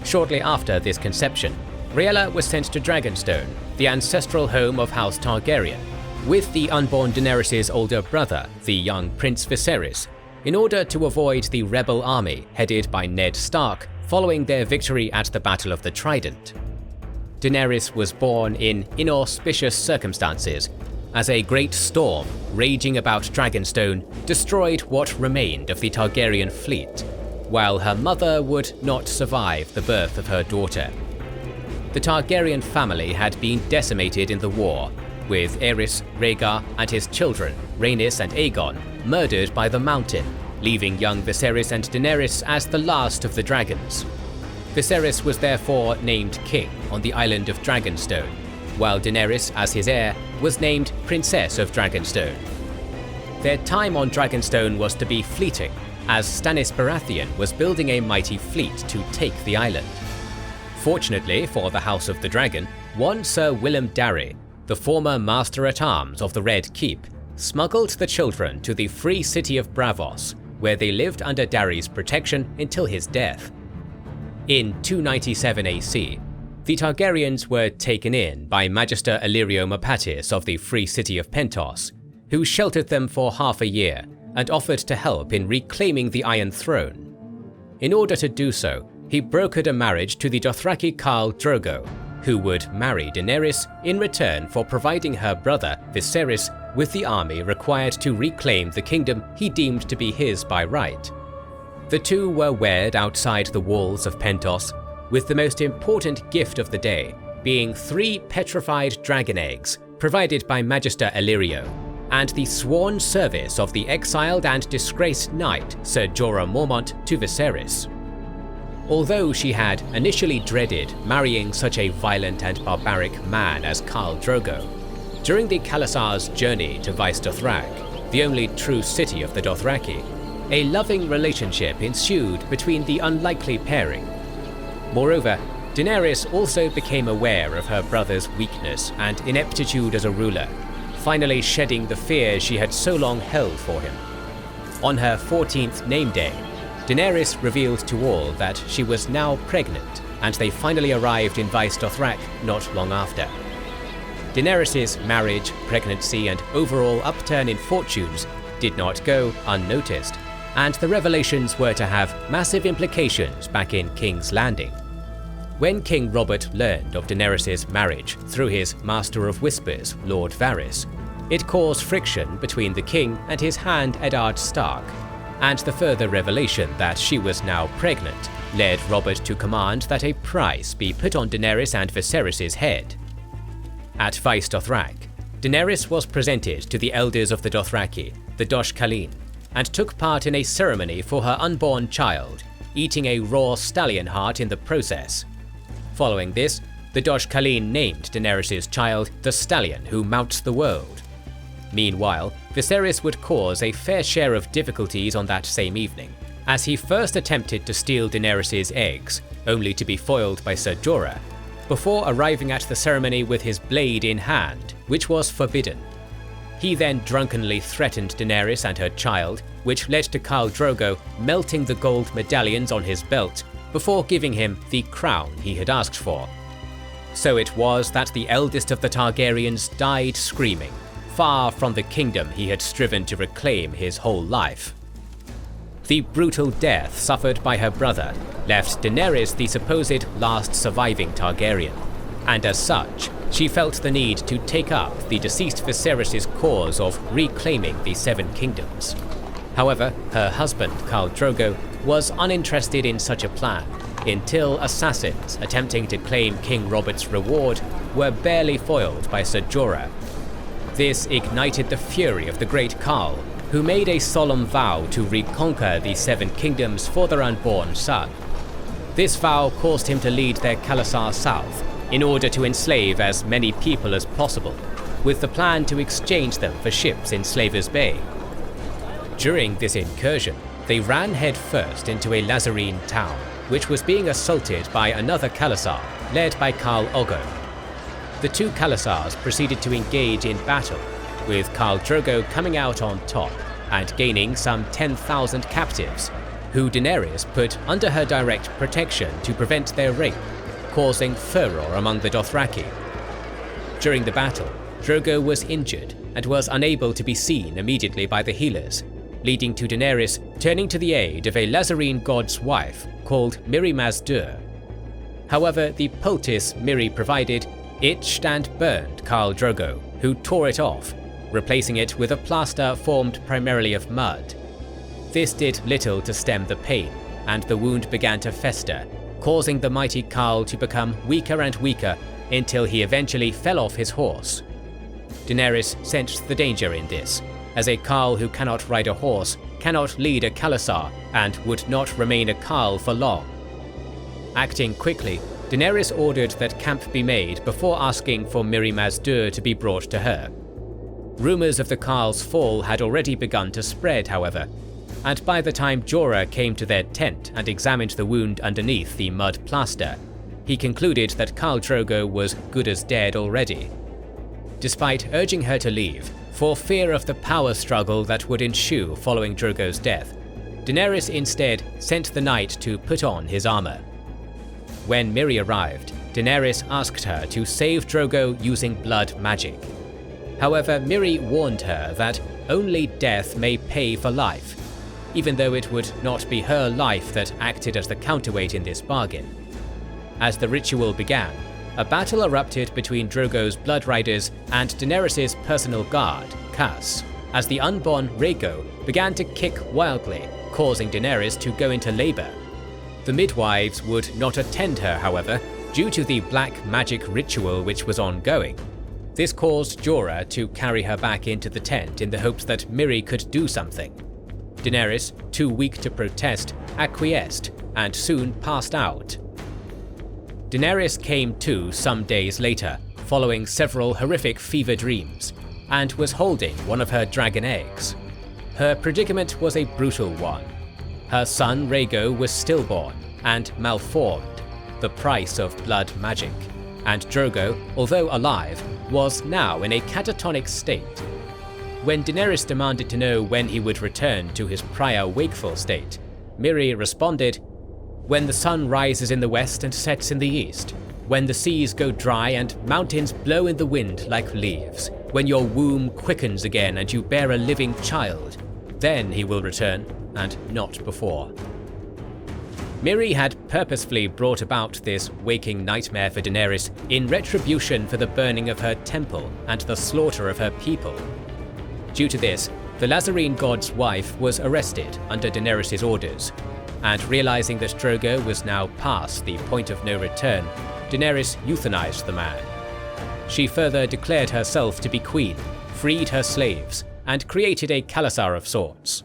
Shortly after this conception, Rhaella was sent to Dragonstone, the ancestral home of House Targaryen, with the unborn Daenerys' older brother, the young Prince Viserys, in order to avoid the rebel army headed by Ned Stark following their victory at the Battle of the Trident. Daenerys was born in inauspicious circumstances, as a great storm raging about Dragonstone destroyed what remained of the Targaryen fleet, while her mother would not survive the birth of her daughter. The Targaryen family had been decimated in the war, with Aerys, Rhaegar, and his children, Rhaenys and Aegon, murdered by the Mountain, leaving young Viserys and Daenerys as the last of the dragons. Viserys was therefore named king on the island of Dragonstone, while Daenerys, as his heir, was named Princess of Dragonstone. Their time on Dragonstone was to be fleeting, as Stannis Baratheon was building a mighty fleet to take the island. Fortunately for the House of the Dragon, one Sir Willem Darry, the former Master-at-Arms of the Red Keep, smuggled the children to the free city of Braavos, where they lived under Darry's protection until his death. In 297 AC, the Targaryens were taken in by Magister Illyrio Mopatis of the free city of Pentos, who sheltered them for half a year and offered to help in reclaiming the Iron Throne. In order to do so, he brokered a marriage to the Dothraki Khal Drogo, who would marry Daenerys in return for providing her brother Viserys with the army required to reclaim the kingdom he deemed to be his by right. The two were wed outside the walls of Pentos, with the most important gift of the day being 3 petrified dragon eggs provided by Magister Illyrio, and the sworn service of the exiled and disgraced knight Ser Jorah Mormont to Viserys. Although she had initially dreaded marrying such a violent and barbaric man as Khal Drogo, during the Khalasar's journey to Vaes Dothrak, the only true city of the Dothraki, a loving relationship ensued between the unlikely pairing. Moreover, Daenerys also became aware of her brother's weakness and ineptitude as a ruler, finally shedding the fear she had so long held for him. On her 14th name day, Daenerys revealed to all that she was now pregnant, and they finally arrived in Vaes Dothrak not long after. Daenerys' marriage, pregnancy, and overall upturn in fortunes did not go unnoticed, and the revelations were to have massive implications back in King's Landing. When King Robert learned of Daenerys' marriage through his Master of Whispers, Lord Varys, it caused friction between the king and his hand Eddard Stark, and the further revelation that she was now pregnant led Robert to command that a price be put on Daenerys and Viserys' head. At Vaes Dothrak, Daenerys was presented to the elders of the Dothraki, the Dosh Khaleen, and took part in a ceremony for her unborn child, eating a raw stallion heart in the process. Following this, the Dosh Khaleen named Daenerys' child the Stallion Who Mounts the World. Meanwhile, Viserys would cause a fair share of difficulties on that same evening, as he first attempted to steal Daenerys' eggs, only to be foiled by Ser Jorah, before arriving at the ceremony with his blade in hand, which was forbidden. He then drunkenly threatened Daenerys and her child, which led to Khal Drogo melting the gold medallions on his belt before giving him the crown he had asked for. So it was that the eldest of the Targaryens died screaming, far from the kingdom he had striven to reclaim his whole life. The brutal death suffered by her brother left Daenerys the supposed last surviving Targaryen, and as such, she felt the need to take up the deceased Viserys' cause of reclaiming the Seven Kingdoms. However, her husband, Khal Drogo, was uninterested in such a plan until assassins attempting to claim King Robert's reward were barely foiled by Ser Jorah. This ignited the fury of the great Khal, who made a solemn vow to reconquer the Seven Kingdoms for their unborn son. This vow caused him to lead their Khalasar south in order to enslave as many people as possible, with the plan to exchange them for ships in Slaver's Bay. During this incursion, they ran headfirst into a Lazarene town, which was being assaulted by another Khalasar, led by Khal Ogo. The two Khalasars proceeded to engage in battle, with Khal Drogo coming out on top and gaining some 10,000 captives, who Daenerys put under her direct protection to prevent their rape, causing furor among the Dothraki. During the battle, Drogo was injured and was unable to be seen immediately by the healers, leading to Daenerys turning to the aid of a Lázarine god's wife called Mirri Maz Duur. However, the poultice Mirri provided itched and burned Khal Drogo, who tore it off, replacing it with a plaster formed primarily of mud. This did little to stem the pain, and the wound began to fester, causing the mighty Khal to become weaker and weaker until he eventually fell off his horse. Daenerys sensed the danger in this, as a Khal who cannot ride a horse cannot lead a Khalasar and would not remain a Khal for long. Acting quickly, Daenerys ordered that camp be made before asking for Mirri Maz Duur to be brought to her. Rumours of the Khal's fall had already begun to spread, however, and by the time Jorah came to their tent and examined the wound underneath the mud plaster, he concluded that Khal Drogo was good as dead already. Despite urging her to leave, for fear of the power struggle that would ensue following Drogo's death, Daenerys instead sent the knight to put on his armour. When Mirri arrived, Daenerys asked her to save Drogo using blood magic. However, Mirri warned her that only death may pay for life, even though it would not be her life that acted as the counterweight in this bargain. As the ritual began, a battle erupted between Drogo's blood riders and Daenerys' personal guard, Cass, as the unborn Rhaego began to kick wildly, causing Daenerys to go into labour. The midwives would not attend her, however, due to the black magic ritual which was ongoing. This caused Jorah to carry her back into the tent in the hopes that Mirri could do something. Daenerys, too weak to protest, acquiesced and soon passed out. Daenerys came to some days later, following several horrific fever dreams, and was holding one of her dragon eggs. Her predicament was a brutal one. Her son Rhaego was stillborn and malformed, the price of blood magic, and Drogo, although alive, was now in a catatonic state. When Daenerys demanded to know when he would return to his prior wakeful state, Mirri responded, "When the sun rises in the west and sets in the east, when the seas go dry and mountains blow in the wind like leaves, when your womb quickens again and you bear a living child, then he will return, and not before." Mirri had purposefully brought about this waking nightmare for Daenerys in retribution for the burning of her temple and the slaughter of her people. Due to this, the Lázarine god's wife was arrested under Daenerys' orders, and realizing that Drogo was now past the point of no return, Daenerys euthanized the man. She further declared herself to be queen, freed her slaves, and created a Khalasar of sorts.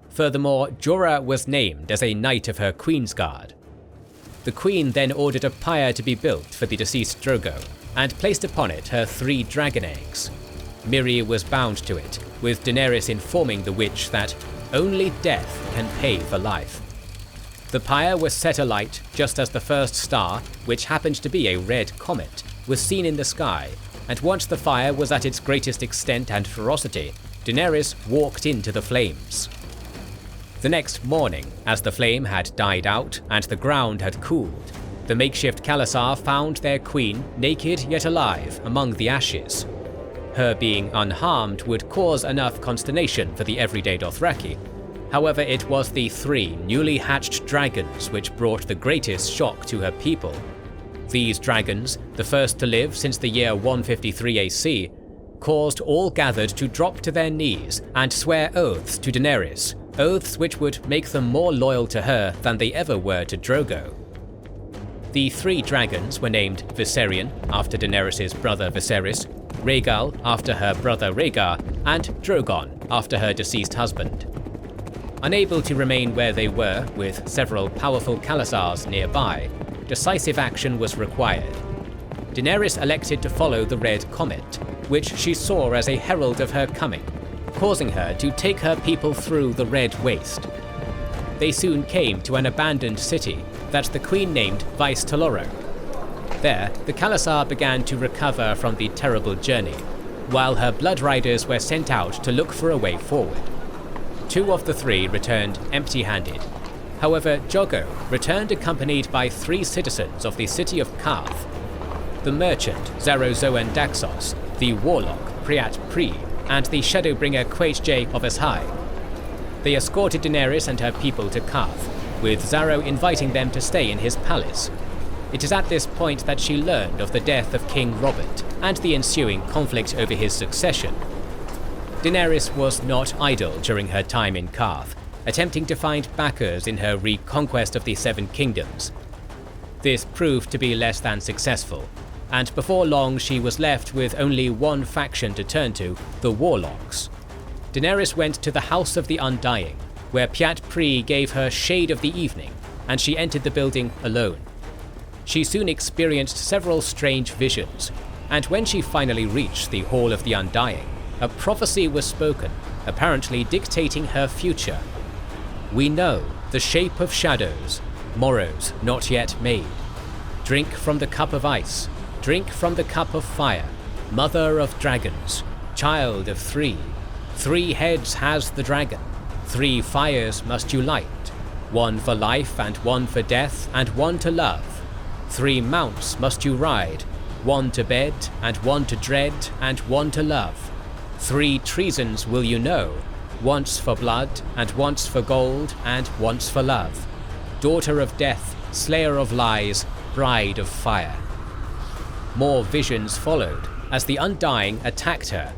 Furthermore, Jorah was named as a knight of her Queen's Guard. The Queen then ordered a pyre to be built for the deceased Drogo, and placed upon it her 3 dragon eggs. Mirri was bound to it, with Daenerys informing the witch that only death can pay for life. The pyre was set alight just as the first star, which happened to be a red comet, was seen in the sky, and once the fire was at its greatest extent and ferocity, Daenerys walked into the flames. The next morning, as the flame had died out and the ground had cooled, the makeshift Khalasar found their queen naked yet alive among the ashes. Her being unharmed would cause enough consternation for the everyday Dothraki. However, it was the 3 newly hatched dragons which brought the greatest shock to her people. These dragons, the first to live since the year 153 AC, caused all gathered to drop to their knees and swear oaths to Daenerys, oaths which would make them more loyal to her than they ever were to Drogo. The 3 dragons were named Viserion, after Daenerys' brother Viserys, Rhaegal, after her brother Rhaegar, and Drogon, after her deceased husband. Unable to remain where they were, with several powerful Khalasars nearby, decisive action was required. Daenerys elected to follow the Red Comet, which she saw as a herald of her coming, causing her to take her people through the Red Waste. They soon came to an abandoned city that the Queen named Vice Teloro. There, the Khalasar began to recover from the terrible journey, while her blood riders were sent out to look for a way forward. 2 of the 3 returned empty-handed. However, Drogo returned accompanied by 3 citizens of the city of Qarth: the merchant Zarozoan Daxos, the warlock Priat Pri, and the Shadowbringer Quaitjay of Ashai. They escorted Daenerys and her people to Qarth, with Zaro inviting them to stay in his palace. It is at this point that she learned of the death of King Robert and the ensuing conflict over his succession. Daenerys was not idle during her time in Qarth, attempting to find backers in her reconquest of the Seven Kingdoms. This proved to be less than successful, and before long she was left with only one faction to turn to, the Warlocks. Daenerys went to the House of the Undying, where Pyat Pri gave her shade of the evening, and she entered the building alone. She soon experienced several strange visions, and when she finally reached the Hall of the Undying, a prophecy was spoken, apparently dictating her future. "We know the shape of shadows, morrows not yet made. Drink from the cup of ice, drink from the cup of fire, mother of dragons, child of 3. 3 heads has the dragon, 3 fires must you light, 1 for life and 1 for death and 1 to love. 3 mounts must you ride, 1 to bed and 1 to dread and 1 to love. 3 treasons will you know, once for blood and once for gold and once for love. Daughter of death, slayer of lies, bride of fire." More visions followed as the Undying attacked her.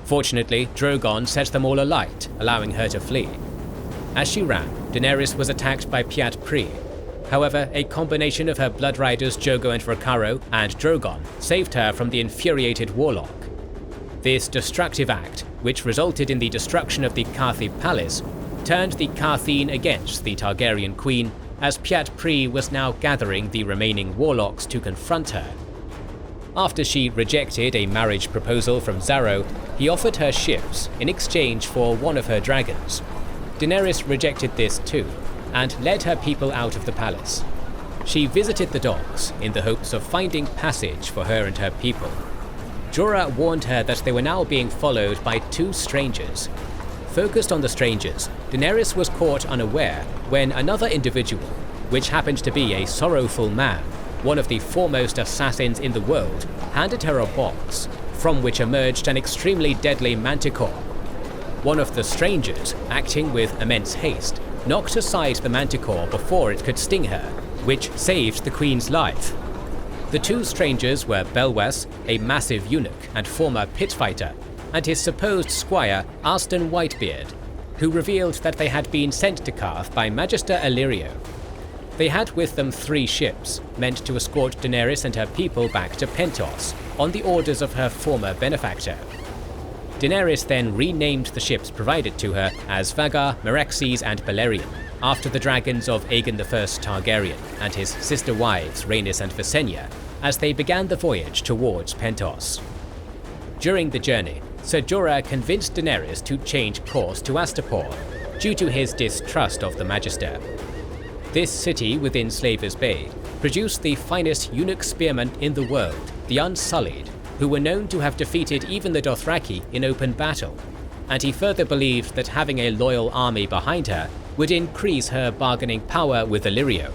Fortunately, Drogon set them all alight, allowing her to flee. As she ran, Daenerys was attacked by Pyat Pri. However, a combination of her blood riders Drogo and Rakaro and Drogon saved her from the infuriated warlock. This destructive act, which resulted in the destruction of the Qarthi palace, turned the Qarthine against the Targaryen queen, as Pyat Pri was now gathering the remaining warlocks to confront her. After she rejected a marriage proposal from Zaro, he offered her ships in exchange for one of her dragons. Daenerys rejected this too, and led her people out of the palace. She visited the docks in the hopes of finding passage for her and her people. Jorah warned her that they were now being followed by 2 strangers. Focused on the strangers, Daenerys was caught unaware when another individual, which happened to be a sorrowful man, one of the foremost assassins in the world, handed her a box, from which emerged an extremely deadly manticore. One of the strangers, acting with immense haste, knocked aside the manticore before it could sting her, which saved the queen's life. The 2 strangers were Belwas, a massive eunuch and former pitfighter, and his supposed squire Arstan Whitebeard, who revealed that they had been sent to Qarth by Magister Illyrio. They had with them 3 ships, meant to escort Daenerys and her people back to Pentos, on the orders of her former benefactor. Daenerys then renamed the ships provided to her as Vagar, Meraxes and Balerion, after the dragons of Aegon I Targaryen and his sister wives Rhaenys and Visenya, as they began the voyage towards Pentos. During the journey, Ser Jorah convinced Daenerys to change course to Astapor, due to his distrust of the Magister. This city within Slaver's Bay produced the finest eunuch spearmen in the world, the Unsullied, who were known to have defeated even the Dothraki in open battle, and he further believed that having a loyal army behind her would increase her bargaining power with Illyrio.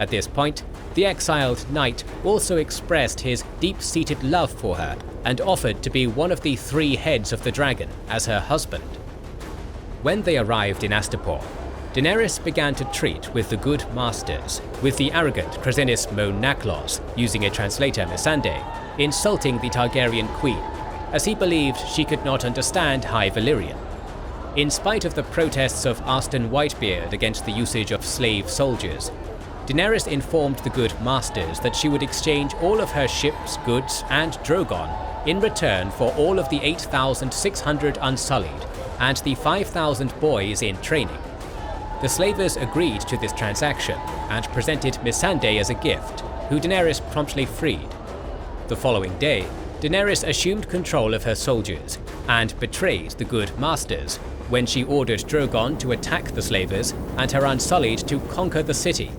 At this point, the exiled knight also expressed his deep-seated love for her and offered to be one of the 3 heads of the dragon as her husband. When they arrived in Astapor, Daenerys began to treat with the good masters, with the arrogant Krasinnis Mon Naklos, using a translator Missandei, insulting the Targaryen queen, as he believed she could not understand High Valyrian. In spite of the protests of Arstan Whitebeard against the usage of slave soldiers, Daenerys informed the good masters that she would exchange all of her ships, goods, and Drogon in return for all of the 8,600 Unsullied and the 5,000 boys in training. The slavers agreed to this transaction and presented Missandei as a gift, who Daenerys promptly freed. The following day, Daenerys assumed control of her soldiers and betrayed the good masters when she ordered Drogon to attack the slavers and her Unsullied to conquer the city.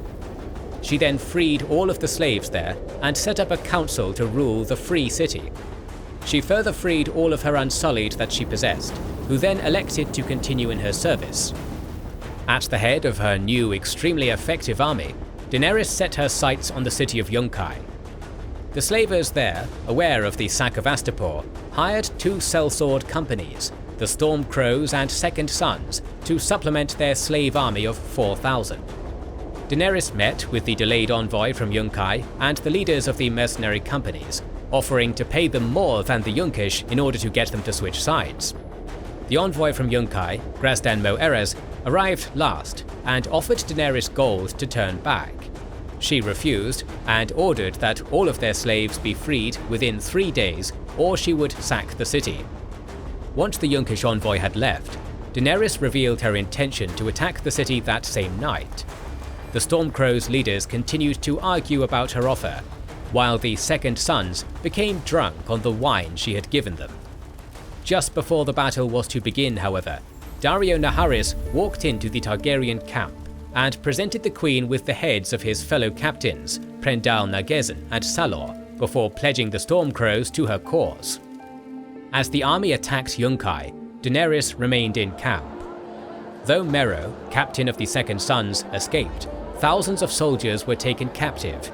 She then freed all of the slaves there and set up a council to rule the free city. She further freed all of her Unsullied that she possessed, who then elected to continue in her service. At the head of her new, extremely effective army, Daenerys set her sights on the city of Yunkai. The slavers there, aware of the sack of Astapor, hired 2 sellsword companies, the Stormcrows and Second Sons, to supplement their slave army of 4,000. Daenerys met with the delayed envoy from Yunkai and the leaders of the mercenary companies, offering to pay them more than the Yunkish in order to get them to switch sides. The envoy from Yunkai, Grazdan Moeres, arrived last and offered Daenerys gold to turn back. She refused and ordered that all of their slaves be freed within 3 days or she would sack the city. Once the Yunkish envoy had left, Daenerys revealed her intention to attack the city that same night. The Stormcrows' leaders continued to argue about her offer, while the Second Sons became drunk on the wine she had given them. Just before the battle was to begin, however, Daario Naharis walked into the Targaryen camp and presented the queen with the heads of his fellow captains, Prendal Nagezen and Salor, before pledging the Stormcrows to her cause. As the army attacked Yunkai, Daenerys remained in camp. Though Mero, captain of the Second Sons, escaped, thousands of soldiers were taken captive,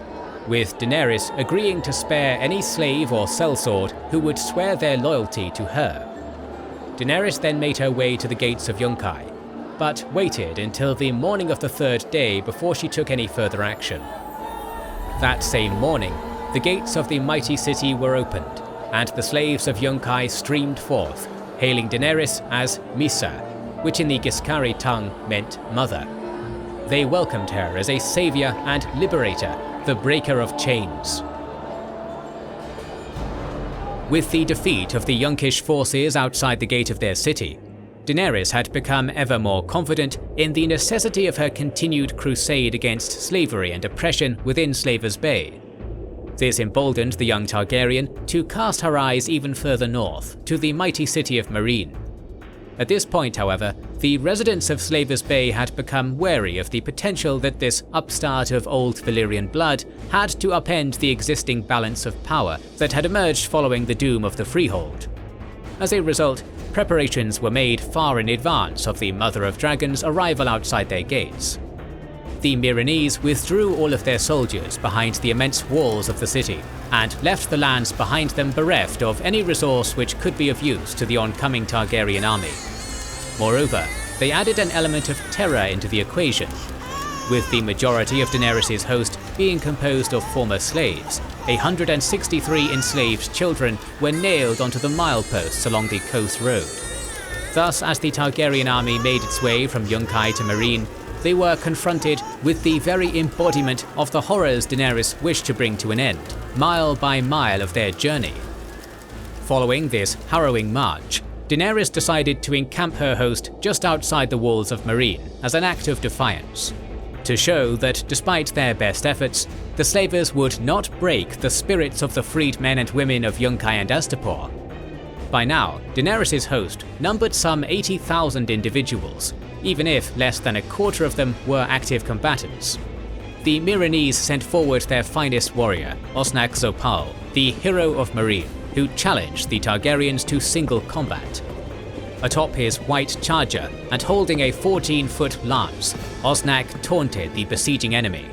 with Daenerys agreeing to spare any slave or sellsword who would swear their loyalty to her. Daenerys then made her way to the gates of Yunkai, but waited until the morning of the 3rd day before she took any further action. That same morning, the gates of the mighty city were opened, and the slaves of Yunkai streamed forth, hailing Daenerys as Misa, which in the Giscari tongue meant mother. They welcomed her as a savior and liberator, the breaker of chains. With the defeat of the Yunkish forces outside the gate of their city, Daenerys had become ever more confident in the necessity of her continued crusade against slavery and oppression within Slavers Bay. This emboldened the young Targaryen to cast her eyes even further north, to the mighty city of Meereen. At this point, however, the residents of Slavers Bay had become wary of the potential that this upstart of old Valyrian blood had to upend the existing balance of power that had emerged following the doom of the Freehold. As a result, preparations were made far in advance of the Mother of Dragons' arrival outside their gates. The Meereenese withdrew all of their soldiers behind the immense walls of the city, and left the lands behind them bereft of any resource which could be of use to the oncoming Targaryen army. Moreover, they added an element of terror into the equation. With the majority of Daenerys' host being composed of former slaves, 163 enslaved children were nailed onto the mileposts along the coast road. Thus, as the Targaryen army made its way from Yunkai to Meereen, they were confronted with the very embodiment of the horrors Daenerys wished to bring to an end, mile by mile of their journey. Following this harrowing march, Daenerys decided to encamp her host just outside the walls of Meereen as an act of defiance, to show that despite their best efforts, the slavers would not break the spirits of the freed men and women of Yunkai and Astapor. By now, Daenerys' host numbered some 80,000 individuals, even if less than a quarter of them were active combatants. The Meereenese sent forward their finest warrior, Osnak Zopal, the hero of Meereen, who challenged the Targaryens to single combat. Atop his white charger and holding a 14-foot lance, Osnak taunted the besieging enemy.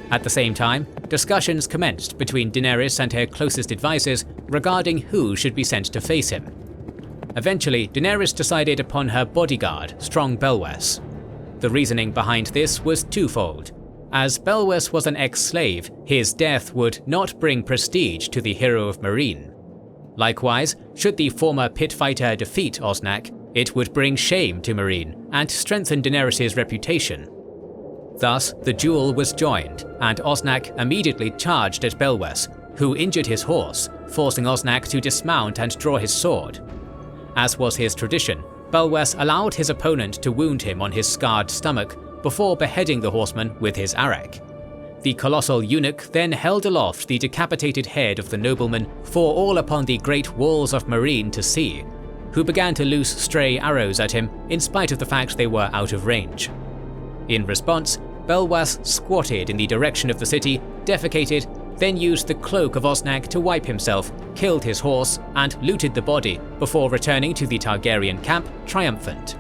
At the same time, discussions commenced between Daenerys and her closest advisors regarding who should be sent to face him. Eventually, Daenerys decided upon her bodyguard, Strong Belwes. The reasoning behind this was twofold. As Belwes was an ex-slave, his death would not bring prestige to the hero of Meereen. Likewise, should the former pit fighter defeat Osnak, it would bring shame to Meereen and strengthen Daenerys' reputation. Thus, the duel was joined, and Osnak immediately charged at Belwes, who injured his horse, forcing Osnak to dismount and draw his sword. As was his tradition, Belwes allowed his opponent to wound him on his scarred stomach before beheading the horseman with his arak. The colossal eunuch then held aloft the decapitated head of the nobleman for all upon the great walls of Meereen to see, who began to loose stray arrows at him in spite of the fact they were out of range. In response, Belwas squatted in the direction of the city, defecated, then used the cloak of Osnak to wipe himself, killed his horse, and looted the body before returning to the Targaryen camp triumphant.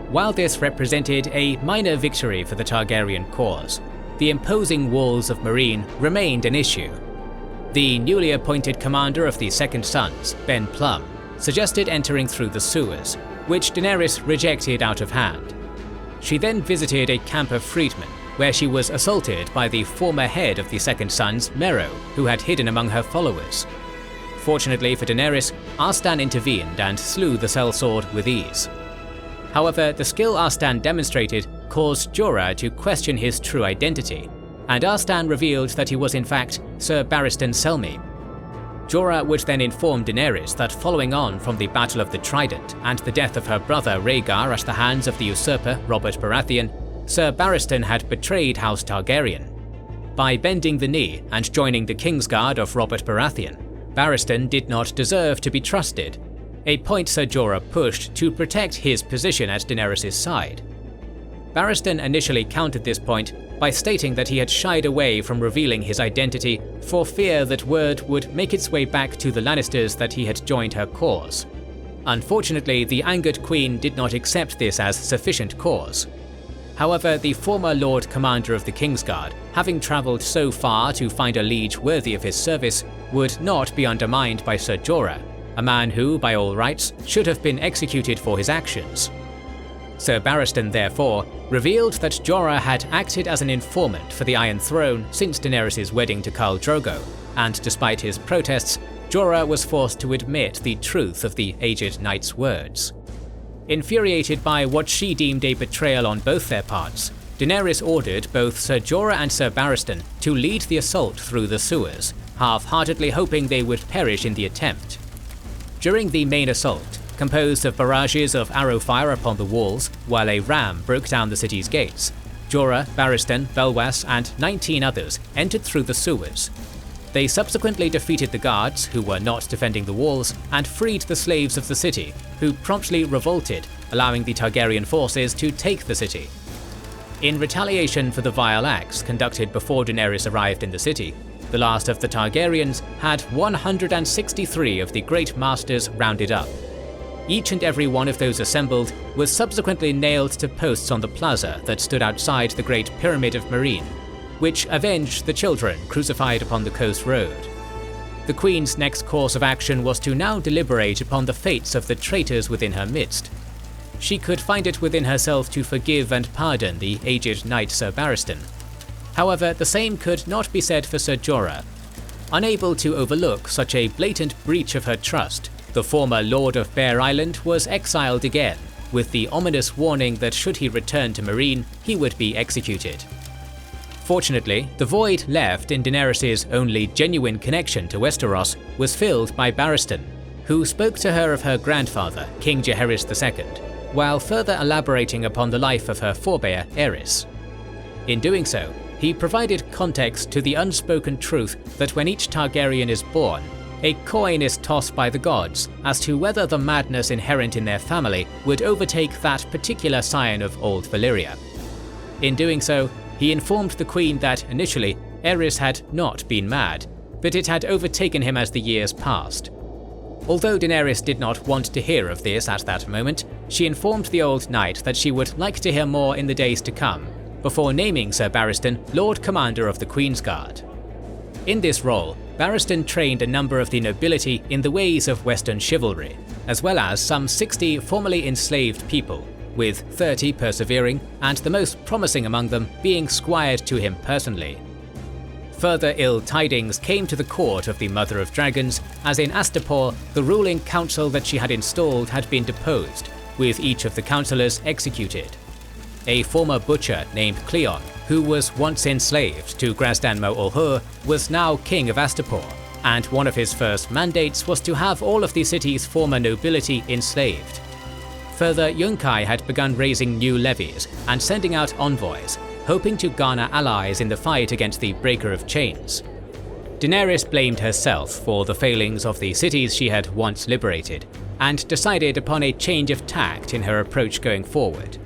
While this represented a minor victory for the Targaryen cause, the imposing walls of Meereen remained an issue. The newly appointed commander of the Second Sons, Ben Plum, suggested entering through the sewers, which Daenerys rejected out of hand. She then visited a camp of freedmen, where she was assaulted by the former head of the Second Sons, Merrow, who had hidden among her followers. Fortunately for Daenerys, Arstan intervened and slew the sellsword with ease. However, the skill Arstan demonstrated caused Jorah to question his true identity, and Arstan revealed that he was in fact Ser Barristan Selmy. Jorah would then inform Daenerys that following on from the Battle of the Trident and the death of her brother Rhaegar at the hands of the usurper Robert Baratheon, Ser Barristan had betrayed House Targaryen. By bending the knee and joining the Kingsguard of Robert Baratheon, Barristan did not deserve to be trusted, a point Ser Jorah pushed to protect his position at Daenerys' side. Barristan initially countered this point by stating that he had shied away from revealing his identity for fear that word would make its way back to the Lannisters that he had joined her cause. Unfortunately, the angered Queen did not accept this as sufficient cause. However, the former Lord Commander of the Kingsguard, having travelled so far to find a liege worthy of his service, would not be undermined by Ser Jorah, a man who, by all rights, should have been executed for his actions. Ser Barristan, therefore, revealed that Jorah had acted as an informant for the Iron Throne since Daenerys' wedding to Khal Drogo, and despite his protests, Jorah was forced to admit the truth of the aged knight's words. Infuriated by what she deemed a betrayal on both their parts, Daenerys ordered both Ser Jorah and Ser Barristan to lead the assault through the sewers, half-heartedly hoping they would perish in the attempt. During the main assault, composed of barrages of arrow fire upon the walls, while a ram broke down the city's gates, Jorah, Barristan, Belwas, and 19 others entered through the sewers. They subsequently defeated the guards, who were not defending the walls, and freed the slaves of the city, who promptly revolted, allowing the Targaryen forces to take the city. In retaliation for the vile acts conducted before Daenerys arrived in the city, the last of the Targaryens had 163 of the Great Masters rounded up. Each and every one of those assembled was subsequently nailed to posts on the plaza that stood outside the Great Pyramid of Meereen, which avenged the children crucified upon the coast road. The Queen's next course of action was to now deliberate upon the fates of the traitors within her midst. She could find it within herself to forgive and pardon the aged knight Ser Barristan. However, the same could not be said for Ser Jorah. Unable to overlook such a blatant breach of her trust, the former Lord of Bear Island was exiled again, with the ominous warning that should he return to Meereen, he would be executed. Fortunately, the void left in Daenerys' only genuine connection to Westeros was filled by Barristan, who spoke to her of her grandfather, King Jaehaerys II, while further elaborating upon the life of her forebear, Aerys. In doing so, he provided context to the unspoken truth that when each Targaryen is born, a coin is tossed by the gods as to whether the madness inherent in their family would overtake that particular scion of old Valyria. In doing so, he informed the Queen that initially Aerys had not been mad, but it had overtaken him as the years passed. Although Daenerys did not want to hear of this at that moment, she informed the old knight that she would like to hear more in the days to come, before naming Ser Barristan Lord Commander of the Queensguard. In this role, Barristan trained a number of the nobility in the ways of Western chivalry, as well as some 60 formerly enslaved people, with 30 persevering and the most promising among them being squired to him personally. Further ill tidings came to the court of the Mother of Dragons, as in Astapor, the ruling council that she had installed had been deposed, with each of the councillors executed. A former butcher named Cleon, who was once enslaved to Grazdan Mo Ulhur, was now king of Astapor, and one of his first mandates was to have all of the city's former nobility enslaved. Further, Yunkai had begun raising new levies and sending out envoys, hoping to garner allies in the fight against the Breaker of Chains. Daenerys blamed herself for the failings of the cities she had once liberated, and decided upon a change of tact in her approach going forward.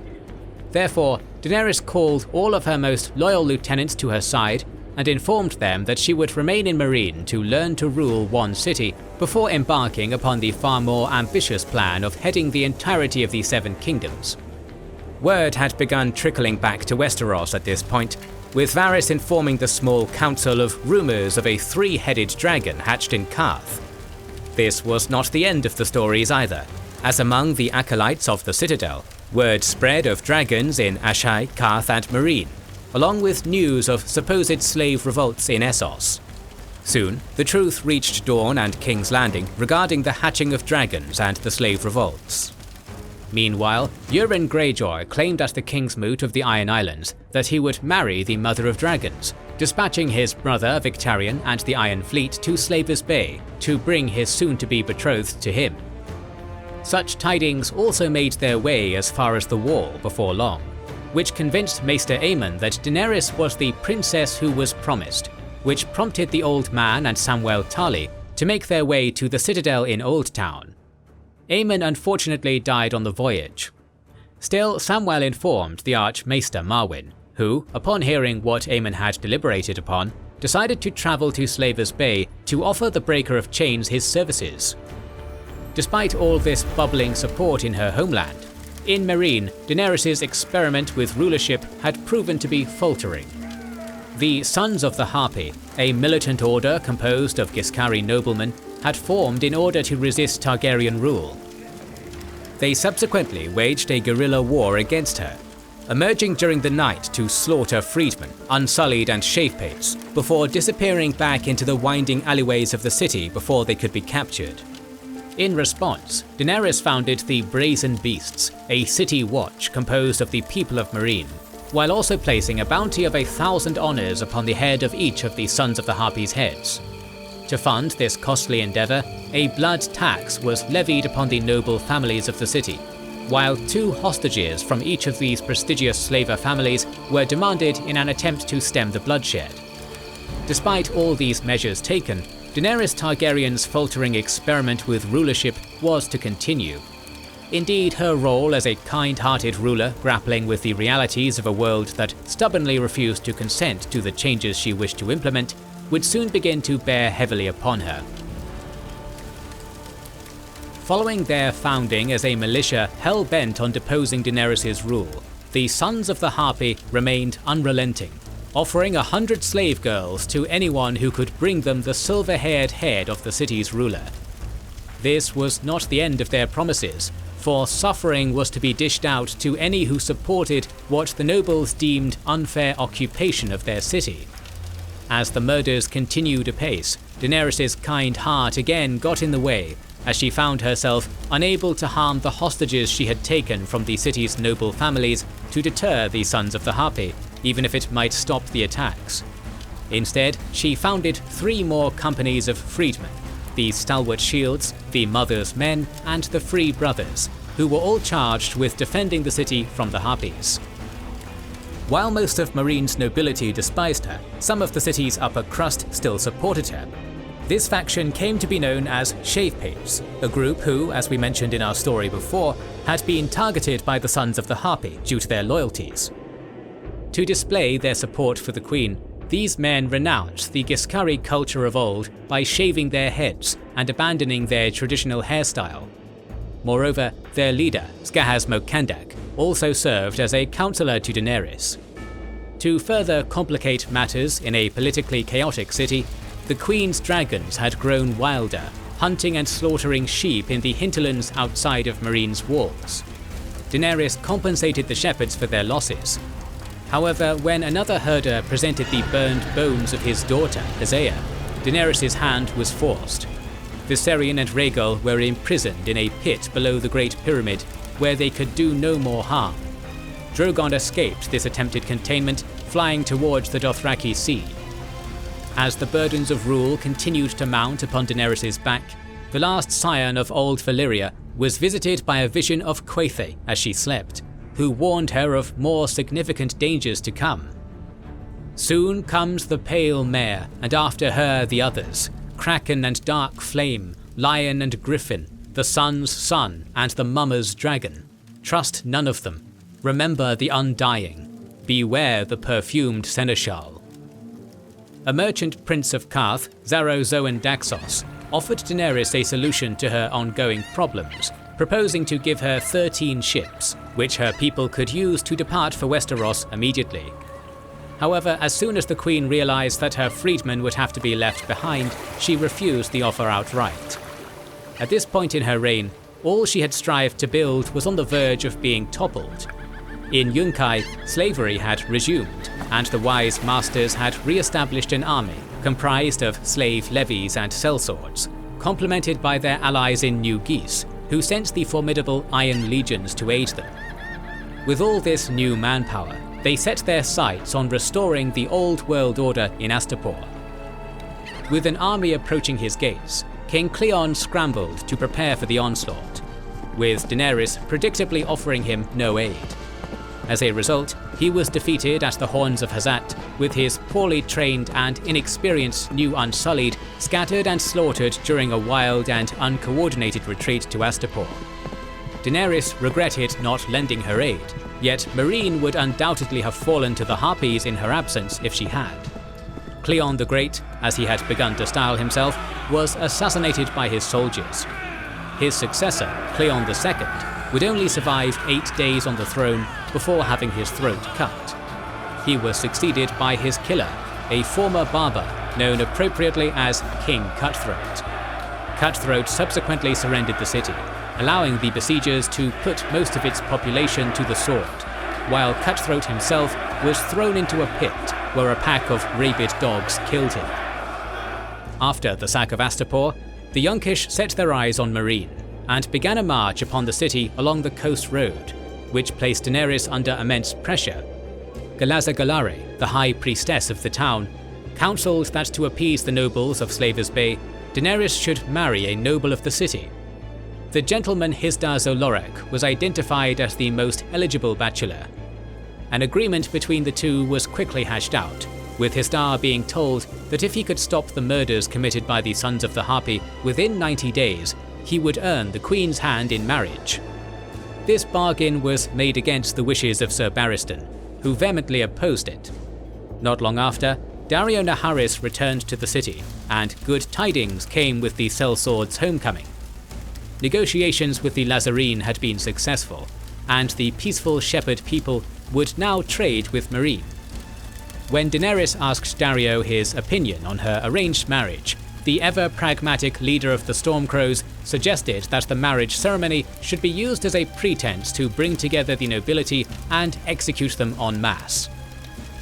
Therefore, Daenerys called all of her most loyal lieutenants to her side and informed them that she would remain in Meereen to learn to rule one city before embarking upon the far more ambitious plan of heading the entirety of the Seven Kingdoms. Word had begun trickling back to Westeros at this point, with Varys informing the small council of rumours of a three-headed dragon hatched in Qarth. This was not the end of the stories either, as among the acolytes of the Citadel, word spread of dragons in Ashai, Qarth and Meereen, along with news of supposed slave revolts in Essos. Soon, the truth reached Dawn and King's Landing regarding the hatching of dragons and the slave revolts. Meanwhile, Euron Greyjoy claimed at the King's Moot of the Iron Islands that he would marry the Mother of Dragons, dispatching his brother Victarion and the Iron Fleet to Slavers Bay to bring his soon-to-be betrothed to him. Such tidings also made their way as far as the Wall before long, which convinced Maester Aemon that Daenerys was the princess who was promised, which prompted the Old Man and Samwell Tarly to make their way to the Citadel in Old Town. Aemon unfortunately died on the voyage. Still, Samwell informed the Archmaester Marwyn, who, upon hearing what Aemon had deliberated upon, decided to travel to Slavers Bay to offer the Breaker of Chains his services. Despite all this bubbling support in her homeland, in Meereen, Daenerys' experiment with rulership had proven to be faltering. The Sons of the Harpy, a militant order composed of Giscari noblemen, had formed in order to resist Targaryen rule. They subsequently waged a guerrilla war against her, emerging during the night to slaughter freedmen, unsullied and shavepates, before disappearing back into the winding alleyways of the city before they could be captured. In response, Daenerys founded the Brazen Beasts, a city watch composed of the people of Meereen, while also placing a bounty of 1,000 honours upon the head of each of the Sons of the Harpy's heads. To fund this costly endeavour, a blood tax was levied upon the noble families of the city, while 2 hostages from each of these prestigious slaver families were demanded in an attempt to stem the bloodshed. Despite all these measures taken, Daenerys Targaryen's faltering experiment with rulership was to continue. Indeed, her role as a kind-hearted ruler grappling with the realities of a world that stubbornly refused to consent to the changes she wished to implement would soon begin to bear heavily upon her. Following their founding as a militia hell-bent on deposing Daenerys' rule, the Sons of the Harpy remained unrelenting, offering 100 slave girls to anyone who could bring them the silver-haired head of the city's ruler. This was not the end of their promises, for suffering was to be dished out to any who supported what the nobles deemed unfair occupation of their city. As the murders continued apace, Daenerys' kind heart again got in the way, as she found herself unable to harm the hostages she had taken from the city's noble families to deter the Sons of the Harpy, even if it might stop the attacks. Instead, she founded 3 more companies of freedmen, the Stalwart Shields, the Mother's Men, and the Free Brothers, who were all charged with defending the city from the Harpies. While most of Meereen's nobility despised her, some of the city's upper crust still supported her. This faction came to be known as Shavepates, a group who, as we mentioned in our story before, had been targeted by the Sons of the Harpy due to their loyalties. To display their support for the Queen, these men renounced the Giscari culture of old by shaving their heads and abandoning their traditional hairstyle. Moreover, their leader, Skahaz Mokandak, also served as a counselor to Daenerys. To further complicate matters in a politically chaotic city, the Queen's dragons had grown wilder, hunting and slaughtering sheep in the hinterlands outside of Meereen's walls. Daenerys compensated the shepherds for their losses. However, when another herder presented the burned bones of his daughter, Hosea, Daenerys' hand was forced. Viserion and Rhaegal were imprisoned in a pit below the Great Pyramid, where they could do no more harm. Drogon escaped this attempted containment, flying towards the Dothraki Sea. As the burdens of rule continued to mount upon Daenerys' back, the last scion of old Valyria was visited by a vision of Quaithe as she slept, who warned her of more significant dangers to come. Soon comes the Pale Mare, and after her the others, Kraken and Dark Flame, Lion and Griffin, the Sun's Son and the Mummer's Dragon. Trust none of them. Remember the Undying. beware the perfumed seneschal. A merchant prince of Qarth, Zarozoan Daxos, offered Daenerys a solution to her ongoing problems, proposing to give her 13 ships, which her people could use to depart for Westeros immediately. However, as soon as the Queen realized that her freedmen would have to be left behind, she refused the offer outright. At this point in her reign, all she had strived to build was on the verge of being toppled. In Yunkai, slavery had resumed, and the wise masters had re-established an army comprised of slave levies and sellswords, complemented by their allies in New Geese, who sent the formidable Iron Legions to aid them. With all this new manpower, they set their sights on restoring the old world order in Astapor. With an army approaching his gates, King Cleon scrambled to prepare for the onslaught, with Daenerys predictably offering him no aid. As a result, he was defeated at the Horns of Hazat, with his poorly trained and inexperienced new Unsullied scattered and slaughtered during a wild and uncoordinated retreat to Astapor. Daenerys regretted not lending her aid, yet Meereen would undoubtedly have fallen to the Harpies in her absence if she had. Cleon the Great, as he had begun to style himself, was assassinated by his soldiers. His successor, Cleon II, would only survive 8 days on the throne before having his throat cut. He was succeeded by his killer, a former barber known appropriately as King Cutthroat. Cutthroat subsequently surrendered the city, allowing the besiegers to put most of its population to the sword, while Cutthroat himself was thrown into a pit where a pack of rabid dogs killed him. After the sack of Astapor, the Yunkish set their eyes on Meereen and began a march upon the city along the coast road, which placed Daenerys under immense pressure. Galaza Galare, the high priestess of the town, counseled that to appease the nobles of Slavers Bay, Daenerys should marry a noble of the city. The gentleman Hisdar Zolorek was identified as the most eligible bachelor. An agreement between the two was quickly hashed out, with Hisdar being told that if he could stop the murders committed by the Sons of the Harpy within 90 days, he would earn the Queen's hand in marriage. This bargain was made against the wishes of Ser Barristan, who vehemently opposed it. Not long after, Daario Naharis returned to the city, and good tidings came with the sellsword's homecoming. Negotiations with the Lazarene had been successful, and the peaceful shepherd people would now trade with Meereen. When Daenerys asked Daario his opinion on her arranged marriage, the ever-pragmatic leader of the Stormcrows suggested that the marriage ceremony should be used as a pretense to bring together the nobility and execute them en masse.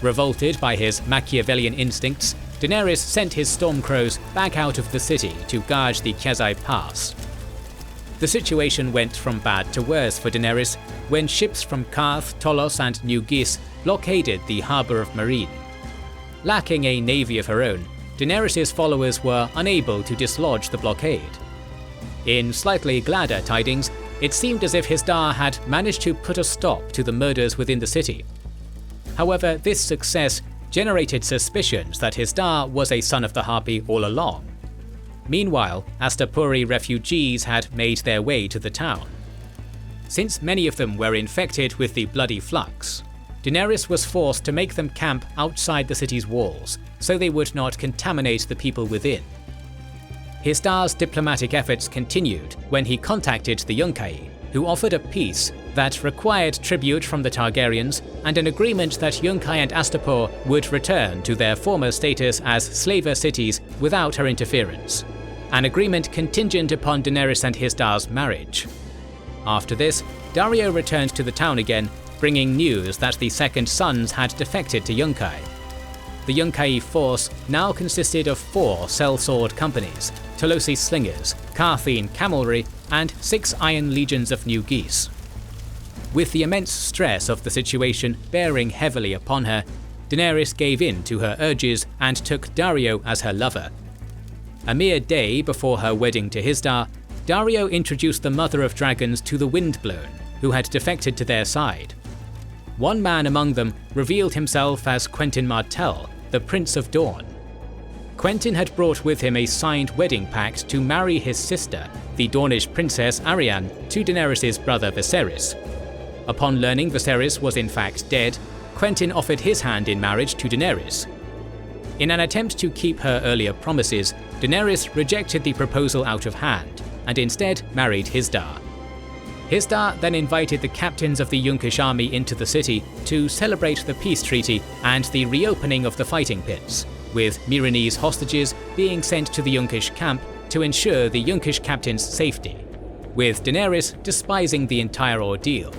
Revolted by his Machiavellian instincts, Daenerys sent his Stormcrows back out of the city to guard the Khazai Pass. The situation went from bad to worse for Daenerys when ships from Qarth, Tolos and New Geese blockaded the harbour of Meereen. Lacking a navy of her own, Daenerys' followers were unable to dislodge the blockade. In slightly gladder tidings, it seemed as if Hisdar had managed to put a stop to the murders within the city. However, this success generated suspicions that Hisdar was a son of the Harpy all along. Meanwhile, Astapori refugees had made their way to the town. Since many of them were infected with the bloody flux, Daenerys was forced to make them camp outside the city's walls, so they would not contaminate the people within. Hisdar's diplomatic efforts continued when he contacted the Yunkai, who offered a peace that required tribute from the Targaryens and an agreement that Yunkai and Astapor would return to their former status as slaver cities without her interference, an agreement contingent upon Daenerys and Hisdar's marriage. After this, Daario returned to the town again, bringing news that the Second Sons had defected to Yunkai. The Yunkai force now consisted of 4 sellsword companies, Tolosi slingers, Qarthine camelry, and 6 Iron Legions of New Geese. With the immense stress of the situation bearing heavily upon her, Daenerys gave in to her urges and took Daario as her lover. A mere day before her wedding to Hisdar, Daario introduced the Mother of Dragons to the Windblown, who had defected to their side. One man among them revealed himself as Quentyn Martell, the Prince of Dawn. Quentyn had brought with him a signed wedding pact to marry his sister, the Dornish princess Arianne, to Daenerys' brother Viserys. Upon learning Viserys was in fact dead, Quentyn offered his hand in marriage to Daenerys. In an attempt to keep her earlier promises, Daenerys rejected the proposal out of hand and instead married Hizdahr. Hizdahr then invited the captains of the Yunkish army into the city to celebrate the peace treaty and the reopening of the fighting pits, with Meereenese hostages being sent to the Yunkish camp to ensure the Yunkish captains' safety, with Daenerys despising the entire ordeal.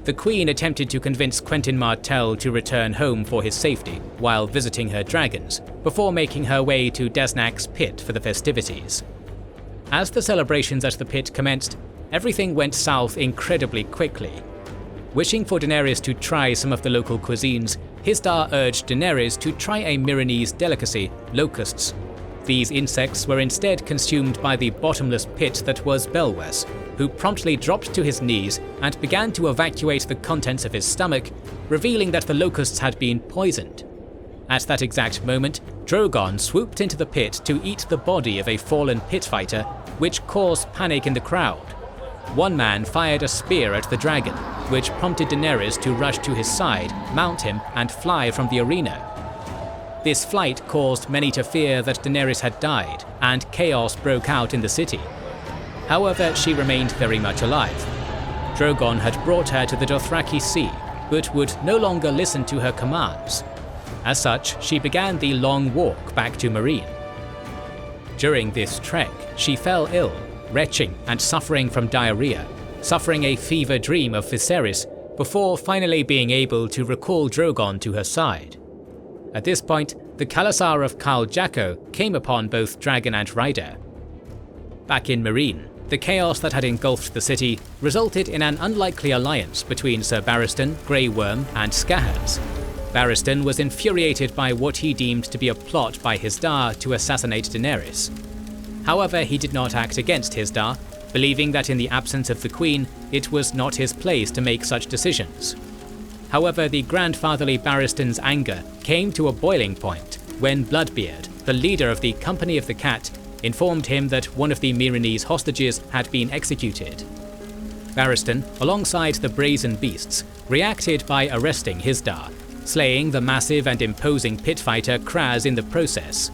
The Queen attempted to convince Quentyn Martell to return home for his safety while visiting her dragons, before making her way to Desnak's pit for the festivities. As the celebrations at the pit commenced, everything went south incredibly quickly. Wishing for Daenerys to try some of the local cuisines, Hizdahr urged Daenerys to try a Meereenese delicacy, locusts. These insects were instead consumed by the bottomless pit that was Belwes, who promptly dropped to his knees and began to evacuate the contents of his stomach, revealing that the locusts had been poisoned. At that exact moment, Drogon swooped into the pit to eat the body of a fallen pit fighter, which caused panic in the crowd. One man fired a spear at the dragon, which prompted Daenerys to rush to his side, mount him, and fly from the arena. This flight caused many to fear that Daenerys had died, and chaos broke out in the city. However, she remained very much alive. Drogon had brought her to the Dothraki Sea, but would no longer listen to her commands. As such, she began the long walk back to Meereen. During this trek, she fell ill, retching and suffering from diarrhea, suffering a fever dream of Viserys, before finally being able to recall Drogon to her side. At this point, the Khalasar of Khal Drogo came upon both dragon and rider. Back in Meereen, the chaos that had engulfed the city resulted in an unlikely alliance between Ser Barristan, Grey Worm, and Skahaz. Barristan was infuriated by what he deemed to be a plot by Hizdahr to assassinate Daenerys. However, he did not act against Hizdahr, believing that in the absence of the Queen, it was not his place to make such decisions. However, the grandfatherly Barristan's anger came to a boiling point when Bloodbeard, the leader of the Company of the Cat, informed him that one of the Meereenese hostages had been executed. Barristan, alongside the Brazen Beasts, reacted by arresting Hizdahr, slaying the massive and imposing pit fighter Kraz in the process.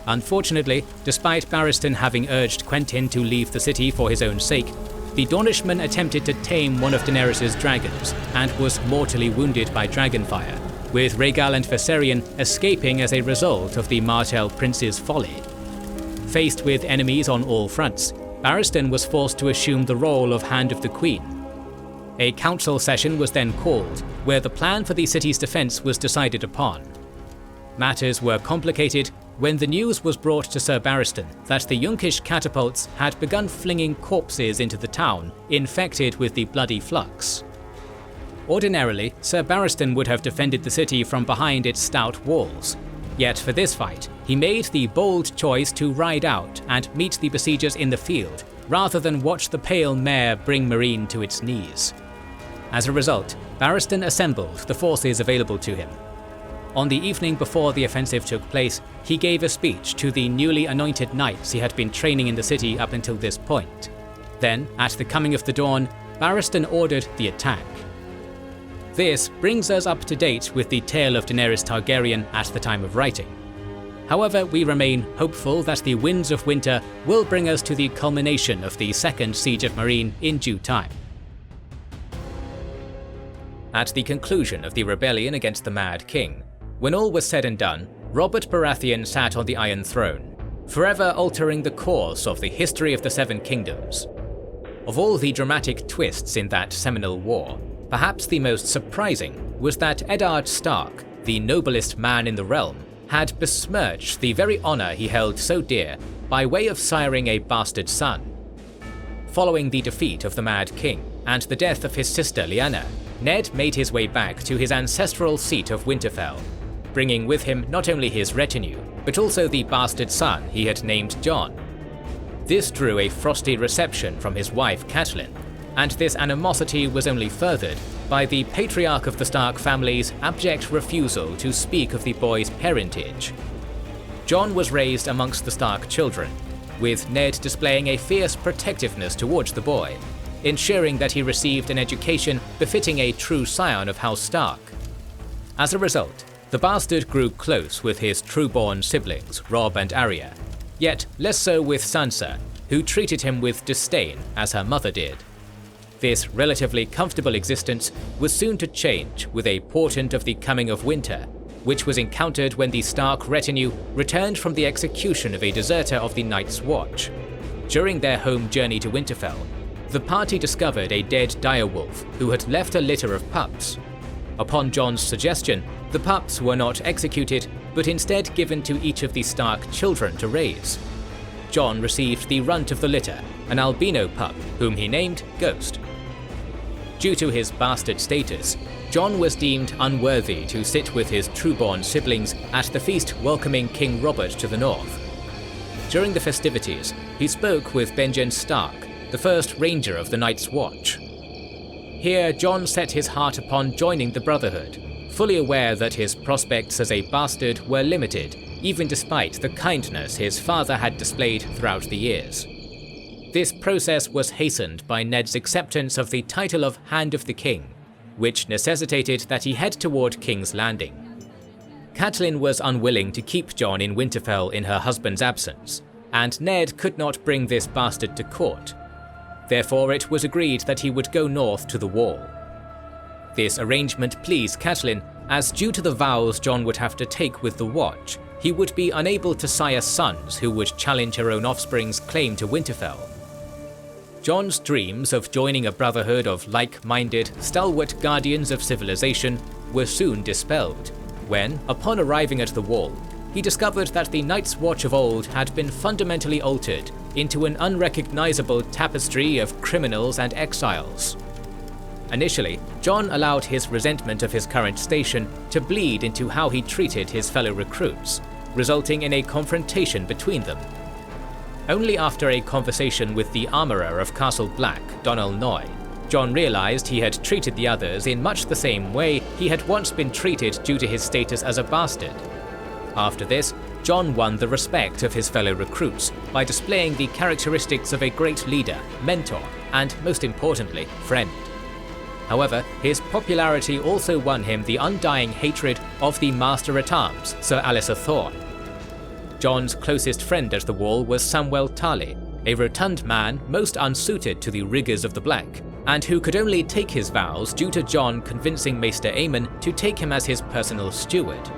Unfortunately, despite Barristan having urged Quentyn to leave the city for his own sake, the Dornishman attempted to tame one of Daenerys' dragons and was mortally wounded by dragonfire, with Rhaegal and Viserion escaping as a result of the Martell Prince's folly. Faced with enemies on all fronts, Barristan was forced to assume the role of Hand of the Queen. A council session was then called, where the plan for the city's defense was decided upon. Matters were complicated when the news was brought to Ser Barristan that the Yunkish catapults had begun flinging corpses into the town, infected with the bloody flux. Ordinarily, Ser Barristan would have defended the city from behind its stout walls. Yet for this fight, he made the bold choice to ride out and meet the besiegers in the field, rather than watch the pale mare bring Meereen to its knees. As a result, Barristan assembled the forces available to him. On the evening before the offensive took place, he gave a speech to the newly anointed knights he had been training in the city up until this point. Then, at the coming of the dawn, Barristan ordered the attack. This brings us up to date with the tale of Daenerys Targaryen at the time of writing. However, we remain hopeful that the winds of winter will bring us to the culmination of the second siege of Meereen in due time. At the conclusion of the rebellion against the Mad King, when all was said and done, Robert Baratheon sat on the Iron Throne, forever altering the course of the history of the Seven Kingdoms. Of all the dramatic twists in that seminal war, perhaps the most surprising was that Eddard Stark, the noblest man in the realm, had besmirched the very honor he held so dear by way of siring a bastard son. Following the defeat of the Mad King and the death of his sister Lyanna, Ned made his way back to his ancestral seat of Winterfell, bringing with him not only his retinue, but also the bastard son he had named Jon. This drew a frosty reception from his wife Catelyn, and this animosity was only furthered by the patriarch of the Stark family's abject refusal to speak of the boy's parentage. Jon was raised amongst the Stark children, with Ned displaying a fierce protectiveness towards the boy, ensuring that he received an education befitting a true scion of House Stark. As a result, the bastard grew close with his true-born siblings Robb and Arya, yet less so with Sansa, who treated him with disdain as her mother did. This relatively comfortable existence was soon to change with a portent of the coming of winter, which was encountered when the Stark retinue returned from the execution of a deserter of the Night's Watch. During their home journey to Winterfell, the party discovered a dead direwolf who had left a litter of pups. Upon Jon's suggestion, the pups were not executed, but instead given to each of the Stark children to raise. Jon received the runt of the litter, an albino pup whom he named Ghost. Due to his bastard status, Jon was deemed unworthy to sit with his true-born siblings at the feast welcoming King Robert to the north. During the festivities, he spoke with Benjen Stark, the first Ranger of the Night's Watch. Here, Jon set his heart upon joining the Brotherhood, fully aware that his prospects as a bastard were limited, even despite the kindness his father had displayed throughout the years. This process was hastened by Ned's acceptance of the title of Hand of the King, which necessitated that he head toward King's Landing. Catelyn was unwilling to keep Jon in Winterfell in her husband's absence, and Ned could not bring this bastard to court. Therefore, it was agreed that he would go north to the Wall. This arrangement pleased Catelyn, as due to the vows Jon would have to take with the Watch, he would be unable to sire sons who would challenge her own offspring's claim to Winterfell. Jon's dreams of joining a brotherhood of like-minded, stalwart guardians of civilization were soon dispelled, when, upon arriving at the Wall, he discovered that the Night's Watch of old had been fundamentally altered into an unrecognizable tapestry of criminals and exiles. Initially, Jon allowed his resentment of his current station to bleed into how he treated his fellow recruits, resulting in a confrontation between them. Only after a conversation with the armourer of Castle Black, Donal Noy, Jon realized he had treated the others in much the same way he had once been treated due to his status as a bastard. After this, Jon won the respect of his fellow recruits by displaying the characteristics of a great leader, mentor, and most importantly, friend. However, his popularity also won him the undying hatred of the Master-at-Arms, Sir Alliser Thorne. Jon's closest friend at the Wall was Samwell Tarly, a rotund man most unsuited to the rigours of the Black, and who could only take his vows due to Jon convincing Maester Aemon to take him as his personal steward.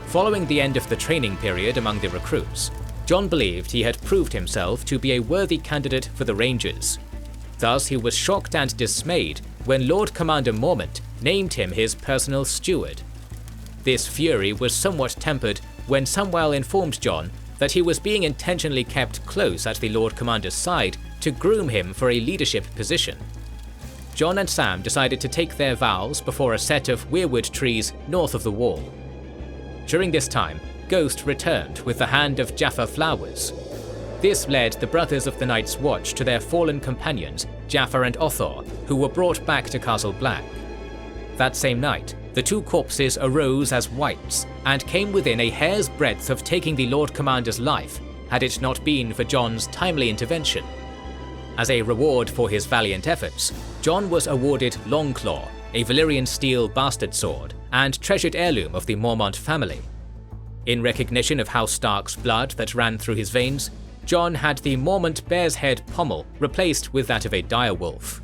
Following the end of the training period among the recruits, Jon believed he had proved himself to be a worthy candidate for the Rangers. Thus, he was shocked and dismayed when Lord Commander Mormont named him his personal steward. This fury was somewhat tempered when Samwell informed Jon that he was being intentionally kept close at the Lord Commander's side to groom him for a leadership position. Jon and Sam decided to take their vows before a set of weirwood trees north of the Wall. During this time, Ghost returned with the hand of Jaffa flowers. This led the brothers of the Night's Watch to their fallen companions, Jaffa and Othor, who were brought back to Castle Black. That same night, the two corpses arose as wights and came within a hair's breadth of taking the Lord Commander's life, had it not been for Jon's timely intervention. As a reward for his valiant efforts, Jon was awarded Longclaw, a Valyrian steel bastard sword, and treasured heirloom of the Mormont family. In recognition of House Stark's blood that ran through his veins, Jon had the Mormont bear's head pommel replaced with that of a direwolf.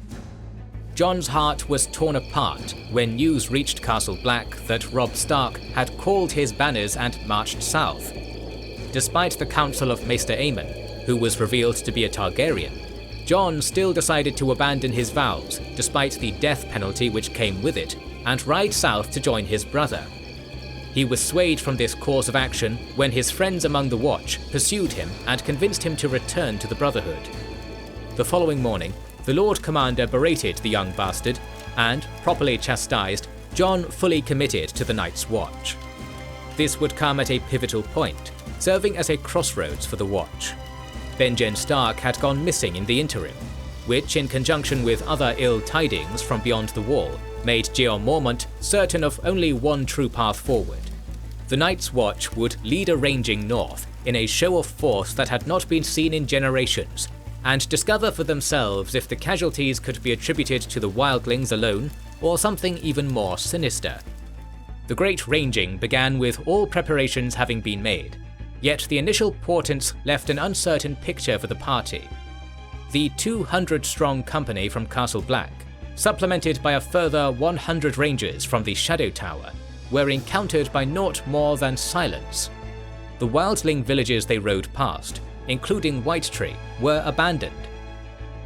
Jon's heart was torn apart when news reached Castle Black that Robb Stark had called his banners and marched south. Despite the counsel of Maester Aemon, who was revealed to be a Targaryen, Jon still decided to abandon his vows despite the death penalty which came with it, and ride south to join his brother. He was swayed from this course of action when his friends among the Watch pursued him and convinced him to return to the Brotherhood. The following morning, the Lord Commander berated the young bastard, and, properly chastised, Jon fully committed to the Night's Watch. This would come at a pivotal point, serving as a crossroads for the Watch. Benjen Stark had gone missing in the interim, which, in conjunction with other ill tidings from beyond the Wall, made Jeor Mormont certain of only one true path forward. The Night's Watch would lead a ranging north in a show of force that had not been seen in generations, and discover for themselves if the casualties could be attributed to the Wildlings alone or something even more sinister. The Great Ranging began with all preparations having been made, yet the initial portents left an uncertain picture for the party. The 200-strong company from Castle Black, supplemented by a further 100 rangers from the Shadow Tower, were encountered by naught more than silence. The Wildling villages they rode past, including Whitetree, were abandoned.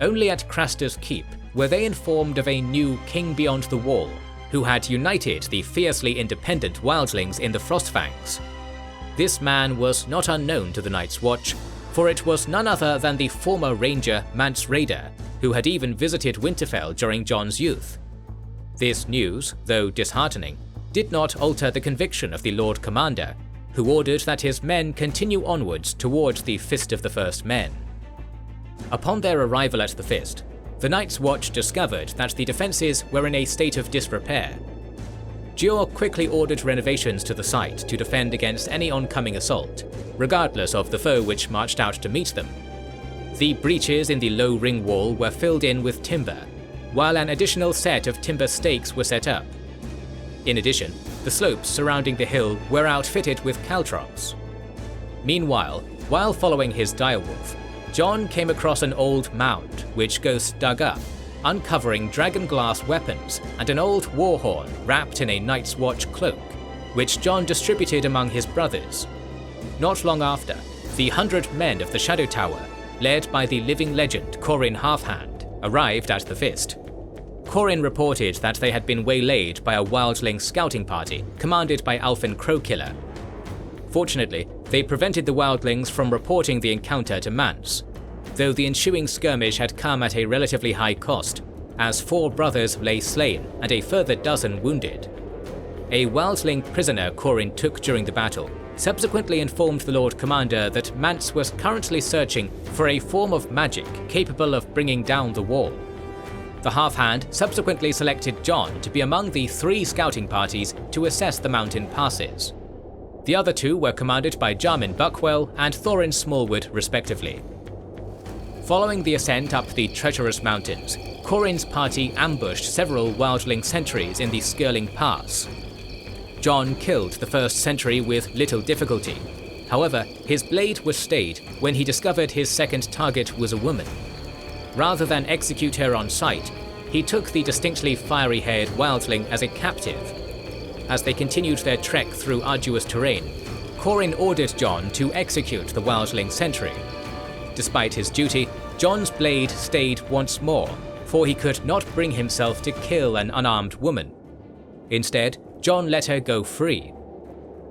Only at Craster's Keep were they informed of a new king beyond the wall, who had united the fiercely independent Wildlings in the Frostfangs. This man was not unknown to the Night's Watch, for it was none other than the former ranger Mance Rayder, who had even visited Winterfell during Jon's youth. This news, though disheartening, did not alter the conviction of the Lord Commander, who ordered that his men continue onwards towards the Fist of the First Men. Upon their arrival at the Fist, the Night's Watch discovered that the defences were in a state of disrepair. Gior quickly ordered renovations to the site to defend against any oncoming assault, regardless of the foe which marched out to meet them. The breaches in the low ring wall were filled in with timber, while an additional set of timber stakes were set up. In addition, the slopes surrounding the hill were outfitted with caltrops. Meanwhile, while following his direwolf, Jon came across an old mound which Ghost dug up, uncovering dragonglass weapons and an old warhorn wrapped in a Night's Watch cloak, which Jon distributed among his brothers. Not long after, the 100 men of the Shadow Tower, led by the living legend Corin Halfhand, arrived at the Fist. Corin reported that they had been waylaid by a Wildling scouting party commanded by Alfin Crowkiller. Fortunately, they prevented the Wildlings from reporting the encounter to Mance, though the ensuing skirmish had come at a relatively high cost, as 4 brothers lay slain and a further dozen wounded. A Wildling prisoner Corin took during the battle subsequently informed the Lord Commander that Mance was currently searching for a form of magic capable of bringing down the wall. The Half-Hand subsequently selected Jon to be among the 3 scouting parties to assess the mountain passes. The other 2 were commanded by Jarmin Buckwell and Thorin Smallwood respectively. Following the ascent up the treacherous mountains, Corin's party ambushed several Wildling sentries in the Skirling Pass. Jon killed the first sentry with little difficulty. However, his blade was stayed when he discovered his second target was a woman. Rather than execute her on sight, he took the distinctly fiery-haired Wildling as a captive. As they continued their trek through arduous terrain, Corin ordered Jon to execute the Wildling sentry. Despite his duty, Jon's blade stayed once more, for he could not bring himself to kill an unarmed woman. Instead, Jon let her go free.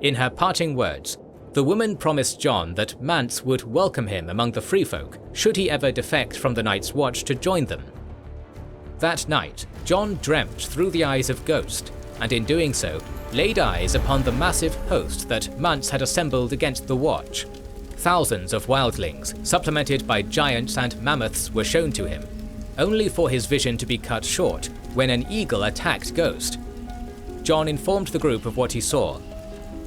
In her parting words, the woman promised Jon that Mance would welcome him among the free folk should he ever defect from the Night's Watch to join them. That night, Jon dreamt through the eyes of Ghost, and in doing so, laid eyes upon the massive host that Mance had assembled against the Watch. Thousands of wildlings, supplemented by giants and mammoths, were shown to him, only for his vision to be cut short when an eagle attacked Ghost. Jon informed the group of what he saw.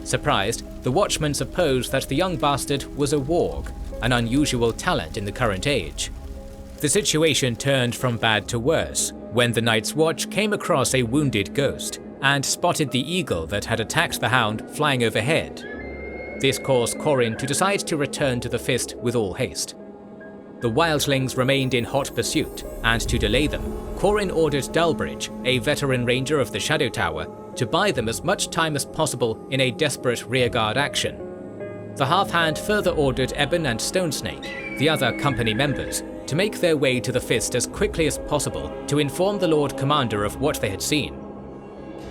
Surprised, the watchmen supposed that the young bastard was a warg, an unusual talent in the current age. The situation turned from bad to worse when the Night's Watch came across a wounded Ghost and spotted the eagle that had attacked the hound flying overhead. This caused Corin to decide to return to the Fist with all haste. The Wildlings remained in hot pursuit, and to delay them, Corin ordered Dalbridge, a veteran ranger of the Shadow Tower, to buy them as much time as possible in a desperate rearguard action. The Half-Hand further ordered Ebon and Stonesnake, the other company members, to make their way to the Fist as quickly as possible to inform the Lord Commander of what they had seen.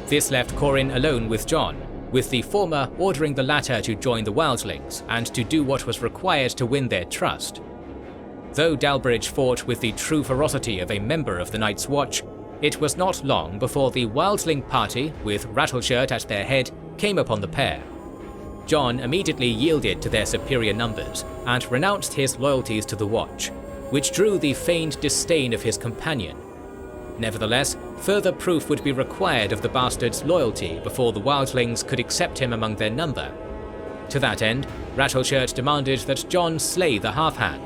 This left Corin alone with Jon, with the former ordering the latter to join the Wildlings and to do what was required to win their trust. Though Dalbridge fought with the true ferocity of a member of the Night's Watch, it was not long before the Wildling party, with Rattleshirt at their head, came upon the pair. Jon immediately yielded to their superior numbers and renounced his loyalties to the Watch, which drew the feigned disdain of his companion. Nevertheless, further proof would be required of the bastard's loyalty before the Wildlings could accept him among their number. To that end, Rattleshirt demanded that Jon slay the Half-Hand.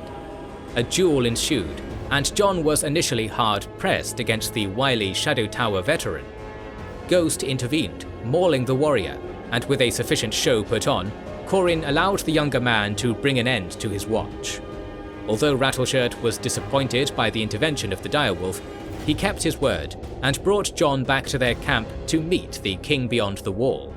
A duel ensued, and Jon was initially hard-pressed against the wily Shadow Tower veteran. Ghost intervened, mauling the warrior, and with a sufficient show put on, Qhorin allowed the younger man to bring an end to his watch. Although Rattleshirt was disappointed by the intervention of the direwolf, he kept his word and brought Jon back to their camp to meet the King Beyond the Wall.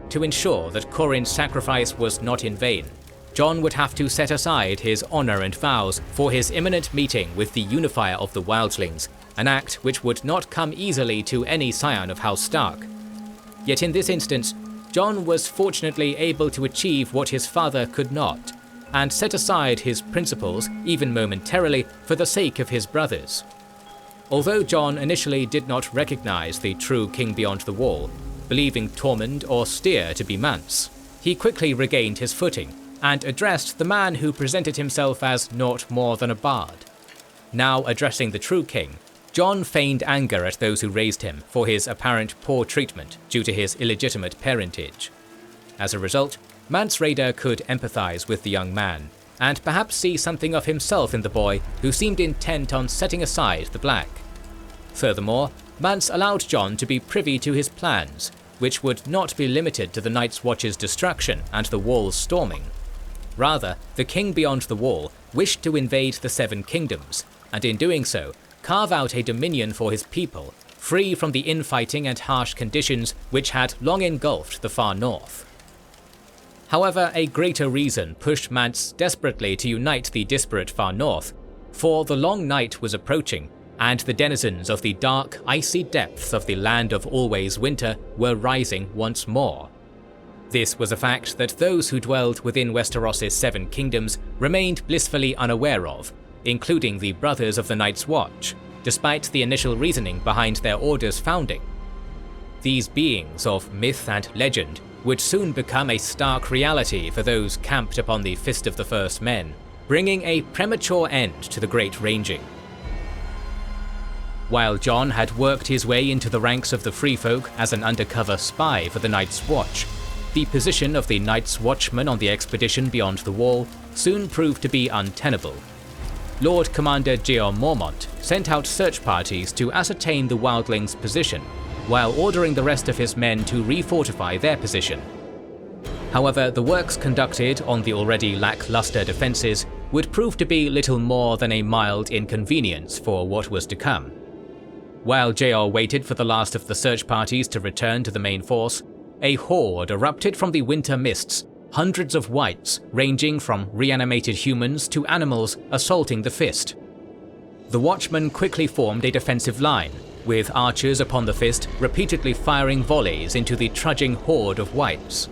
To ensure that Qhorin's sacrifice was not in vain, Jon would have to set aside his honour and vows for his imminent meeting with the unifier of the Wildlings, an act which would not come easily to any scion of House Stark. Yet in this instance, Jon was fortunately able to achieve what his father could not, and set aside his principles, even momentarily, for the sake of his brothers. Although Jon initially did not recognise the true King Beyond the Wall, believing Tormund or Styr to be Mance, he quickly regained his footing and addressed the man who presented himself as naught more than a bard. Now addressing the true king, Jon feigned anger at those who raised him for his apparent poor treatment due to his illegitimate parentage. As a result, Mance Rayder could empathise with the young man, and perhaps see something of himself in the boy who seemed intent on setting aside the black. Furthermore, Mance allowed Jon to be privy to his plans, which would not be limited to the Night's Watch's destruction and the Wall's storming. Rather, the King Beyond the Wall wished to invade the Seven Kingdoms, and in doing so, carve out a dominion for his people, free from the infighting and harsh conditions which had long engulfed the far north. However, a greater reason pushed Mance desperately to unite the disparate far north, for the long night was approaching, and the denizens of the dark, icy depths of the Land of Always Winter were rising once more. This was a fact that those who dwelled within Westeros' Seven Kingdoms remained blissfully unaware of, including the Brothers of the Night's Watch, despite the initial reasoning behind their order's founding. These beings of myth and legend would soon become a stark reality for those camped upon the Fist of the First Men, bringing a premature end to the Great Ranging. While Jon had worked his way into the ranks of the Free Folk as an undercover spy for the Night's Watch, the position of the Night's Watchman on the expedition beyond the Wall soon proved to be untenable. Lord Commander Jeor Mormont sent out search parties to ascertain the Wildlings' position, while ordering the rest of his men to refortify their position. However, the works conducted on the already lackluster defences would prove to be little more than a mild inconvenience for what was to come. While Jeor waited for the last of the search parties to return to the main force, a horde erupted from the winter mists, hundreds of wights, ranging from reanimated humans to animals, assaulting the Fist. The Watchmen quickly formed a defensive line, with archers upon the Fist repeatedly firing volleys into the trudging horde of wights.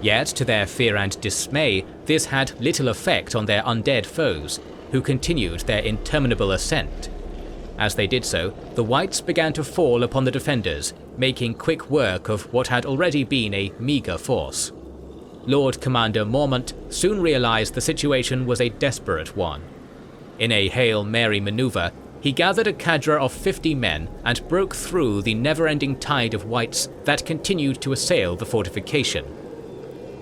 Yet, to their fear and dismay, this had little effect on their undead foes, who continued their interminable ascent. As they did so, the wights began to fall upon the defenders, making quick work of what had already been a meagre force. Lord Commander Mormont soon realized the situation was a desperate one. In a Hail Mary maneuver, he gathered a cadre of 50 men and broke through the never-ending tide of wights that continued to assail the fortification.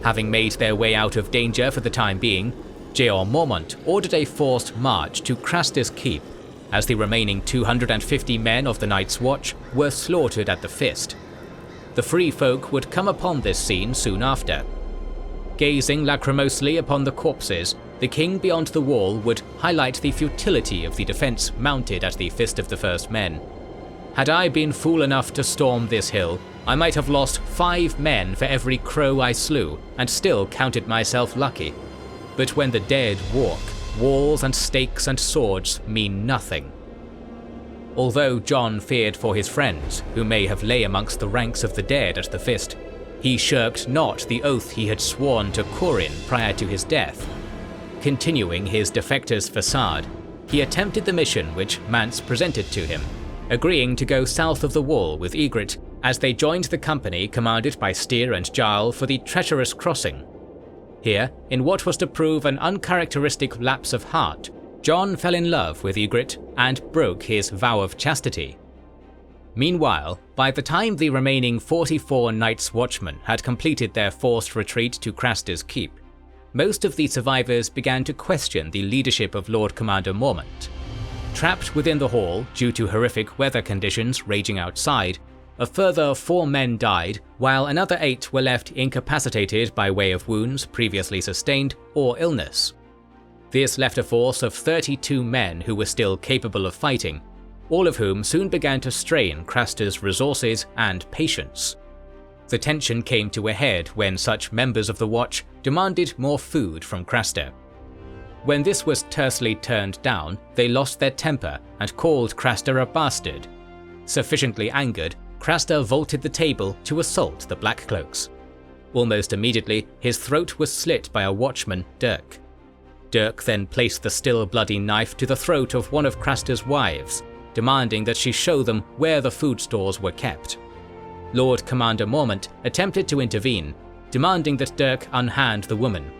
Having made their way out of danger for the time being, Jeor Mormont ordered a forced march to Crastus Keep, as the remaining 250 men of the Night's Watch were slaughtered at the Fist. The Free Folk would come upon this scene soon after. Gazing lachrymosely upon the corpses, the King Beyond the Wall would highlight the futility of the defence mounted at the Fist of the First Men. Had I been fool enough to storm this hill, I might have lost 5 men for every crow I slew, and still counted myself lucky. But when the dead walk, walls and stakes and swords mean nothing. Although Jon feared for his friends, who may have lay amongst the ranks of the dead at the Fist, he shirked not the oath he had sworn to Qhorin prior to his death. Continuing his defector's facade, he attempted the mission which Mance presented to him, agreeing to go south of the Wall with Ygritte as they joined the company commanded by Styr and Jarl for the treacherous crossing. Here, in what was to prove an uncharacteristic lapse of heart, Jon fell in love with Ygritte and broke his vow of chastity. Meanwhile, by the time the remaining 44 Night's Watchmen had completed their forced retreat to Crastus Keep, most of the survivors began to question the leadership of Lord Commander Mormont. Trapped within the hall due to horrific weather conditions raging outside, a further 4 men died, while another 8 were left incapacitated by way of wounds previously sustained or illness. This left a force of 32 men who were still capable of fighting, all of whom soon began to strain Craster's resources and patience. The tension came to a head when such members of the Watch demanded more food from Craster. When this was tersely turned down, they lost their temper and called Craster a bastard. Sufficiently angered, Craster vaulted the table to assault the Blackcloaks. Almost immediately, his throat was slit by a watchman, Dirk. Dirk then placed the still bloody knife to the throat of one of Craster's wives, demanding that she show them where the food stores were kept. Lord Commander Mormont attempted to intervene, demanding that Dirk unhand the woman.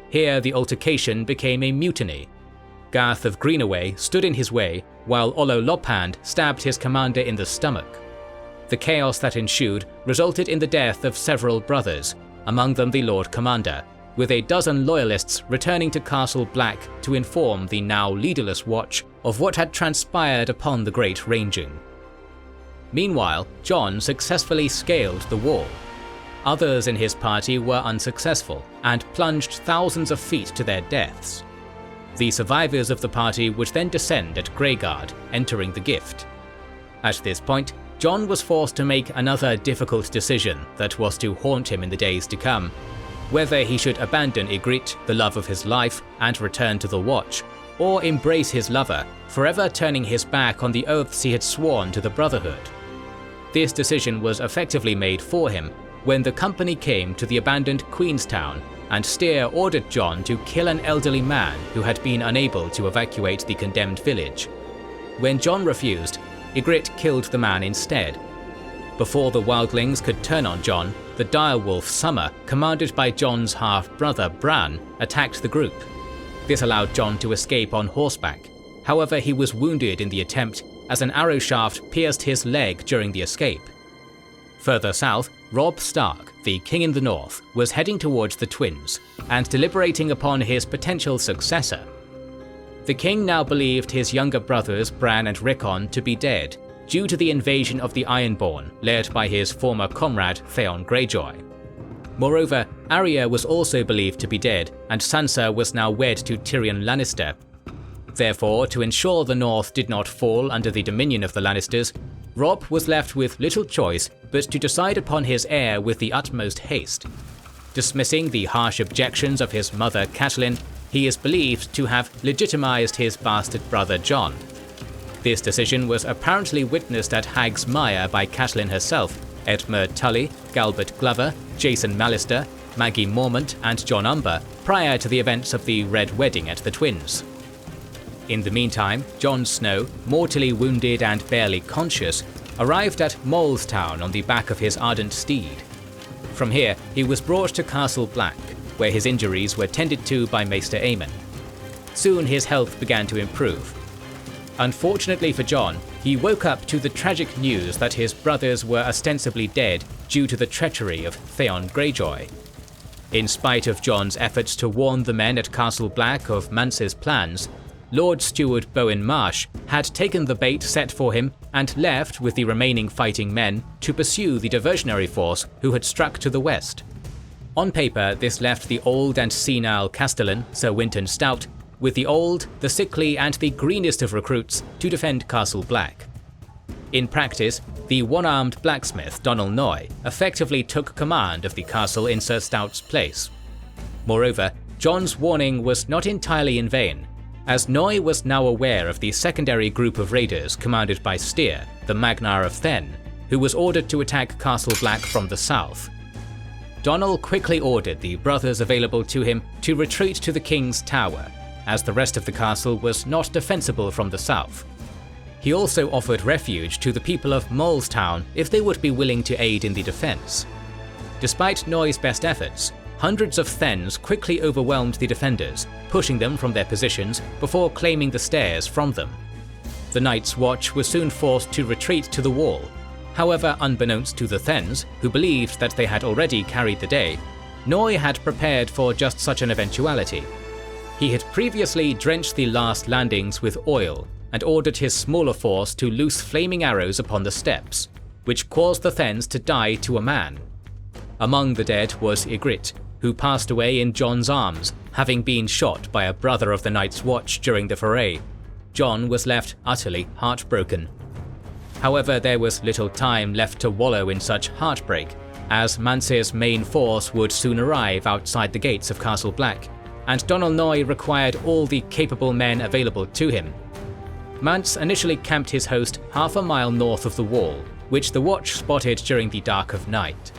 Here the altercation became a mutiny. Garth of Greenaway stood in his way, while Ollo Lophand stabbed his commander in the stomach. The chaos that ensued resulted in the death of several brothers, among them the Lord Commander, with a dozen loyalists returning to Castle Black to inform the now leaderless Watch of what had transpired upon the Great Ranging. Meanwhile, Jon successfully scaled the wall. Others in his party were unsuccessful and plunged thousands of feet to their deaths. The survivors of the party would then descend at Greyguard, entering the Gift. At this point, Jon was forced to make another difficult decision that was to haunt him in the days to come: whether he should abandon Ygritte, the love of his life, and return to the Watch, or embrace his lover, forever turning his back on the oaths he had sworn to the Brotherhood. This decision was effectively made for him when the company came to the abandoned Queenstown, and Styr ordered Jon to kill an elderly man who had been unable to evacuate the condemned village. When Jon refused, Ygritte killed the man instead. Before the Wildlings could turn on Jon, the direwolf Summer, commanded by Jon's half-brother Bran, attacked the group. This allowed Jon to escape on horseback. However, he was wounded in the attempt, as an arrow shaft pierced his leg during the escape. Further south, Robb Stark, the king in the north, was heading towards the twins, and deliberating upon his potential successor. The king now believed his younger brothers Bran and Rickon to be dead, due to the invasion of the Ironborn, led by his former comrade Theon Greyjoy. Moreover, Arya was also believed to be dead, and Sansa was now wed to Tyrion Lannister. Therefore, to ensure the North did not fall under the dominion of the Lannisters, Robb was left with little choice but to decide upon his heir with the utmost haste. Dismissing the harsh objections of his mother Catelyn, he is believed to have legitimized his bastard brother Jon. This decision was apparently witnessed at Hag's Mire by Catelyn herself, Edmure Tully, Galbert Glover, Jason Mallister, Maggie Mormont and Jon Umber prior to the events of the Red Wedding at the Twins. In the meantime, Jon Snow, mortally wounded and barely conscious, arrived at Molestown on the back of his ardent steed. From here, he was brought to Castle Black, where his injuries were tended to by Maester Aemon. Soon his health began to improve. Unfortunately for Jon, he woke up to the tragic news that his brothers were ostensibly dead due to the treachery of Theon Greyjoy. In spite of Jon's efforts to warn the men at Castle Black of Mance's plans, Lord Steward Bowen Marsh had taken the bait set for him and left with the remaining fighting men to pursue the diversionary force who had struck to the west. On paper, this left the old and senile Castellan, Sir Winton Stout, with the old, the sickly and the greenest of recruits to defend Castle Black. In practice, the one-armed blacksmith Donal Noy effectively took command of the castle in Sir Stout's place. Moreover, Jon's warning was not entirely in vain, as Noy was now aware of the secondary group of raiders commanded by Styr, the Magnar of Thenn, who was ordered to attack Castle Black from the south. Donal quickly ordered the brothers available to him to retreat to the King's Tower, as the rest of the castle was not defensible from the south. He also offered refuge to the people of Molestown if they would be willing to aid in the defense. Despite Noy's best efforts, hundreds of Thenns quickly overwhelmed the defenders, pushing them from their positions before claiming the stairs from them. The Night's Watch was soon forced to retreat to the wall. However, unbeknownst to the Thenns, who believed that they had already carried the day, Noy had prepared for just such an eventuality. He had previously drenched the last landings with oil and ordered his smaller force to loose flaming arrows upon the steps. which caused the Thenns to die to a man. Among the dead was Ygritte, who passed away in Jon's arms, having been shot by a brother of the Night's Watch during the foray. Jon was left utterly heartbroken. However, there was little time left to wallow in such heartbreak, as Mance's main force would soon arrive outside the gates of Castle Black, and Donal Noye required all the capable men available to him. Mance initially camped his host half a mile north of the wall, which the Watch spotted during the dark of night.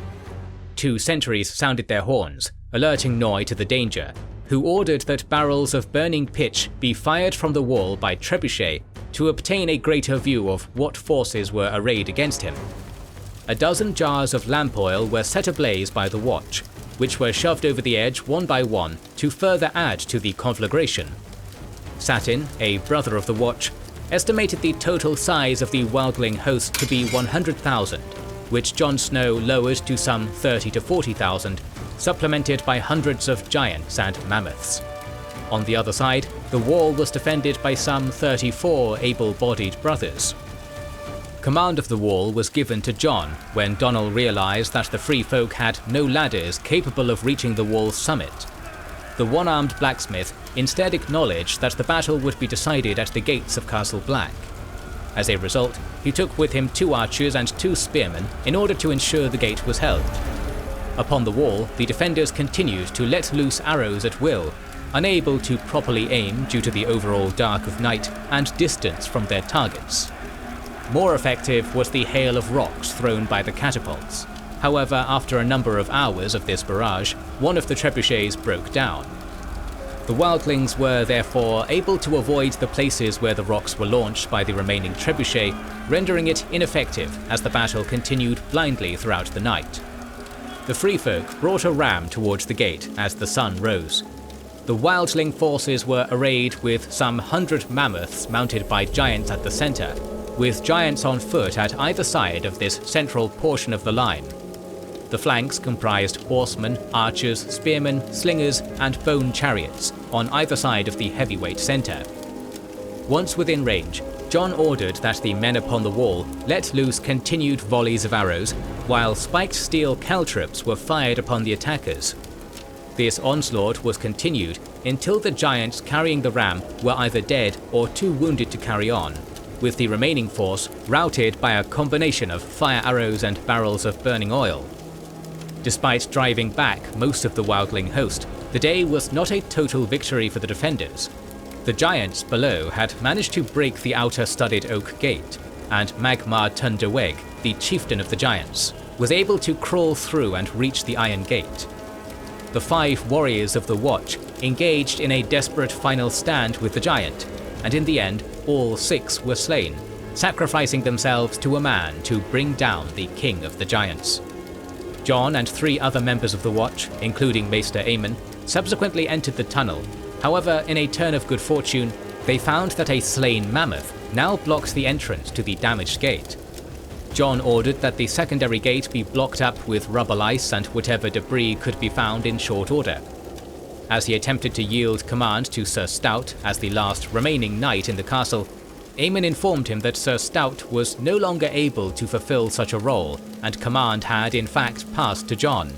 2 sentries sounded their horns, alerting Noye to the danger, who ordered that barrels of burning pitch be fired from the wall by trebuchet to obtain a greater view of what forces were arrayed against him. A dozen jars of lamp oil were set ablaze by the Watch, which were shoved over the edge one by one to further add to the conflagration. Satin, a brother of the Watch, estimated the total size of the Wildling host to be 100,000, which Jon Snow lowered to some 30 to 40,000, supplemented by hundreds of giants and mammoths. On the other side, the wall was defended by some 34 able-bodied brothers. Command of the wall was given to Jon when Donal realized that the Free Folk had no ladders capable of reaching the wall's summit. The one-armed blacksmith instead acknowledged that the battle would be decided at the gates of Castle Black. As a result, he took with him 2 archers and 2 spearmen in order to ensure the gate was held. Upon the wall, the defenders continued to let loose arrows at will, unable to properly aim due to the overall dark of night and distance from their targets. More effective was the hail of rocks thrown by the catapults. However, after a number of hours of this barrage, one of the trebuchets broke down. The Wildlings were therefore able to avoid the places where the rocks were launched by the remaining trebuchet, rendering it ineffective as the battle continued blindly throughout the night. The Free Folk brought a ram towards the gate as the sun rose. The Wildling forces were arrayed with some 100 mammoths mounted by giants at the center, with giants on foot at either side of this central portion of the line. The flanks comprised horsemen, archers, spearmen, slingers, and bone chariots on either side of the heavyweight center. Once within range, Jon ordered that the men upon the wall let loose continued volleys of arrows, while spiked steel caltrops were fired upon the attackers. This onslaught was continued until the giants carrying the ram were either dead or too wounded to carry on, with the remaining force routed by a combination of fire arrows and barrels of burning oil. Despite driving back most of the Wildling host, the day was not a total victory for the defenders. The giants below had managed to break the outer studded oak gate, and Magmar Tundaweg, the chieftain of the giants, was able to crawl through and reach the iron gate. The 5 warriors of the Watch engaged in a desperate final stand with the giant, and in the end, all 6 were slain, sacrificing themselves to a man to bring down the king of the giants. Jon and 3 other members of the Watch, including Maester Aemon, subsequently entered the tunnel. However, in a turn of good fortune, they found that a slain mammoth now blocked the entrance to the damaged gate. Jon ordered that the secondary gate be blocked up with rubble ice and whatever debris could be found in short order. As he attempted to yield command to Sir Stout as the last remaining knight in the castle, Aemon informed him that Sir Stout was no longer able to fulfill such a role, and command had in fact passed to Jon.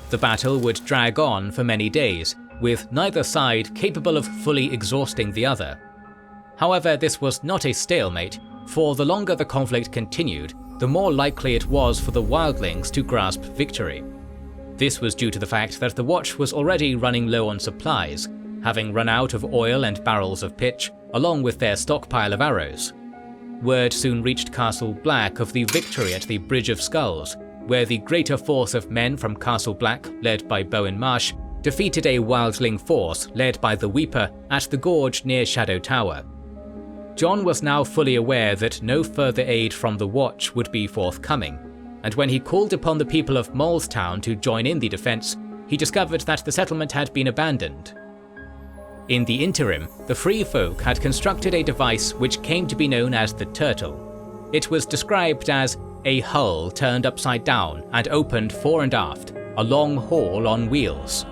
The battle would drag on for many days, with neither side capable of fully exhausting the other. However, this was not a stalemate, for the longer the conflict continued, the more likely it was for the Wildlings to grasp victory. This was due to the fact that the Watch was already running low on supplies, having run out of oil and barrels of pitch, along with their stockpile of arrows. Word soon reached Castle Black of the victory at the Bridge of Skulls, where the greater force of men from Castle Black, led by Bowen Marsh, defeated a Wildling force led by the Weeper at the gorge near Shadow Tower. Jon was now fully aware that no further aid from the Watch would be forthcoming, and when he called upon the people of Molestown to join in the defense, he discovered that the settlement had been abandoned. In the interim, the Free Folk had constructed a device which came to be known as the Turtle. It was described as a hull turned upside down and opened fore and aft, a long hall on wheels.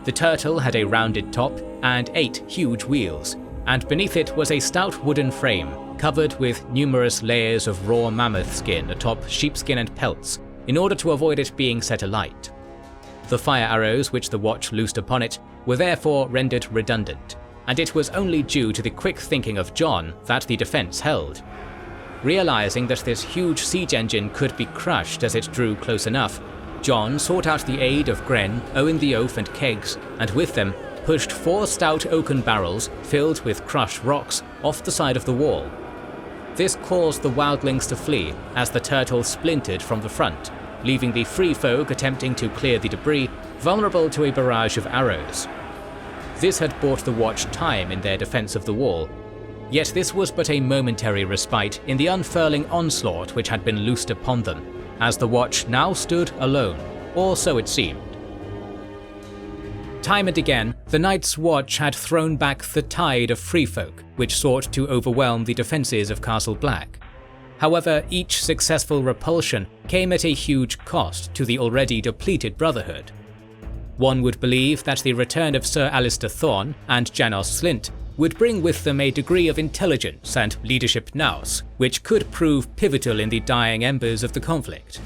The Turtle had a rounded top and 8 huge wheels, and beneath it was a stout wooden frame covered with numerous layers of raw mammoth skin atop sheepskin and pelts in order to avoid it being set alight. The fire arrows which the watch loosed upon it were therefore rendered redundant, and it was only due to the quick thinking of Jon that the defense held. Realizing that this huge siege engine could be crushed as it drew close enough, Jon sought out the aid of Gren, Owen the Oaf and Kegs, and with them pushed 4 stout oaken barrels filled with crushed rocks off the side of the wall. This caused the wildlings to flee as the turtle splintered from the front, leaving the free folk attempting to clear the debris vulnerable to a barrage of arrows. This had bought the watch time in their defense of the wall, yet this was but a momentary respite in the unfurling onslaught which had been loosed upon them, as the watch now stood alone, or so it seemed. Time and again, the Night's Watch had thrown back the tide of free folk which sought to overwhelm the defences of Castle Black. However, each successful repulsion came at a huge cost to the already depleted Brotherhood. One would believe that the return of Sir Alistair Thorne and Janos Slynt would bring with them a degree of intelligence and leadership nous, which could prove pivotal in the dying embers of the conflict.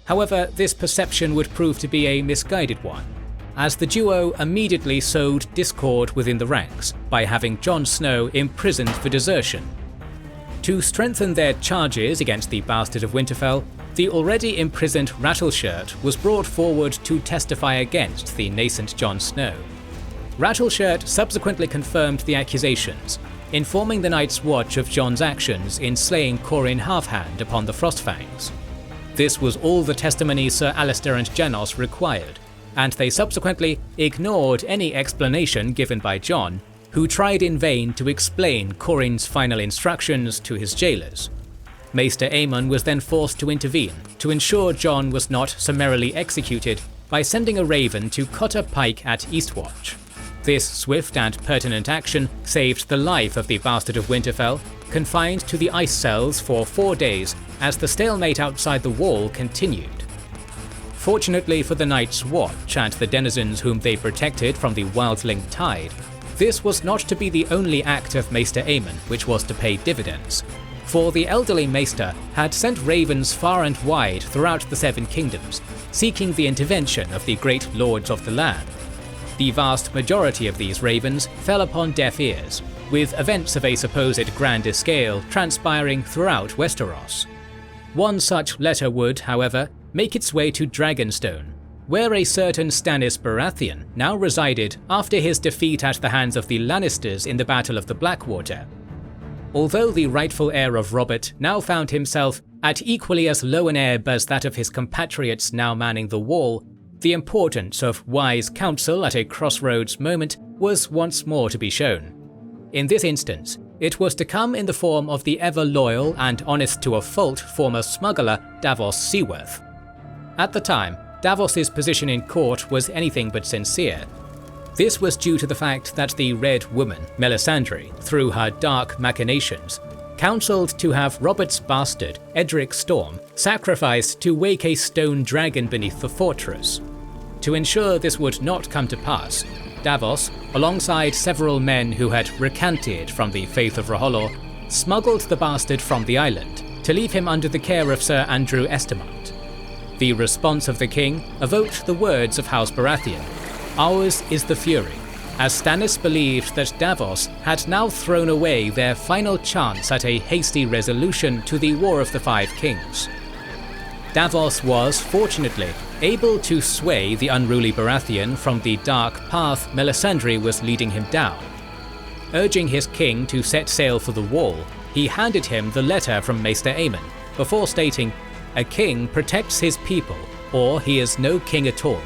However, this perception would prove to be a misguided one, as the duo immediately sowed discord within the ranks by having Jon Snow imprisoned for desertion. To strengthen their charges against the Bastard of Winterfell, the already imprisoned Rattleshirt was brought forward to testify against the nascent Jon Snow. Rattleshirt subsequently confirmed the accusations, informing the Night's Watch of Jon's actions in slaying Corin Halfhand upon the Frostfangs. This was all the testimony Sir Alistair and Janos required, and they subsequently ignored any explanation given by Jon, who tried in vain to explain Corin's final instructions to his jailers. Maester Aemon was then forced to intervene to ensure Jon was not summarily executed by sending a raven to Cotter Pike at Eastwatch. This swift and pertinent action saved the life of the Bastard of Winterfell, confined to the ice cells for 4 days as the stalemate outside the wall continued. Fortunately for the Night's Watch and the denizens whom they protected from the Wildling tide, this was not to be the only act of Maester Aemon which was to pay dividends, for the elderly Maester had sent ravens far and wide throughout the Seven Kingdoms, seeking the intervention of the great lords of the land. The vast majority of these ravens fell upon deaf ears, with events of a supposed grander scale transpiring throughout Westeros. One such letter would, however, make its way to Dragonstone, where a certain Stannis Baratheon now resided after his defeat at the hands of the Lannisters in the Battle of the Blackwater. Although the rightful heir of Robert now found himself at equally as low an ebb as that of his compatriots now manning the wall, the importance of wise counsel at a crossroads moment was once more to be shown. In this instance, it was to come in the form of the ever-loyal and honest-to-a-fault former smuggler Davos Seaworth. At the time, Davos's position in court was anything but sincere. This was due to the fact that the Red Woman, Melisandre, through her dark machinations, counselled to have Robert's bastard, Edric Storm, sacrificed to wake a stone dragon beneath the fortress. To ensure this would not come to pass, Davos, alongside several men who had recanted from the faith of R'hllor, smuggled the bastard from the island to leave him under the care of Sir Andrew Estamont. The response of the king evoked the words of House Baratheon, "Ours is the fury," as Stannis believed that Davos had now thrown away their final chance at a hasty resolution to the War of the Five Kings. Davos was, fortunately, able to sway the unruly Baratheon from the dark path Melisandre was leading him down. Urging his king to set sail for the wall, he handed him the letter from Maester Aemon, before stating, "A king protects his people, or he is no king at all."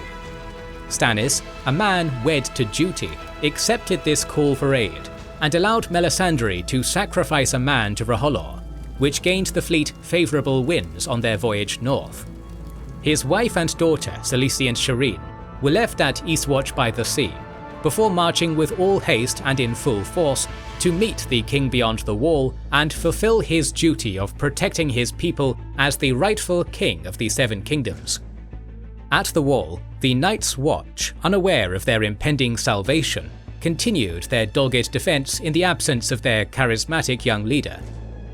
Stannis, a man wed to duty, accepted this call for aid, and allowed Melisandre to sacrifice a man to R'hllor, which gained the fleet favourable winds on their voyage north. His wife and daughter, Khaleesi and Shireen, were left at Eastwatch by the Sea, before marching with all haste and in full force to meet the King beyond the wall and fulfill his duty of protecting his people as the rightful king of the Seven Kingdoms. At the wall, the Night's Watch, unaware of their impending salvation, continued their dogged defense in the absence of their charismatic young leader.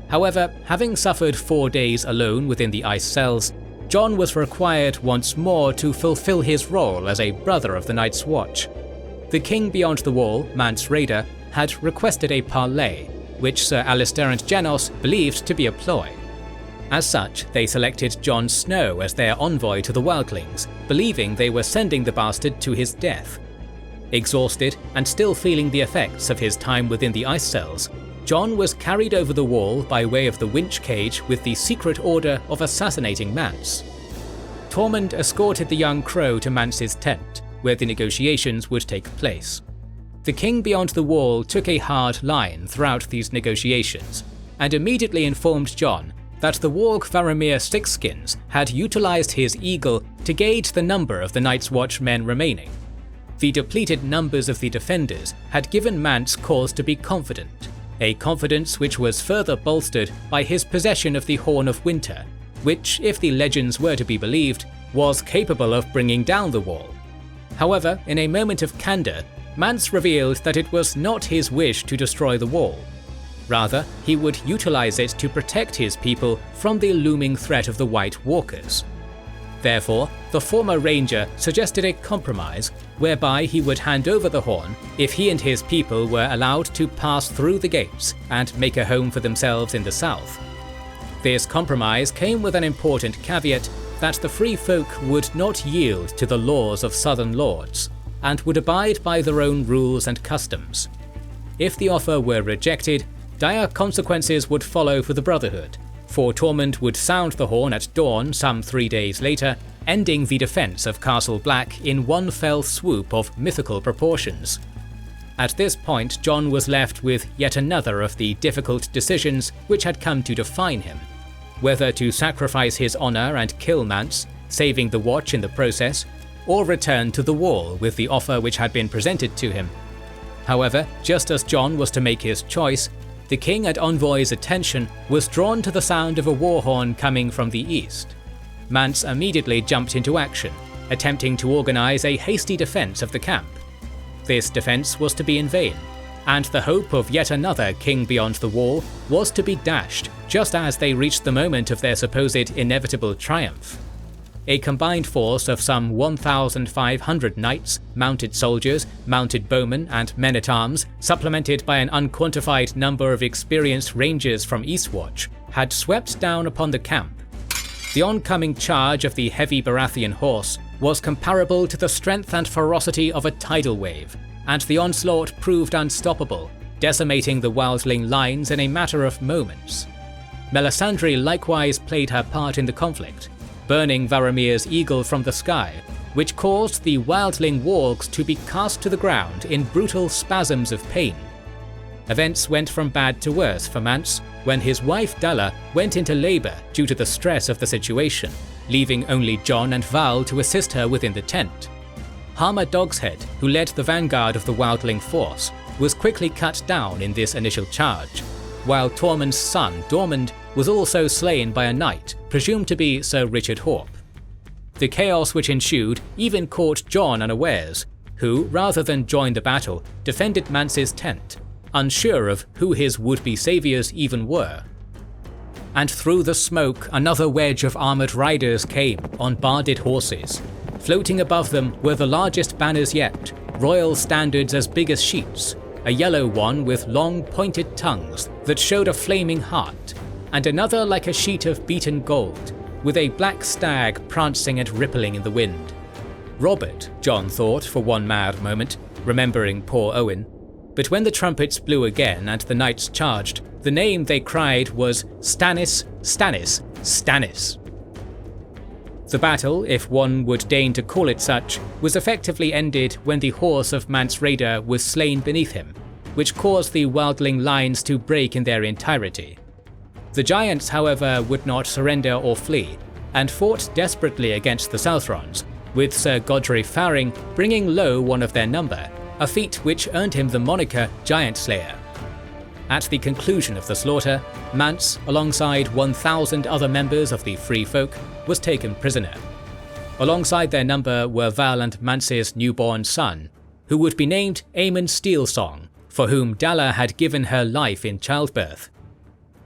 However, having suffered 4 days alone within the ice cells, Jon was required once more to fulfill his role as a brother of the Night's Watch. The king beyond the wall, Mance Rayder, had requested a parley, which Sir Alistair and Janos believed to be a ploy. As such, they selected Jon Snow as their envoy to the Wildlings, believing they were sending the bastard to his death. Exhausted and still feeling the effects of his time within the ice cells, Jon was carried over the wall by way of the winch cage with the secret order of assassinating Mance. Tormund escorted the young crow to Mance's tent, where the negotiations would take place. The king beyond the wall took a hard line throughout these negotiations, and immediately informed Jon that the warg Varamir Sixskins had utilized his eagle to gauge the number of the Night's Watch men remaining. The depleted numbers of the defenders had given Mance cause to be confident, a confidence which was further bolstered by his possession of the Horn of Winter, which, if the legends were to be believed, was capable of bringing down the wall. However, in a moment of candor, Mance revealed that it was not his wish to destroy the wall. Rather, he would utilize it to protect his people from the looming threat of the White Walkers. Therefore, the former ranger suggested a compromise whereby he would hand over the horn if he and his people were allowed to pass through the gates and make a home for themselves in the south. This compromise came with an important caveat that the free folk would not yield to the laws of southern lords, and would abide by their own rules and customs. If the offer were rejected, dire consequences would follow for the Brotherhood, for Tormund would sound the horn at dawn some 3 days later, ending the defence of Castle Black in one fell swoop of mythical proportions. At this point, Jon was left with yet another of the difficult decisions which had come to define him. Whether to sacrifice his honour and kill Mance, saving the Watch in the process, or return to the wall with the offer which had been presented to him. However, just as Jon was to make his choice, the king and envoy's attention was drawn to the sound of a war horn coming from the east. Mance immediately jumped into action, attempting to organise a hasty defence of the camp. This defence was to be in vain, and the hope of yet another king beyond the wall was to be dashed just as they reached the moment of their supposed inevitable triumph. A combined force of some 1,500 knights, mounted soldiers, mounted bowmen, and men-at-arms, supplemented by an unquantified number of experienced rangers from Eastwatch, had swept down upon the camp. The oncoming charge of the heavy Baratheon horse was comparable to the strength and ferocity of a tidal wave, and the onslaught proved unstoppable, decimating the Wildling lines in a matter of moments. Melisandre likewise played her part in the conflict, burning Varamir's eagle from the sky, which caused the Wildling wargs to be cast to the ground in brutal spasms of pain. Events went from bad to worse for Mance when his wife Dalla went into labour due to the stress of the situation, leaving only Jon and Val to assist her within the tent. Harmer Dogshead, who led the vanguard of the Wildling force, was quickly cut down in this initial charge, while Tormund's son Dormund was also slain by a knight, presumed to be Sir Richard Horpe. The chaos which ensued even caught Jon unawares, who, rather than join the battle, defended Mance's tent, unsure of who his would-be saviours even were. And through the smoke another wedge of armoured riders came on barded horses. Floating above them were the largest banners yet, royal standards as big as sheets, a yellow one with long pointed tongues that showed a flaming heart, and another like a sheet of beaten gold, with a black stag prancing and rippling in the wind. Robert, Jon thought for one mad moment, remembering poor Owen. But when the trumpets blew again and the knights charged, the name they cried was Stannis, Stannis, Stannis. The battle, if one would deign to call it such, was effectively ended when the horse of Mance Rayder was slain beneath him, which caused the Wildling lines to break in their entirety. The giants, however, would not surrender or flee, and fought desperately against the Southrons, with Sir Godfrey Faring bringing low one of their number, a feat which earned him the moniker Giant Slayer. At the conclusion of the slaughter, Mance, alongside 1,000 other members of the Free Folk, was taken prisoner. Alongside their number were Val and Mance's newborn son, who would be named Aemon Steelsong, for whom Dalla had given her life in childbirth.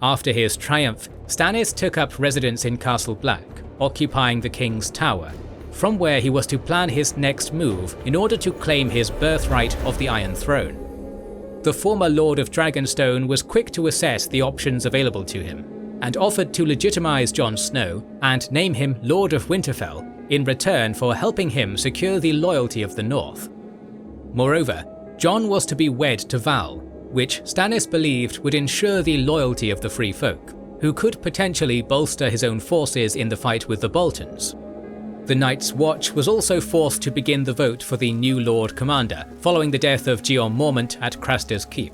After his triumph, Stannis took up residence in Castle Black, occupying the King's Tower, from where he was to plan his next move in order to claim his birthright of the Iron Throne. The former Lord of Dragonstone was quick to assess the options available to him, and offered to legitimize Jon Snow and name him Lord of Winterfell in return for helping him secure the loyalty of the North. Moreover, Jon was to be wed to Val, which Stannis believed would ensure the loyalty of the Free Folk, who could potentially bolster his own forces in the fight with the Boltons. The Night's Watch was also forced to begin the vote for the new Lord Commander, following the death of Jeor Mormont at Craster's Keep.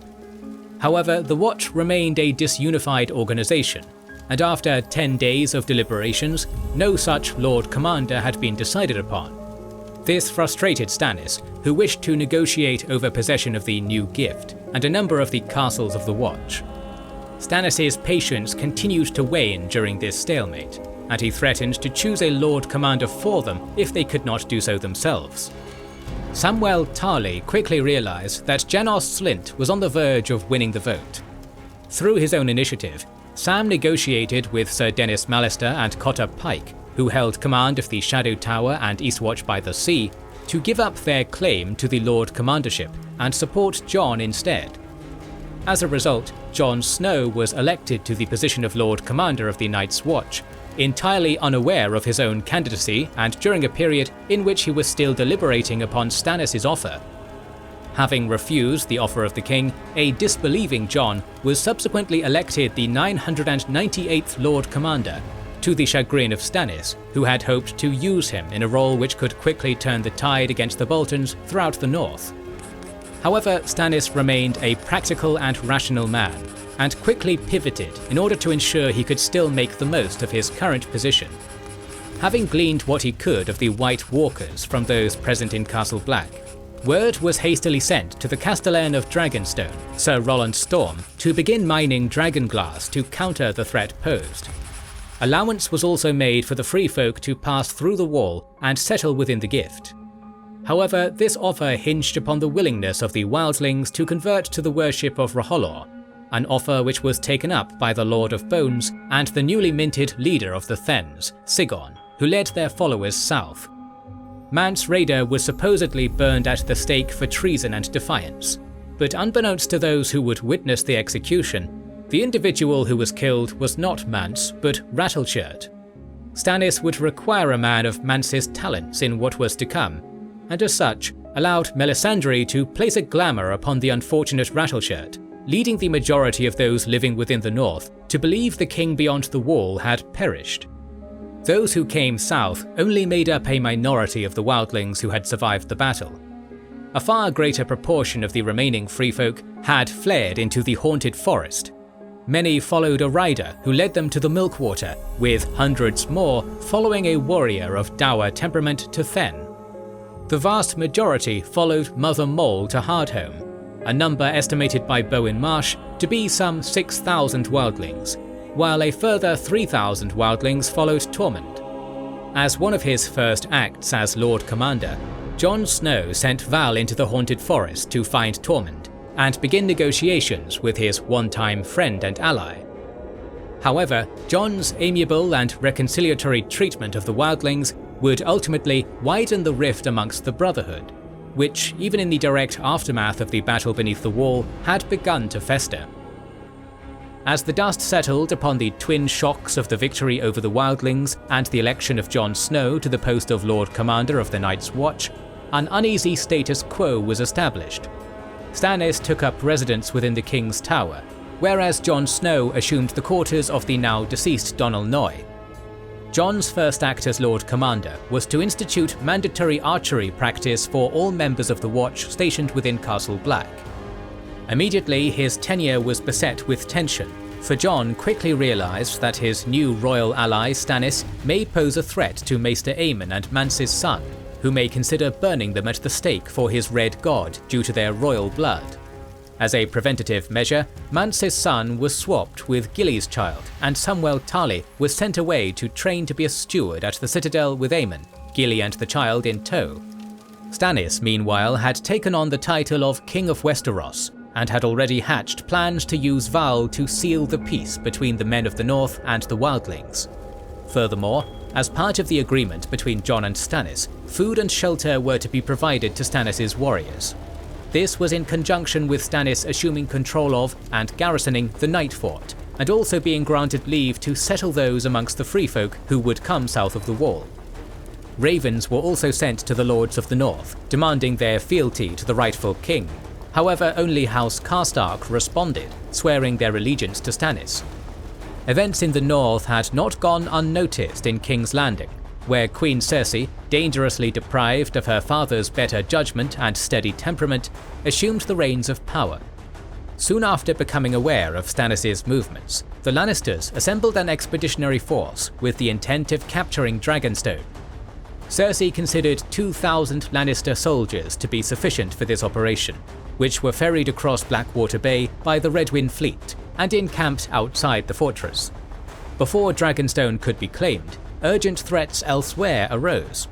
However, the Watch remained a disunified organization, and after 10 days of deliberations, no such Lord Commander had been decided upon. This frustrated Stannis, who wished to negotiate over possession of the new gift and a number of the castles of the Watch. Stannis' patience continued to wane during this stalemate, and he threatened to choose a Lord Commander for them if they could not do so themselves. Samwell Tarly quickly realized that Janos Slynt was on the verge of winning the vote. Through his own initiative, Sam negotiated with Sir Denys Mallister and Cotter Pike, who held command of the Shadow Tower and Eastwatch by the Sea, to give up their claim to the Lord Commandership and support Jon instead. As a result, Jon Snow was elected to the position of Lord Commander of the Night's Watch, entirely unaware of his own candidacy and during a period in which he was still deliberating upon Stannis' offer. Having refused the offer of the king, a disbelieving Jon was subsequently elected the 998th Lord Commander, to the chagrin of Stannis, who had hoped to use him in a role which could quickly turn the tide against the Boltons throughout the north. However, Stannis remained a practical and rational man, and quickly pivoted in order to ensure he could still make the most of his current position. Having gleaned what he could of the White Walkers from those present in Castle Black, word was hastily sent to the Castellan of Dragonstone, Sir Roland Storm, to begin mining dragonglass to counter the threat posed. Allowance was also made for the Free Folk to pass through the wall and settle within the gift. However, this offer hinged upon the willingness of the Wildlings to convert to the worship of R'hllor, an offer which was taken up by the Lord of Bones and the newly minted leader of the Thenns, Sigon, who led their followers south. Mance Rayder was supposedly burned at the stake for treason and defiance, but unbeknownst to those who would witness the execution, the individual who was killed was not Mance, but Rattleshirt. Stannis would require a man of Mance's talents in what was to come, and as such, allowed Melisandre to place a glamour upon the unfortunate Rattleshirt, leading the majority of those living within the north to believe the king beyond the wall had perished. Those who came south only made up a minority of the wildlings who had survived the battle. A far greater proportion of the remaining free folk had fled into the haunted forest. Many followed a rider who led them to the Milkwater, with hundreds more following a warrior of dour temperament to Thenn. The vast majority followed Mother Mole to Hardhome, a number estimated by Bowen Marsh to be some 6,000 wildlings, while a further 3,000 wildlings followed Tormund. As one of his first acts as Lord Commander, Jon Snow sent Val into the haunted forest to find Tormund and begin negotiations with his one-time friend and ally. However, Jon's amiable and reconciliatory treatment of the wildlings would ultimately widen the rift amongst the Brotherhood, which, even in the direct aftermath of the battle beneath the wall, had begun to fester. As the dust settled upon the twin shocks of the victory over the wildlings and the election of Jon Snow to the post of Lord Commander of the Night's Watch, an uneasy status quo was established. Stannis took up residence within the King's Tower, whereas Jon Snow assumed the quarters of the now deceased Donal Noy. Jon's first act as Lord Commander was to institute mandatory archery practice for all members of the Watch stationed within Castle Black. Immediately, his tenure was beset with tension, for Jon quickly realized that his new royal ally Stannis may pose a threat to Maester Aemon and Mance's son, who may consider burning them at the stake for his Red God due to their royal blood. As a preventative measure, Mance's son was swapped with Gilly's child, and Samwell Tarly was sent away to train to be a steward at the citadel with Aemon, Gilly and the child in tow. Stannis, meanwhile, had taken on the title of King of Westeros, and had already hatched plans to use Val to seal the peace between the men of the North and the Wildlings. Furthermore, as part of the agreement between Jon and Stannis, food and shelter were to be provided to Stannis' warriors. This was in conjunction with Stannis assuming control of and garrisoning the Night Fort, and also being granted leave to settle those amongst the free folk who would come south of the Wall. Ravens were also sent to the Lords of the North, demanding their fealty to the rightful king. However, only House Karstark responded, swearing their allegiance to Stannis. Events in the north had not gone unnoticed in King's Landing, where Queen Cersei, dangerously deprived of her father's better judgment and steady temperament, assumed the reins of power. Soon after becoming aware of Stannis' movements, the Lannisters assembled an expeditionary force with the intent of capturing Dragonstone. Cersei considered 2,000 Lannister soldiers to be sufficient for this operation, which were ferried across Blackwater Bay by the Red Wind fleet and encamped outside the fortress. Before Dragonstone could be claimed, urgent threats elsewhere arose.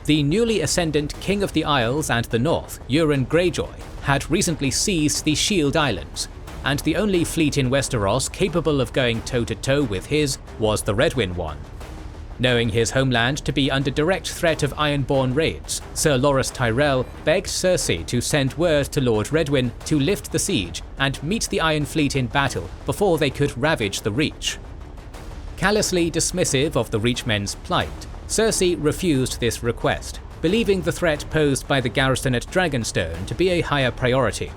The newly ascendant King of the Isles and the North, Euron Greyjoy, had recently seized the Shield Islands, and the only fleet in Westeros capable of going toe-to-toe with his was the Redwyne one. Knowing his homeland to be under direct threat of Ironborn raids, Sir Loras Tyrell begged Cersei to send word to Lord Redwyne to lift the siege and meet the Iron Fleet in battle before they could ravage the Reach. Callously dismissive of the Reachmen's plight, Cersei refused this request, believing the threat posed by the garrison at Dragonstone to be a higher priority.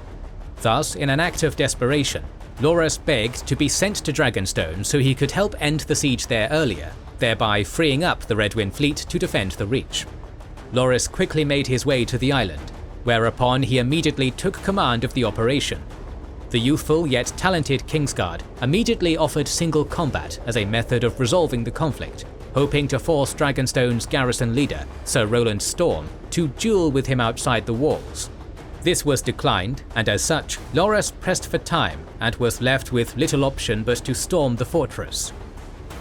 Thus, in an act of desperation, Loras begged to be sent to Dragonstone so he could help end the siege there earlier, thereby freeing up the Redwyne fleet to defend the Reach. Loras quickly made his way to the island, whereupon he immediately took command of the operation. The youthful yet talented Kingsguard immediately offered single combat as a method of resolving the conflict, hoping to force Dragonstone's garrison leader, Sir Roland Storm, to duel with him outside the walls. This was declined, and as such, Loras pressed for time and was left with little option but to storm the fortress.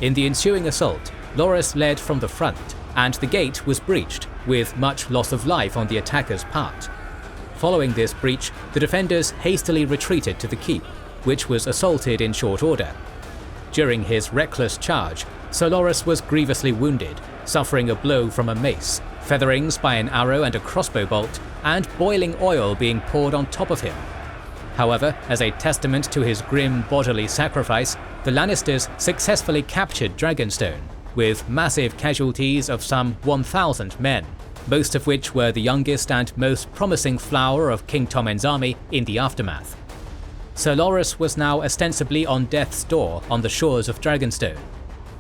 In the ensuing assault, Loras led from the front, and the gate was breached, with much loss of life on the attackers' part. Following this breach, the defenders hastily retreated to the keep, which was assaulted in short order. During his reckless charge, Sir Loras was grievously wounded, suffering a blow from a mace, featherings by an arrow and a crossbow bolt, and boiling oil being poured on top of him. However, as a testament to his grim bodily sacrifice, the Lannisters successfully captured Dragonstone, with massive casualties of some 1,000 men, most of which were the youngest and most promising flower of King Tommen's army in the aftermath. Sir Loras was now ostensibly on death's door on the shores of Dragonstone.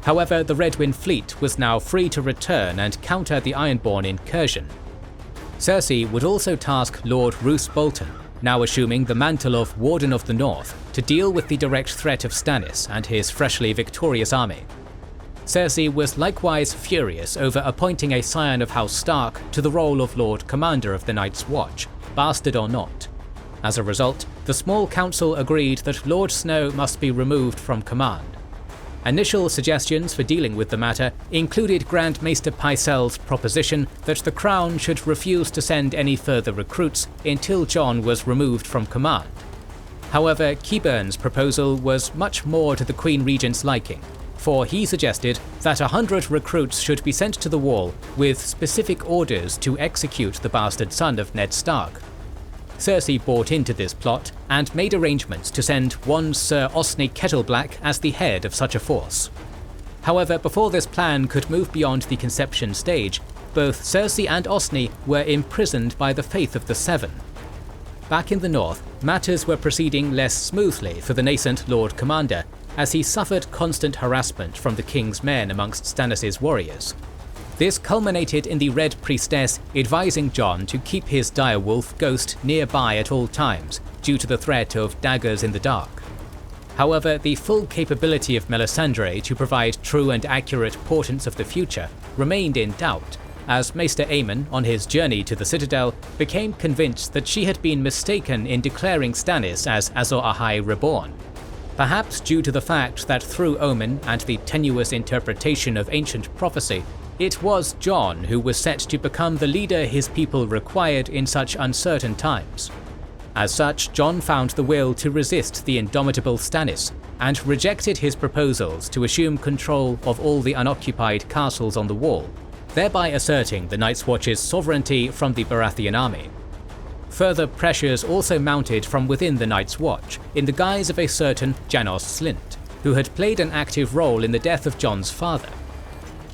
However, the Redwyne fleet was now free to return and counter the Ironborn incursion. Cersei would also task Lord Roose Bolton, now assuming the mantle of Warden of the North, to deal with the direct threat of Stannis and his freshly victorious army. Cersei was likewise furious over appointing a scion of House Stark to the role of Lord Commander of the Night's Watch, bastard or not. As a result, the small council agreed that Lord Snow must be removed from command. Initial suggestions for dealing with the matter included Grand Maester Pycelle's proposition that the Crown should refuse to send any further recruits until Jon was removed from command. However, Qyburn's proposal was much more to the Queen Regent's liking, for he suggested that 100 recruits should be sent to the Wall with specific orders to execute the bastard son of Ned Stark. Cersei bought into this plot and made arrangements to send one Sir Osney Kettleblack as the head of such a force. However, before this plan could move beyond the conception stage, both Cersei and Osney were imprisoned by the Faith of the Seven. Back in the north, matters were proceeding less smoothly for the nascent Lord Commander, as he suffered constant harassment from the king's men amongst Stannis' warriors. This culminated in the Red Priestess advising Jon to keep his direwolf ghost nearby at all times, due to the threat of daggers in the dark. However, the full capability of Melisandre to provide true and accurate portents of the future remained in doubt, as Maester Aemon, on his journey to the Citadel, became convinced that she had been mistaken in declaring Stannis as Azor Ahai Reborn. Perhaps due to the fact that through omen and the tenuous interpretation of ancient prophecy, It was Jon who was set to become the leader his people required in such uncertain times. As such, Jon found the will to resist the indomitable Stannis and rejected his proposals to assume control of all the unoccupied castles on the wall, thereby asserting the Night's Watch's sovereignty from the Baratheon army. Further pressures also mounted from within the Night's Watch in the guise of a certain Janos Slynt, who had played an active role in the death of Jon's father.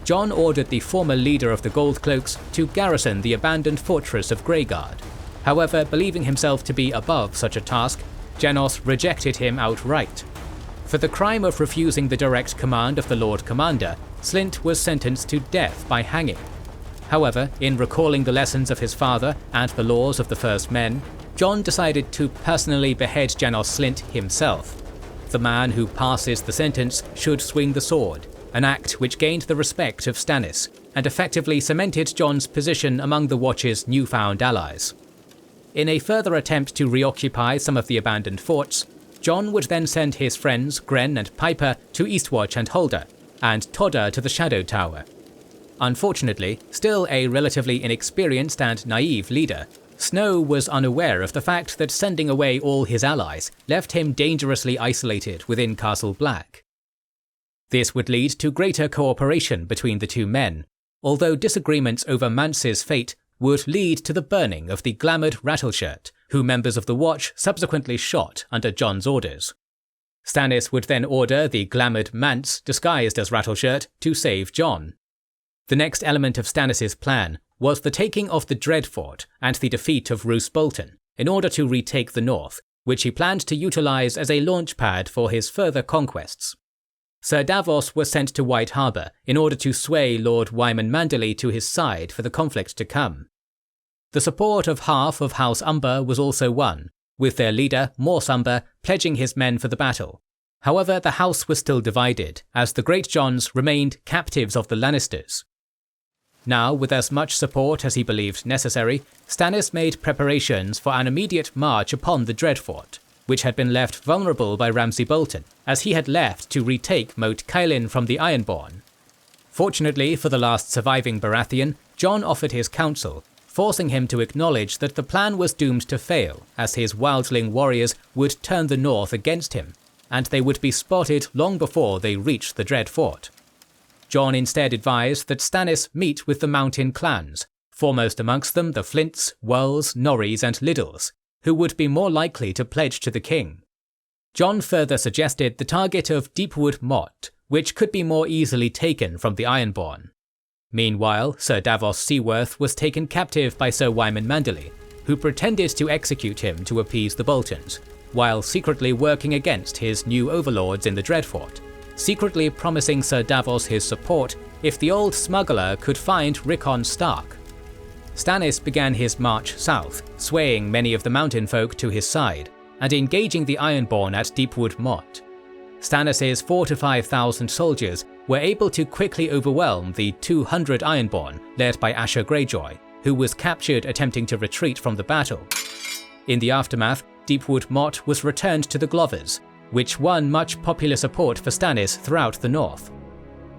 Jon ordered the former leader of the Goldcloaks to garrison the abandoned fortress of Greyguard. However, believing himself to be above such a task, Janos rejected him outright. For the crime of refusing the direct command of the Lord Commander, Slynt was sentenced to death by hanging. However, in recalling the lessons of his father and the laws of the First Men, Jon decided to personally behead Janos Slynt himself. The man who passes the sentence should swing the sword, an act which gained the respect of Stannis and effectively cemented Jon's position among the Watch's newfound allies. In a further attempt to reoccupy some of the abandoned forts, Jon would then send his friends Grenn and Piper to Eastwatch and Holder, and Todder to the Shadow Tower. Unfortunately, still a relatively inexperienced and naive leader, Snow was unaware of the fact that sending away all his allies left him dangerously isolated within Castle Black. This would lead to greater cooperation between the two men, although disagreements over Mance's fate would lead to the burning of the glamoured Rattleshirt, who members of the Watch subsequently shot under Jon's orders. Stannis would then order the glamoured Mance, disguised as Rattleshirt, to save Jon. The next element of Stannis' plan was the taking of the Dreadfort and the defeat of Roose Bolton, in order to retake the north, which he planned to utilise as a launchpad for his further conquests. Sir Davos was sent to White Harbour in order to sway Lord Wyman Manderley to his side for the conflict to come. The support of half of House Umber was also won, with their leader, Morse Umber, pledging his men for the battle. However, the house was still divided, as the Great Johns remained captives of the Lannisters. Now, with as much support as he believed necessary, Stannis made preparations for an immediate march upon the Dreadfort, which had been left vulnerable by Ramsay Bolton, as he had left to retake Moat Cailin from the Ironborn. Fortunately for the last surviving Baratheon, Jon offered his counsel, forcing him to acknowledge that the plan was doomed to fail, as his Wildling warriors would turn the north against him, and they would be spotted long before they reached the Dread Fort. Jon instead advised that Stannis meet with the mountain clans, foremost amongst them the Flints, Wells, Norries and Liddles, who would be more likely to pledge to the king. Jon further suggested the target of Deepwood Motte, which could be more easily taken from the Ironborn. Meanwhile, Sir Davos Seaworth was taken captive by Sir Wyman Manderley, who pretended to execute him to appease the Boltons, while secretly working against his new overlords in the Dreadfort, secretly promising Sir Davos his support if the old smuggler could find Rickon Stark. Stannis began his march south, swaying many of the mountain folk to his side, and engaging the Ironborn at Deepwood Motte. Stannis' 4,000 to 5,000 soldiers were able to quickly overwhelm the 200 Ironborn led by Asher Greyjoy, who was captured attempting to retreat from the battle. In the aftermath, Deepwood Motte was returned to the Glovers, which won much popular support for Stannis throughout the north.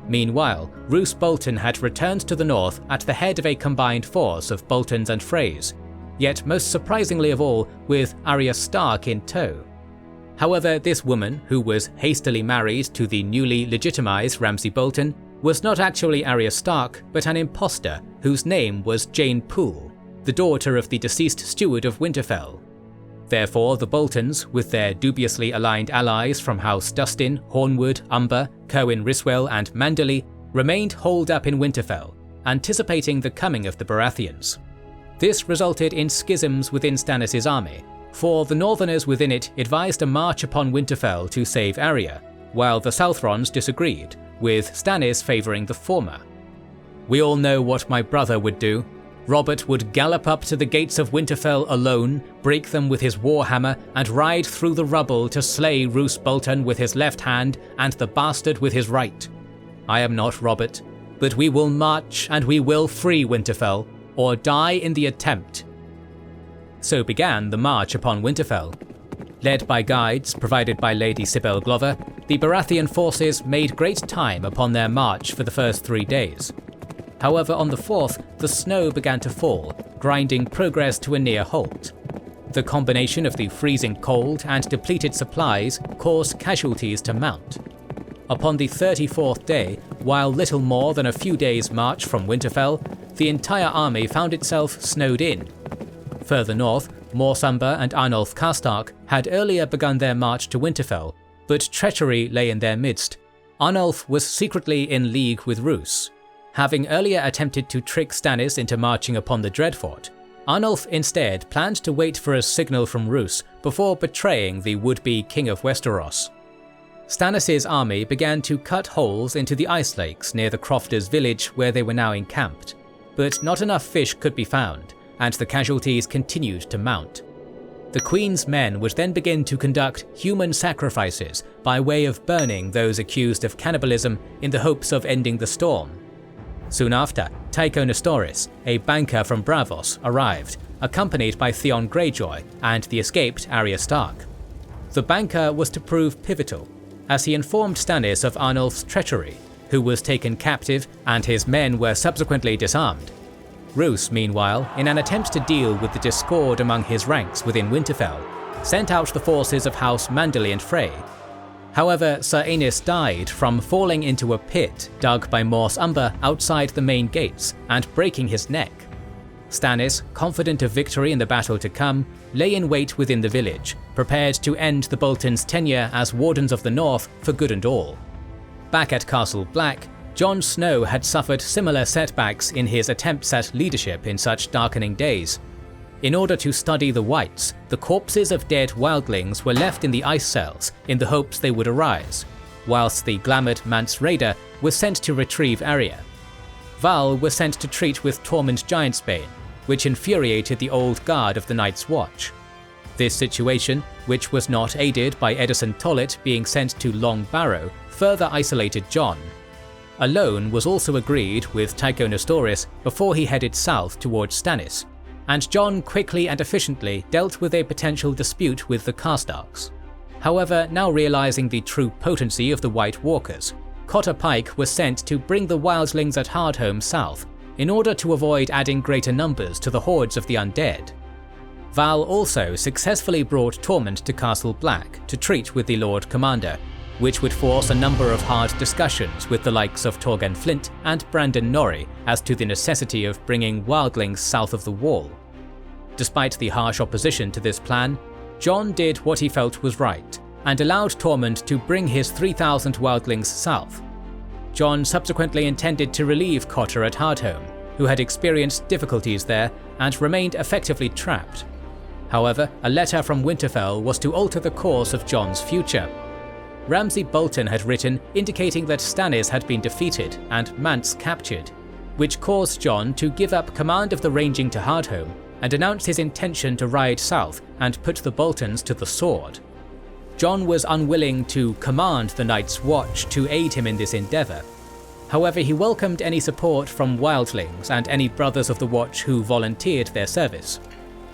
Meanwhile, Roose Bolton had returned to the north at the head of a combined force of Boltons and Freys, yet most surprisingly of all, with Arya Stark in tow. However, this woman, who was hastily married to the newly legitimised Ramsay Bolton, was not actually Arya Stark, but an impostor whose name was Jane Poole, the daughter of the deceased steward of Winterfell. Therefore, the Boltons, with their dubiously aligned allies from House Dustin, Hornwood, Umber, Cerwyn Rhyswell and Manderley, remained holed up in Winterfell, anticipating the coming of the Baratheons. This resulted in schisms within Stannis' army, for the Northerners within it advised a march upon Winterfell to save Arya, while the Southrons disagreed, with Stannis favouring the former. "We all know what my brother would do. Robert would gallop up to the gates of Winterfell alone, break them with his warhammer, and ride through the rubble to slay Roose Bolton with his left hand and the bastard with his right. I am not Robert, but we will march and we will free Winterfell, or die in the attempt." So began the march upon Winterfell. Led by guides provided by Lady Sibel Glover, the Baratheon forces made great time upon their march for the first 3 days. However, on the 4th, the snow began to fall, grinding progress to a near halt. The combination of the freezing cold and depleted supplies caused casualties to mount. Upon the 34th day, while little more than a few days' march from Winterfell, the entire army found itself snowed in. Further north, Morsumber and Arnulf Karstark had earlier begun their march to Winterfell, but treachery lay in their midst. Arnulf was secretly in league with Roose. Having earlier attempted to trick Stannis into marching upon the Dreadfort, Arnulf instead planned to wait for a signal from Roose before betraying the would-be King of Westeros. Stannis' army began to cut holes into the ice lakes near the Crofters' village where they were now encamped, but not enough fish could be found, and the casualties continued to mount. The Queen's men would then begin to conduct human sacrifices by way of burning those accused of cannibalism in the hopes of ending the storm. Soon after, Tycho Nestoris, a banker from Braavos, arrived, accompanied by Theon Greyjoy and the escaped Arya Stark. The banker was to prove pivotal, as he informed Stannis of Arnulf's treachery, who was taken captive and his men were subsequently disarmed. Roose, meanwhile, in an attempt to deal with the discord among his ranks within Winterfell, sent out the forces of House Manderley and Frey. However, Sir Aenys died from falling into a pit dug by Mors Umber outside the main gates and breaking his neck. Stannis, confident of victory in the battle to come, lay in wait within the village, prepared to end the Boltons' tenure as Wardens of the North for good and all. Back at Castle Black, Jon Snow had suffered similar setbacks in his attempts at leadership in such darkening days. In order to study the Whites, the corpses of dead wildlings were left in the ice cells in the hopes they would arise, whilst the glamoured Mance Rayder was sent to retrieve Arya. Val was sent to treat with Tormund Giantsbane, which infuriated the old guard of the Night's Watch. This situation, which was not aided by Eddison Tollet being sent to Long Barrow, further isolated Jon. A loan was also agreed with Tycho Nestoris before he headed south towards Stannis, and Jon quickly and efficiently dealt with a potential dispute with the Karstarks. However, now realizing the true potency of the White Walkers, Cotter Pike was sent to bring the wildlings at Hardhome south in order to avoid adding greater numbers to the hordes of the undead. Val also successfully brought Tormund to Castle Black to treat with the Lord Commander, which would force a number of hard discussions with the likes of Torgen Flint and Brandon Norrie as to the necessity of bringing wildlings south of the Wall. Despite the harsh opposition to this plan, Jon did what he felt was right, and allowed Tormund to bring his 3,000 wildlings south. Jon subsequently intended to relieve Cotter at Hardhome, who had experienced difficulties there and remained effectively trapped. However, a letter from Winterfell was to alter the course of Jon's future. Ramsay Bolton had written indicating that Stannis had been defeated and Mance captured, which caused Jon to give up command of the ranging to Hardhome and announce his intention to ride south and put the Boltons to the sword. Jon was unwilling to command the Night's Watch to aid him in this endeavour. However, he welcomed any support from wildlings and any brothers of the Watch who volunteered their service.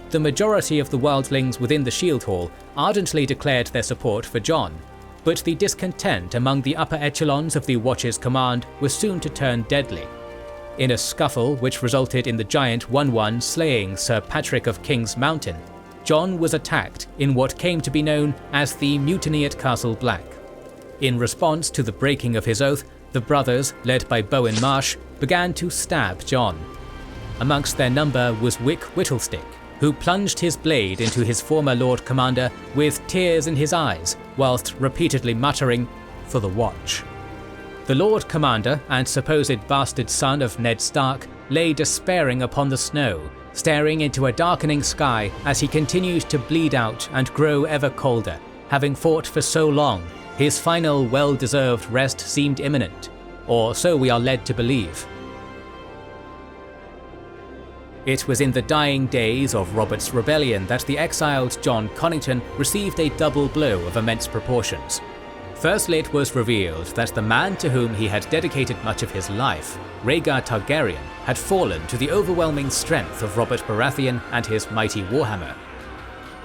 The majority of the wildlings within the Shield Hall ardently declared their support for Jon, but the discontent among the upper echelons of the Watch's command was soon to turn deadly. In a scuffle which resulted in the giant 1-1 slaying Sir Patrick of King's Mountain, Jon was attacked in what came to be known as the Mutiny at Castle Black. In response to the breaking of his oath, the brothers, led by Bowen Marsh, began to stab Jon. Amongst their number was Wick Whittlestick, who plunged his blade into his former Lord Commander with tears in his eyes, whilst repeatedly muttering, "For the Watch." The Lord Commander and supposed bastard son of Ned Stark lay despairing upon the snow, staring into a darkening sky as he continued to bleed out and grow ever colder. Having fought for so long, his final well-deserved rest seemed imminent, or so we are led to believe. It was in the dying days of Robert's rebellion that the exiled Jon Connington received a double blow of immense proportions. Firstly, it was revealed that the man to whom he had dedicated much of his life, Rhaegar Targaryen, had fallen to the overwhelming strength of Robert Baratheon and his mighty warhammer.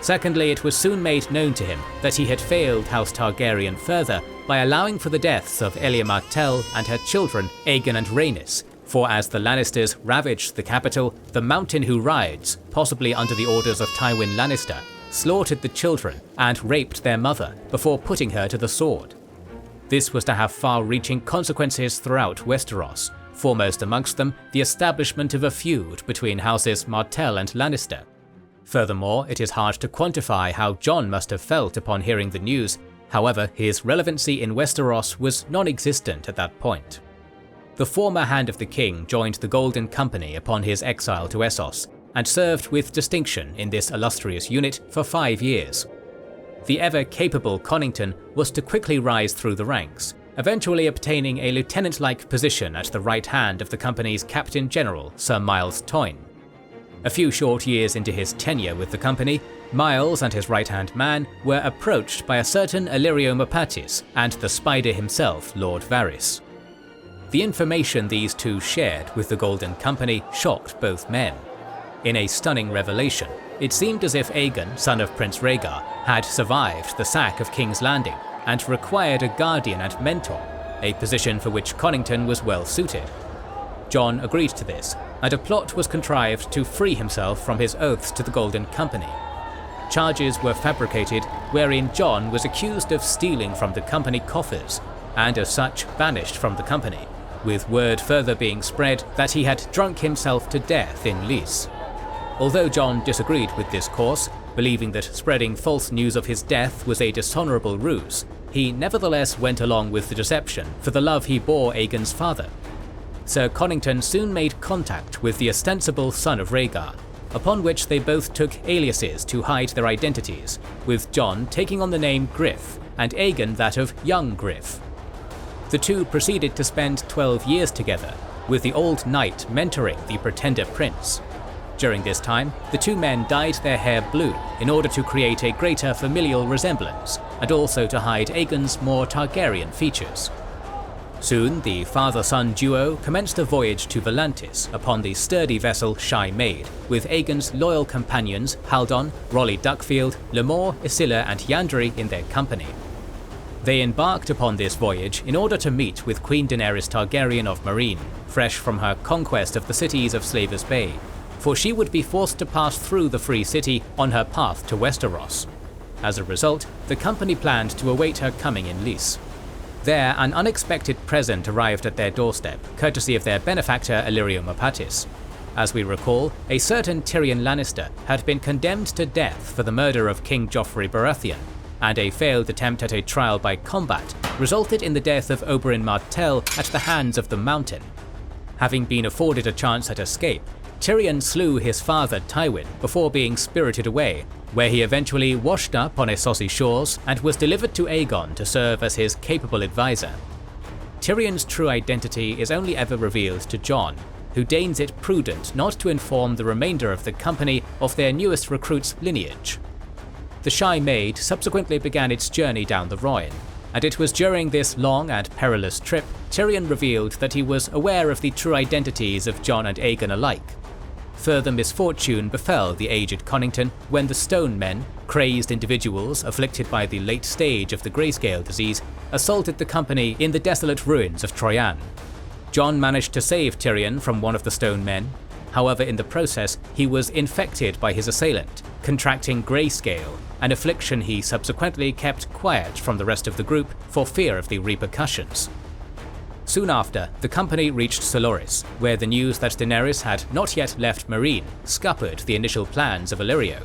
Secondly, it was soon made known to him that he had failed House Targaryen further by allowing for the deaths of Elia Martell and her children Aegon and Rhaenys, For as the Lannisters ravaged the capital, the Mountain Who Rides, possibly under the orders of Tywin Lannister, slaughtered the children and raped their mother before putting her to the sword. This was to have far-reaching consequences throughout Westeros, foremost amongst them the establishment of a feud between houses Martell and Lannister. Furthermore, it is hard to quantify how Jon must have felt upon hearing the news. However, his relevancy in Westeros was non-existent at that point. The former Hand of the King joined the Golden Company upon his exile to Essos, and served with distinction in this illustrious unit for 5 years. The ever-capable Connington was to quickly rise through the ranks, eventually obtaining a lieutenant-like position at the right hand of the company's Captain General, Sir Miles Toyne. A few short years into his tenure with the company, Miles and his right-hand man were approached by a certain Illyrio Mopatis and the Spider himself, Lord Varys. The information these two shared with the Golden Company shocked both men. In a stunning revelation, it seemed as if Aegon, son of Prince Rhaegar, had survived the sack of King's Landing and required a guardian and mentor, a position for which Connington was well suited. Jon agreed to this, and a plot was contrived to free himself from his oaths to the Golden Company. Charges were fabricated wherein Jon was accused of stealing from the company coffers, and as such banished from the company, with word further being spread that he had drunk himself to death in Lys. Although Jon disagreed with this course, believing that spreading false news of his death was a dishonourable ruse, he nevertheless went along with the deception for the love he bore Aegon's father. Sir Connington soon made contact with the ostensible son of Rhaegar, upon which they both took aliases to hide their identities, with Jon taking on the name Griff and Aegon that of Young Griff. The two proceeded to spend 12 years together, with the old knight mentoring the pretender prince. During this time, the two men dyed their hair blue in order to create a greater familial resemblance, and also to hide Aegon's more Targaryen features. Soon, the father-son duo commenced a voyage to Volantis upon the sturdy vessel Shy Maid, with Aegon's loyal companions Haldon, Rolly Duckfield, Lemore, Isilla and Yandere in their company. They embarked upon this voyage in order to meet with Queen Daenerys Targaryen of Meereen, fresh from her conquest of the cities of Slavers Bay, for she would be forced to pass through the Free City on her path to Westeros. As a result, the company planned to await her coming in Lys. There, an unexpected present arrived at their doorstep, courtesy of their benefactor Illyrio Mopatis. As we recall, a certain Tyrion Lannister had been condemned to death for the murder of King Joffrey Baratheon, and a failed attempt at a trial by combat resulted in the death of Oberyn Martell at the hands of the Mountain. Having been afforded a chance at escape, Tyrion slew his father Tywin before being spirited away, where he eventually washed up on Essos shores and was delivered to Aegon to serve as his capable advisor. Tyrion's true identity is only ever revealed to Jon, who deigns it prudent not to inform the remainder of the company of their newest recruit's lineage. The Shy Maid subsequently began its journey down the Rhoyne, and it was during this long and perilous trip Tyrion revealed that he was aware of the true identities of Jon and Aegon alike. Further misfortune befell the aged Connington when the Stone Men, crazed individuals afflicted by the late stage of the grayscale disease, assaulted the company in the desolate ruins of Troyan. Jon managed to save Tyrion from one of the Stone Men. However, in the process, he was infected by his assailant, contracting grayscale, an affliction he subsequently kept quiet from the rest of the group for fear of the repercussions. Soon after, the company reached Soloris, where the news that Daenerys had not yet left Meereen scuppered the initial plans of Illyrio.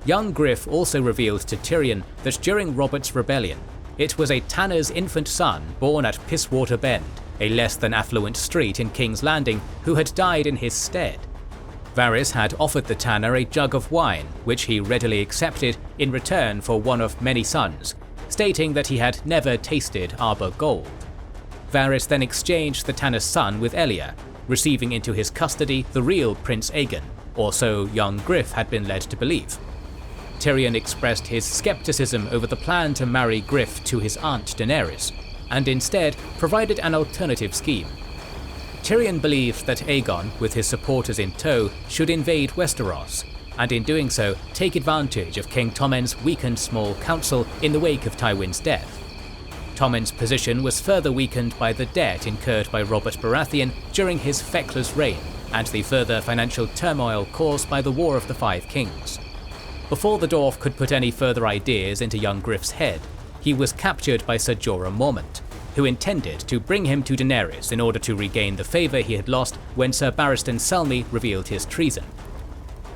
Young Griff also revealed to Tyrion that during Robert's rebellion, it was a tanner's infant son born at Pisswater Bend, a less than affluent street in King's Landing, who had died in his stead. Varys had offered the tanner a jug of wine, which he readily accepted in return for one of many sons, stating that he had never tasted Arbor Gold. Varys then exchanged the tanner's son with Elia, receiving into his custody the real Prince Aegon, or so young Griff had been led to believe. Tyrion expressed his skepticism over the plan to marry Griff to his aunt Daenerys, and instead provided an alternative scheme. Tyrion believed that Aegon, with his supporters in tow, should invade Westeros, and in doing so take advantage of King Tommen's weakened small council in the wake of Tywin's death. Tommen's position was further weakened by the debt incurred by Robert Baratheon during his feckless reign and the further financial turmoil caused by the War of the Five Kings. Before the dwarf could put any further ideas into young Griff's head, he was captured by Ser Jorah Mormont, who intended to bring him to Daenerys in order to regain the favour he had lost when Ser Barristan Selmy revealed his treason.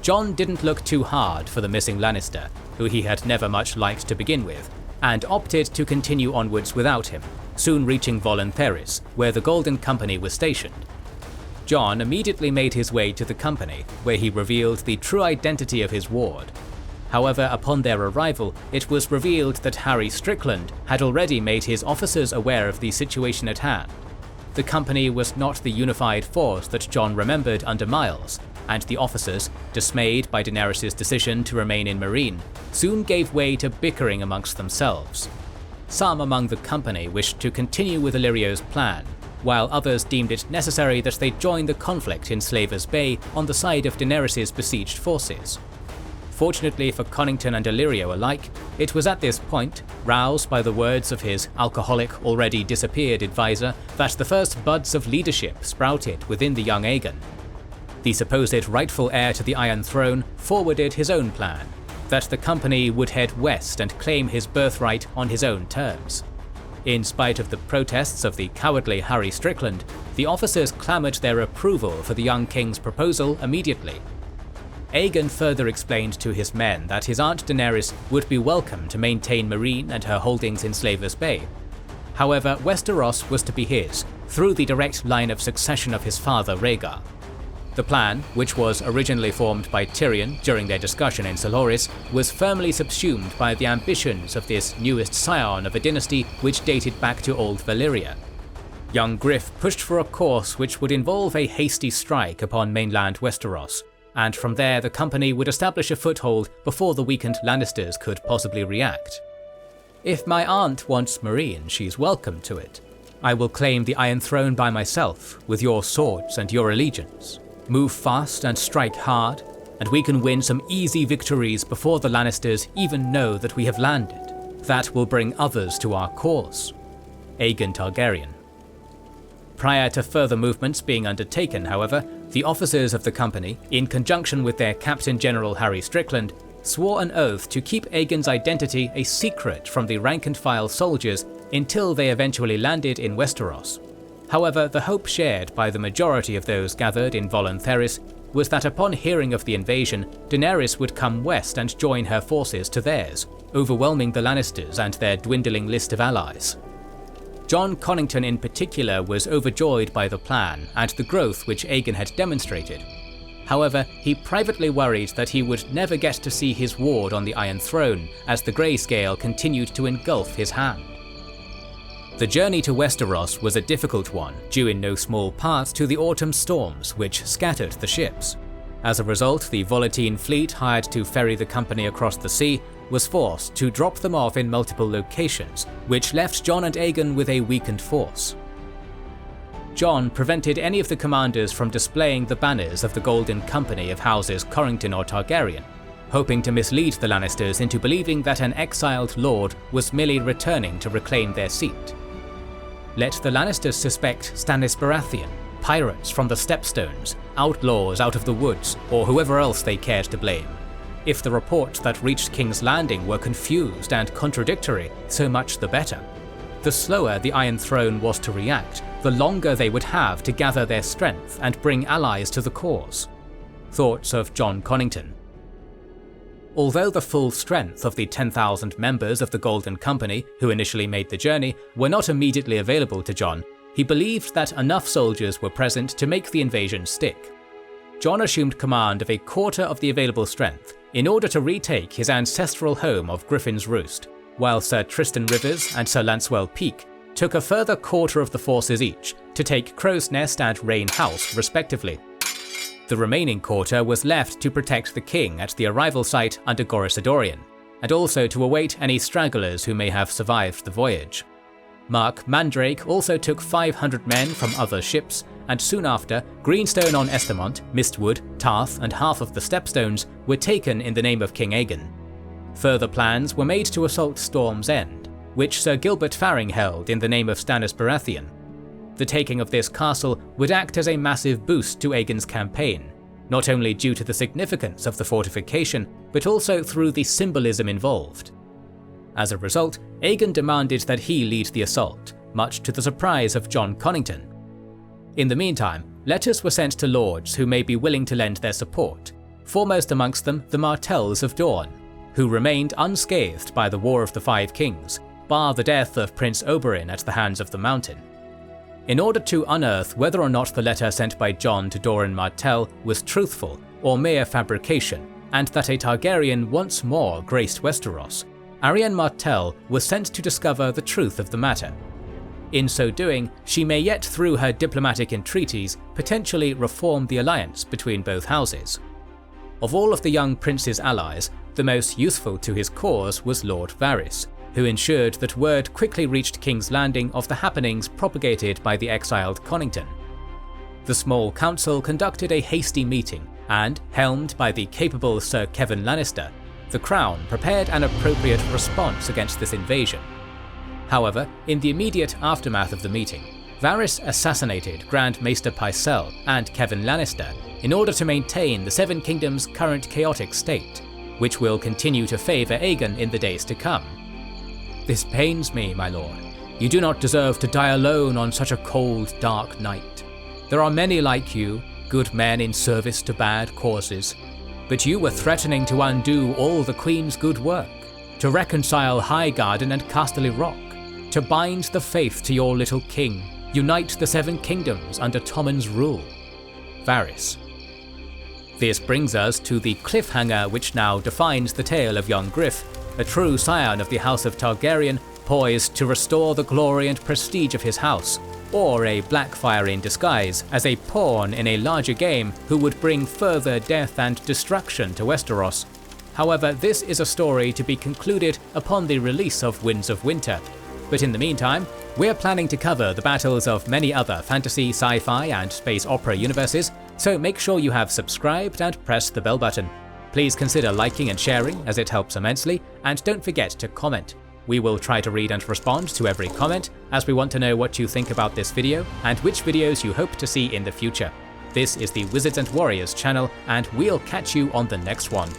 Jon didn't look too hard for the missing Lannister, who he had never much liked to begin with, and opted to continue onwards without him, soon reaching Volon Therys, where the Golden Company was stationed. Jon immediately made his way to the company, where he revealed the true identity of his ward. However, upon their arrival, it was revealed that Harry Strickland had already made his officers aware of the situation at hand. The company was not the unified force that Jon remembered under Miles, and the officers, dismayed by Daenerys' decision to remain in Meereen, soon gave way to bickering amongst themselves. Some among the company wished to continue with Illyrio's plan, while others deemed it necessary that they join the conflict in Slavers Bay on the side of Daenerys' besieged forces. Fortunately for Connington and Illyrio alike, it was at this point, roused by the words of his alcoholic, already disappeared advisor, that the first buds of leadership sprouted within the young Aegon. The supposed rightful heir to the Iron Throne forwarded his own plan, that the company would head west and claim his birthright on his own terms. In spite of the protests of the cowardly Harry Strickland, the officers clamoured their approval for the young king's proposal immediately. Aegon further explained to his men that his aunt Daenerys would be welcome to maintain Meereen and her holdings in Slavers Bay. However, Westeros was to be his, through the direct line of succession of his father Rhaegar. The plan, which was originally formed by Tyrion during their discussion in Soloris, was firmly subsumed by the ambitions of this newest scion of a dynasty which dated back to Old Valyria. Young Griff pushed for a course which would involve a hasty strike upon mainland Westeros, and from there the company would establish a foothold before the weakened Lannisters could possibly react. If my aunt wants Meereen, she's welcome to it. I will claim the Iron Throne by myself, with your swords and your allegiance. Move fast and strike hard, and we can win some easy victories before the Lannisters even know that we have landed. That will bring others to our cause. Aegon Targaryen. Prior to further movements being undertaken, however, the officers of the company, in conjunction with their Captain General Harry Strickland, swore an oath to keep Aegon's identity a secret from the rank-and-file soldiers until they eventually landed in Westeros. However, the hope shared by the majority of those gathered in Volon Therys was that upon hearing of the invasion, Daenerys would come west and join her forces to theirs, overwhelming the Lannisters and their dwindling list of allies. Jon Connington in particular was overjoyed by the plan and the growth which Aegon had demonstrated. However, he privately worried that he would never get to see his ward on the Iron Throne as the greyscale continued to engulf his hand. The journey to Westeros was a difficult one, due in no small part to the autumn storms which scattered the ships. As a result, the Volatine fleet hired to ferry the company across the sea was forced to drop them off in multiple locations, which left Jon and Aegon with a weakened force. Jon prevented any of the commanders from displaying the banners of the Golden Company of houses Corrington or Targaryen, hoping to mislead the Lannisters into believing that an exiled lord was merely returning to reclaim their seat. Let the Lannisters suspect Stannis Baratheon, pirates from the Stepstones, outlaws out of the woods, or whoever else they cared to blame. If the reports that reached King's Landing were confused and contradictory, so much the better. The slower the Iron Throne was to react, the longer they would have to gather their strength and bring allies to the cause. Thoughts of Jon Connington. Although the full strength of the 10,000 members of the Golden Company who initially made the journey were not immediately available to Jon, he believed that enough soldiers were present to make the invasion stick. Jon assumed command of a quarter of the available strength in order to retake his ancestral home of Griffin's Roost, while Sir Tristan Rivers and Sir Lancewell Peake took a further quarter of the forces each to take Crow's Nest and Rain House respectively. The remaining quarter was left to protect the king at the arrival site under Gorys Adorian, and also to await any stragglers who may have survived the voyage. Mark Mandrake also took 500 men from other ships, and soon after, Greenstone on Estermont, Mistwood, Tarth and half of the Stepstones were taken in the name of King Aegon. Further plans were made to assault Storm's End, which Sir Gilbert Farring held in the name of Stannis Baratheon. The taking of this castle would act as a massive boost to Aegon's campaign, not only due to the significance of the fortification, but also through the symbolism involved. As a result, Aegon demanded that he lead the assault, much to the surprise of Jon Connington. In the meantime, letters were sent to lords who may be willing to lend their support, foremost amongst them the Martells of Dorne, who remained unscathed by the War of the Five Kings, bar the death of Prince Oberyn at the hands of the Mountain. In order to unearth whether or not the letter sent by Jon to Doran Martell was truthful or mere fabrication, and that a Targaryen once more graced Westeros, Arianne Martell was sent to discover the truth of the matter. In so doing, she may yet through her diplomatic entreaties potentially reform the alliance between both houses. Of all of the young prince's allies, the most useful to his cause was Lord Varys, who ensured that word quickly reached King's Landing of the happenings propagated by the exiled Connington. The small council conducted a hasty meeting, and, helmed by the capable Sir Kevan Lannister, the Crown prepared an appropriate response against this invasion. However, in the immediate aftermath of the meeting, Varys assassinated Grand Maester Pycelle and Kevan Lannister in order to maintain the Seven Kingdoms' current chaotic state, which will continue to favour Aegon in the days to come. This pains me, my lord. You do not deserve to die alone on such a cold, dark night. There are many like you, good men in service to bad causes, but you were threatening to undo all the Queen's good work, to reconcile Highgarden and Casterly Rock, to bind the faith to your little king, unite the Seven Kingdoms under Tommen's rule. Varys. This brings us to the cliffhanger which now defines the tale of Young Griff, a true scion of the House of Targaryen, poised to restore the glory and prestige of his house, or a Blackfyre in disguise as a pawn in a larger game who would bring further death and destruction to Westeros. However, this is a story to be concluded upon the release of Winds of Winter, but in the meantime, we're planning to cover the battles of many other fantasy, sci-fi and space opera universes, so make sure you have subscribed and pressed the bell button. Please consider liking and sharing as it helps immensely, and don't forget to comment. We will try to read and respond to every comment, as we want to know what you think about this video and which videos you hope to see in the future. This is the Wizards and Warriors channel, and we'll catch you on the next one.